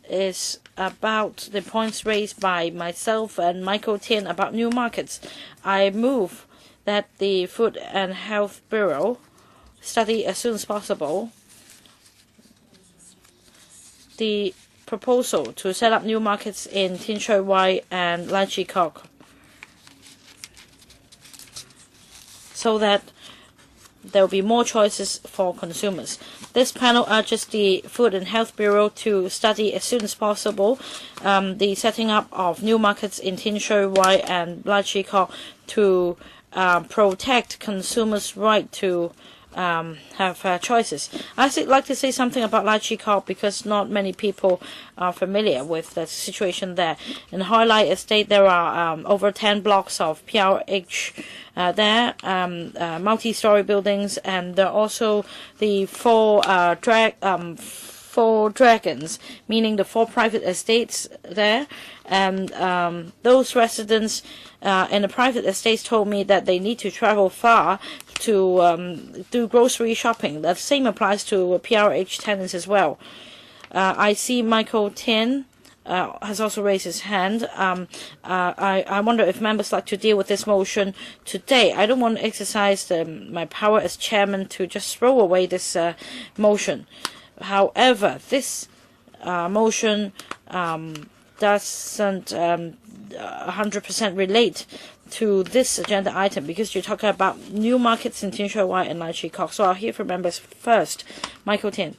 is about the points raised by myself and Michael Tin about new markets. I move that the Food and Health Bureau study as soon as possible the proposal to set up new markets in Tin Shui Wai and Lai Chi Kok, so that there will be more choices for consumers. This panel urges the Food and Health Bureau to study as soon as possible the setting up of new markets in Tin Shui Wai and Lai Chi Kok to protect consumers' right to have choices. I'd like to say something about Lai Chi Kok because not many people are familiar with the situation there. In Hoi Lai Estate, there are over 10 blocks of PRH there, multi-story buildings, and there are also the four dragons, meaning the 4 private estates there. And those residents in the private estates told me that they need to travel far to do grocery shopping. The same applies to PRH tenants as well. I see Michael Tin has also raised his hand. I wonder if members like to deal with this motion today. I don't want to exercise my power as chairman to just throw away this motion. However, this motion doesn't 100% relate to this agenda item because you're talking about new markets in Tin Shui Wai and Lai Chi Kok. So I'll hear from members first. Michael Tin.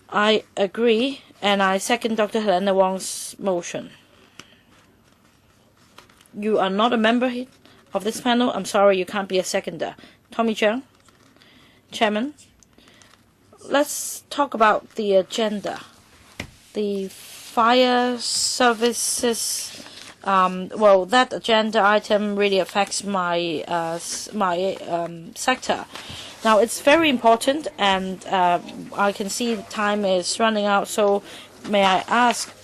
I agree, and I second Dr. Helena Wong's motion. You are not a member of this panel. I'm sorry, you can't be a seconder. Tommy Cheung, Chairman. Let's talk about the agenda. The fire services well, that agenda item really affects my sector. Now, it's very important, and I can see the time is running out, so may I ask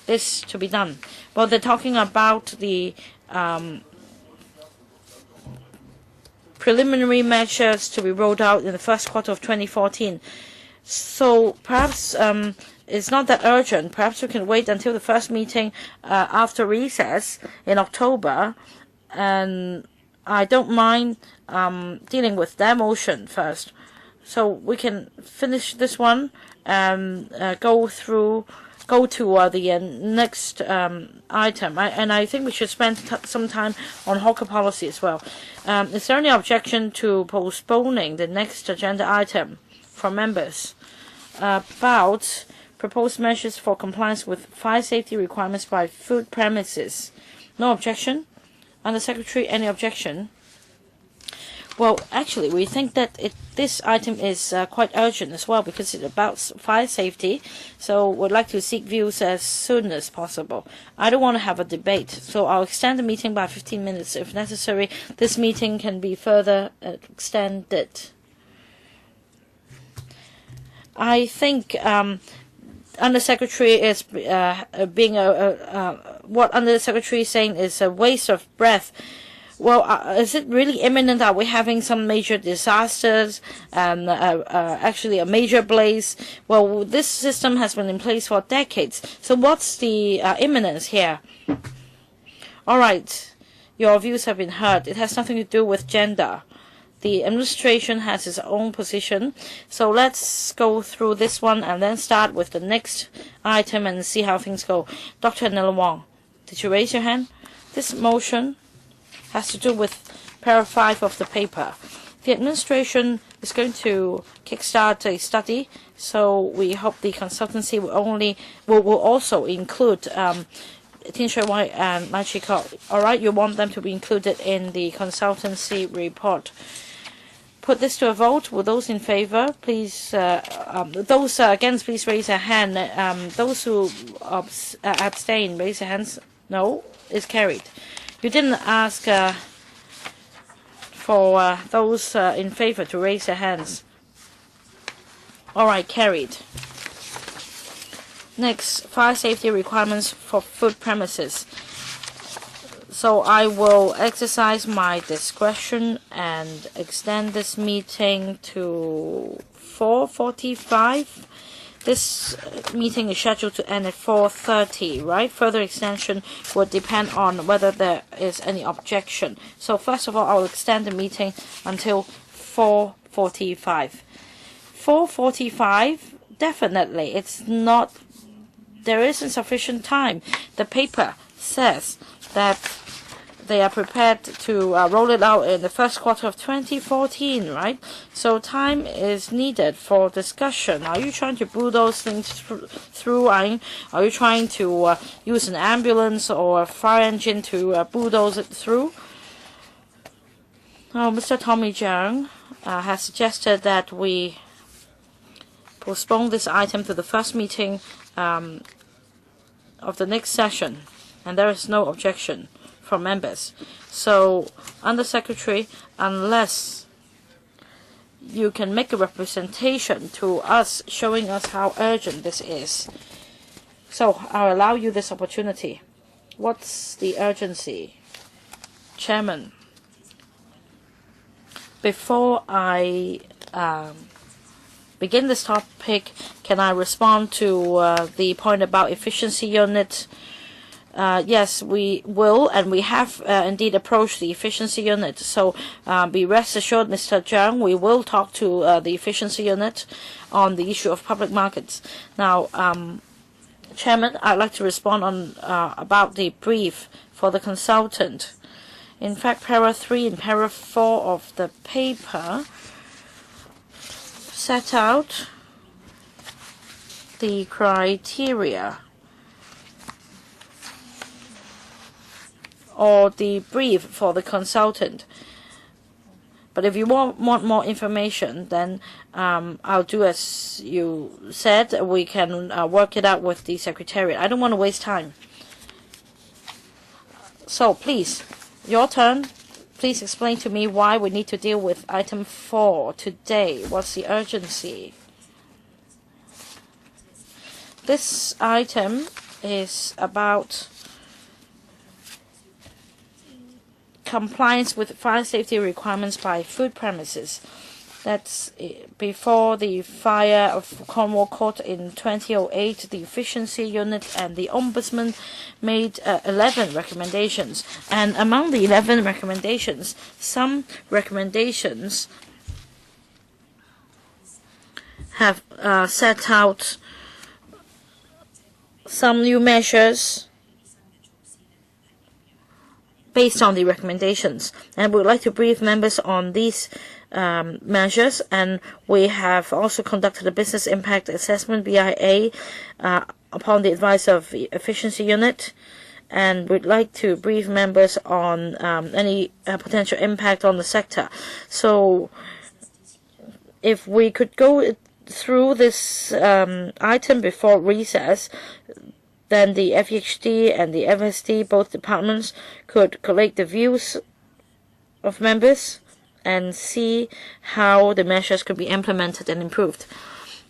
this to be done? Well, they're talking about the preliminary measures to be rolled out in the first quarter of 2014. So perhaps it's not that urgent. Perhaps we can wait until the first meeting after recess in October, and I don't mind dealing with their motion first. So we can finish this one and go to the next item. And I think we should spend some time on hawker policy as well. Is there any objection to postponing the next agenda item from members about proposed measures for compliance with fire safety requirements by food premises? No objection? Under Secretary, any objection? Well, actually, we think that this item is quite urgent as well because it's about fire safety. So we'd like to seek views as soon as possible. I don't want to have a debate, so I'll extend the meeting by 15 minutes if necessary. This meeting can be further extended. I think Under Secretary is what Under Secretary is saying is a waste of breath. Well, is it really imminent? Are we having some major disasters and actually a major blaze? Well, this system has been in place for decades. So what's the imminence here? All right, your views have been heard. It has nothing to do with gender. The administration has its own position. So let's go through this one and then start with the next item and see how things go. Dr. Nella Wong, did you raise your hand? This motion has to do with paragraph 5 of the paper. The administration is going to kickstart a study, so we hope the consultancy will also include Tin Shui Wai and Lai Chi Kok. All right, you want them to be included in the consultancy report. Put this to a vote. Will those in favor, please? Those against, please raise their hand. Those who abstain, raise their hands. No, it's carried. You didn't ask for those in favor to raise their hands. All right, carried. Next, fire safety requirements for food premises. So I will exercise my discretion and extend this meeting to 4:45. This meeting is scheduled to end at 4:30, right? Further extension will depend on whether there is any objection. So first of all, I'll extend the meeting until 4:45. 4:45, definitely, there isn't sufficient time. The paper says that they are prepared to roll it out in the first quarter of 2014, right? So time is needed for discussion. Are you trying to bulldoze things through? Are you trying to use an ambulance or a fire engine to bulldoze it through? Oh, Mr. Tommy Jiang has suggested that we postpone this item to the first meeting of the next session, and there is no objection from members. So, Under Secretary, unless you can make a representation to us showing us how urgent this is, so I'll allow you this opportunity. What's the urgency? Chairman, before I begin this topic, can I respond to the point about efficiency unit? Yes, we will, and we have indeed approached the efficiency unit. So be rest assured, Mr. Zhang, we will talk to the efficiency unit on the issue of public markets. Now, Chairman, I'd like to respond on about the brief for the consultant. In fact, paragraph 3 and paragraph 4 of the paper set out the criteria or the brief for the consultant. But if you want more information, then I'll do as you said. We can work it out with the Secretariat. I don't want to waste time. So please, your turn. Please explain to me why we need to deal with item 4 today. What's the urgency? This item is about compliance with fire safety requirements by food premises. That's before the fire of Cornwall Court in 2008. The efficiency unit and the Ombudsman made 11 recommendations. And among the 11 recommendations, some recommendations have set out some new measures based on the recommendations, and we would like to brief members on these measures. And we have also conducted a business impact assessment (BIA) upon the advice of the efficiency unit, and we'd like to brief members on any potential impact on the sector. So, if we could go through this item before recess, then the FEHD and the FSD, both departments, could collect the views of members and see how the measures could be implemented and improved.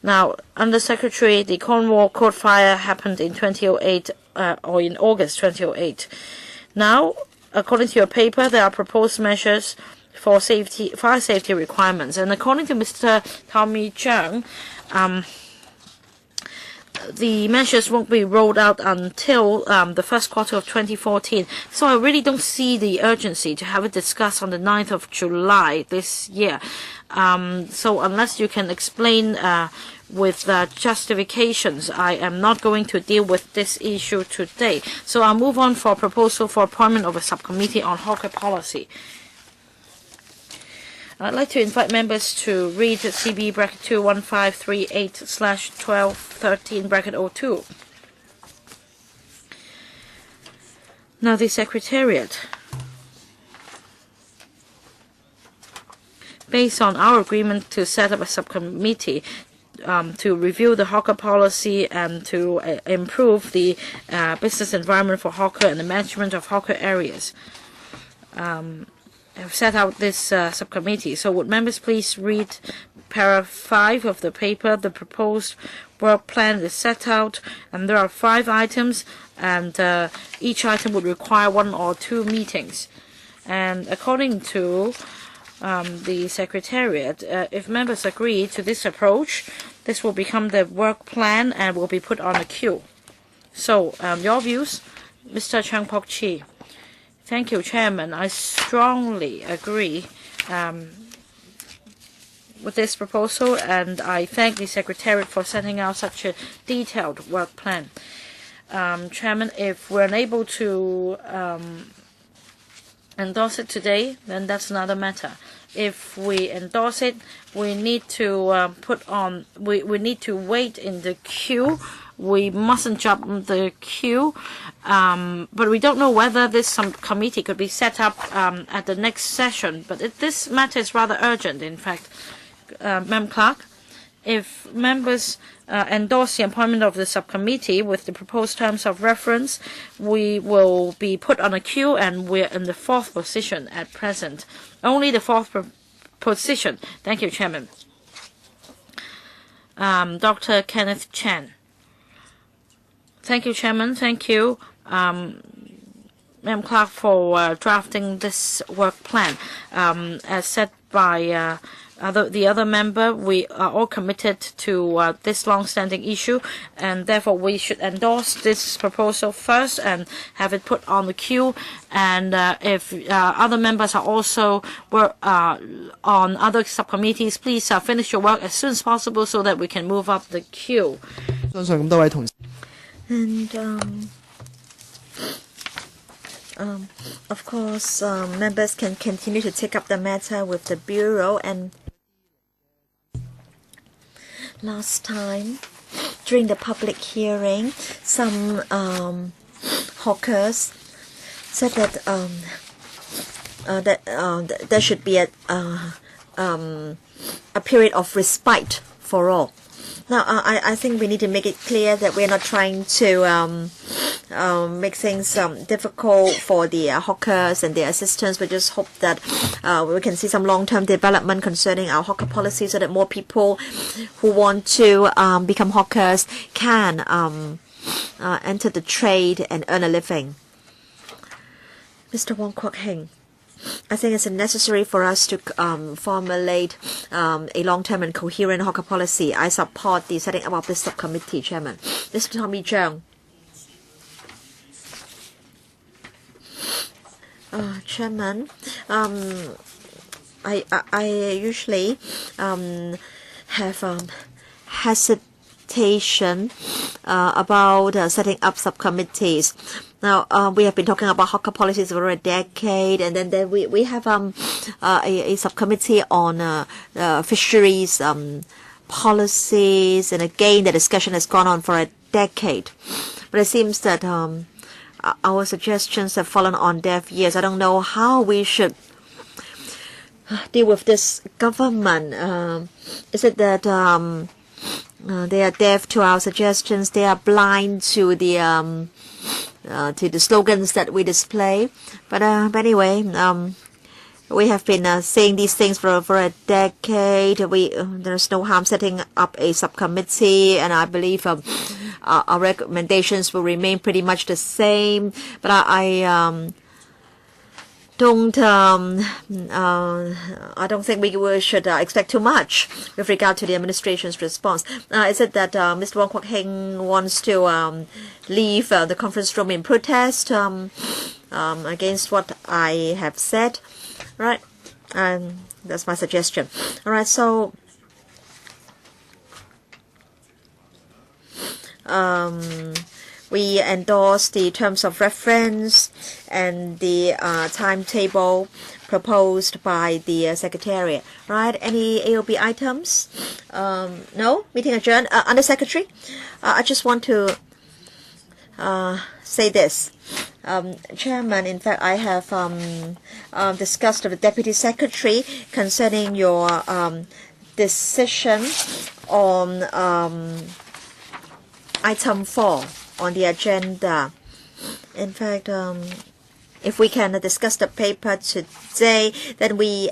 Now, under Secretary, the Cornwall Court fire happened in 2008, or in August 2008. Now, according to your paper, there are proposed measures for fire safety requirements. And according to Mr. Tommy Cheung, the measures won't be rolled out until the first quarter of 2014. So I really don't see the urgency to have it discussed on the 9th of July this year. So unless you can explain with justifications, I am not going to deal with this issue today. So I'll move on for a proposal for appointment of a subcommittee on hawker policy. I'd like to invite members to read CB bracket 21538/1213 bracket 02. Now the Secretariat, based on our agreement to set up a subcommittee to review the hawker policy and to improve the business environment for hawker and the management of hawker areas, have set out this subcommittee. So would members please read paragraph 5 of the paper. The proposed work plan is set out, and there are 5 items, and each item would require 1 or 2 meetings. And according to the Secretariat, if members agree to this approach, this will become the work plan and will be put on a queue. So your views, Mr. Chang Pok-chi. Thank you, Chairman. I strongly agree with this proposal, and I thank the Secretariat for setting out such a detailed work plan. Chairman, if we're unable to endorse it today, then that's another matter. If we endorse it, we need to we need to wait in the queue. We mustn't jump the queue, but we don't know whether this committee could be set up at the next session. But this matter is rather urgent, in fact. Madam Clerk, if members endorse the appointment of the subcommittee with the proposed terms of reference, we will be put on a queue, and we're in the 4th position at present. Only the 4th position. Thank you, Chairman. Dr. Kenneth Chan. Thank you, Chairman. Thank you, Madam Clerk, for drafting this work plan. As said by the other member, we are all committed to this long-standing issue, and therefore we should endorse this proposal first and have it put on the queue. And if other members are also on other subcommittees, please finish your work as soon as possible so that we can move up the queue. And of course, members can continue to take up the matter with the Bureau. And last time, during the public hearing, some hawkers said that there should be a period of respite for all. Now, I think we need to make it clear that we're not trying to make things difficult for the hawkers and their assistants. We just hope that we can see some long-term development concerning our hawker policy so that more people who want to become hawkers can enter the trade and earn a living. Mr. Wong Kwok-hing, I think it's necessary for us to formulate a long-term and coherent hawker policy. I support the setting up of this subcommittee, Chairman. Mr. Tommy Cheung. Chairman, I usually have hesitation about setting up subcommittees. Now, we have been talking about hawker policies for a decade, and then we have a subcommittee on fisheries policies, and again, the discussion has gone on for a decade. But it seems that our suggestions have fallen on deaf ears. I don't know how we should deal with this government. Is it that they are deaf to our suggestions? They are blind to the slogans that we display. But anyway, we have been saying these things for a decade. There's no harm setting up a subcommittee, and I believe our recommendations will remain pretty much the same. But I don't think we should expect too much with regard to the administration's response. Is it that Mr. Wong Kwok-hing wants to leave the conference room in protest against what I have said? Right, and that's my suggestion. All right, so we endorse the terms of reference and the timetable proposed by the Secretariat. Right, any AOB items? No? Meeting adjourned. Under Secretary, I just want to say this. Chairman, in fact, I have discussed with the Deputy Secretary concerning your decision on item 4 on the agenda. In fact, if we can discuss the paper today, then we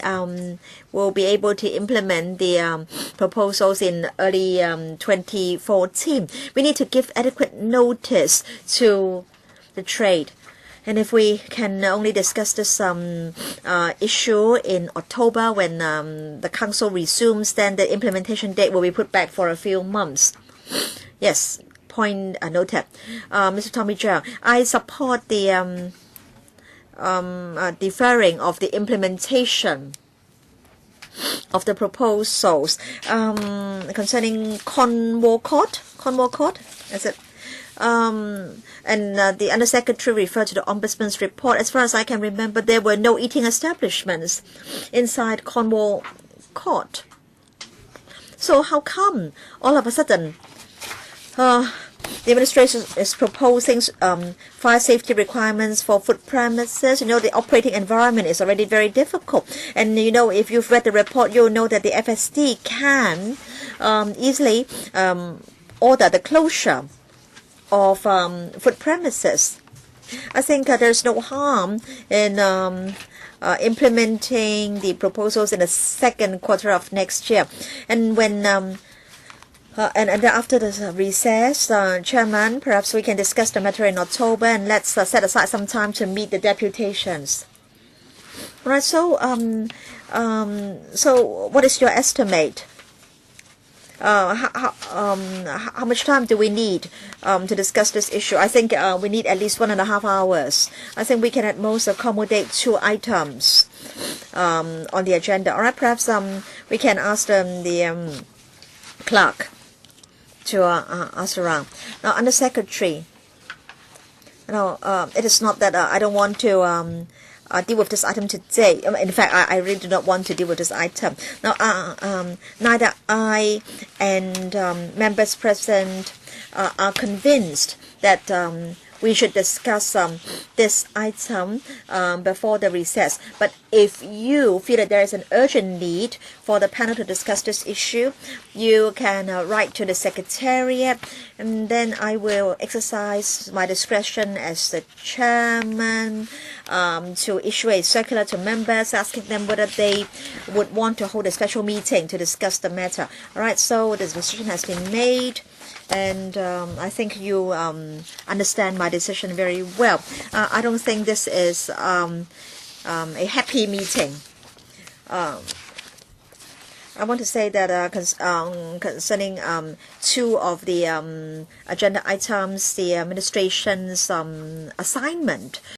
will be able to implement the proposals in early 2014. We need to give adequate notice to the trade. And if we can only discuss this issue in October when the Council resumes, then the implementation date will be put back for a few months. Yes, point noted. Mr. Tommy Cheung, I support the deferring of the implementation of the proposals concerning Hon Wong Kwok, is it? And the Undersecretary referred to the Ombudsman's report. As far as I can remember, there were no eating establishments inside Hon Wong Kwok. So how come all of a sudden the administration is proposing fire safety requirements for food premises? You know, the operating environment is already very difficult. And, you know, if you've read the report, you'll know that the FSD can easily order the closure of food premises. I think there's no harm in implementing the proposals in the second quarter of next year. And when and after the recess, Chairman, perhaps we can discuss the matter in October, and let's set aside some time to meet the deputations. All right. So so what is your estimate? How much time do we need to discuss this issue? I think we need at least 1.5 hours. I think we can at most accommodate 2 items on the agenda. All right, perhaps we can ask the clerk to ask around. Now, Under Secretary, it is not that I don't want to deal with this item today. In fact, I really do not want to deal with this item. Now, neither I and members present are convinced that we should discuss this item before the recess. But if you feel that there is an urgent need for the panel to discuss this issue, you can write to the Secretariat, and then I will exercise my discretion as the chairman to issue a circular to members asking them whether they would want to hold a special meeting to discuss the matter. All right, so the decision has been made, and I think you understand my decision very well. I don't think this is a happy meeting. I want to say that concerning two of the agenda items, the administration's assignment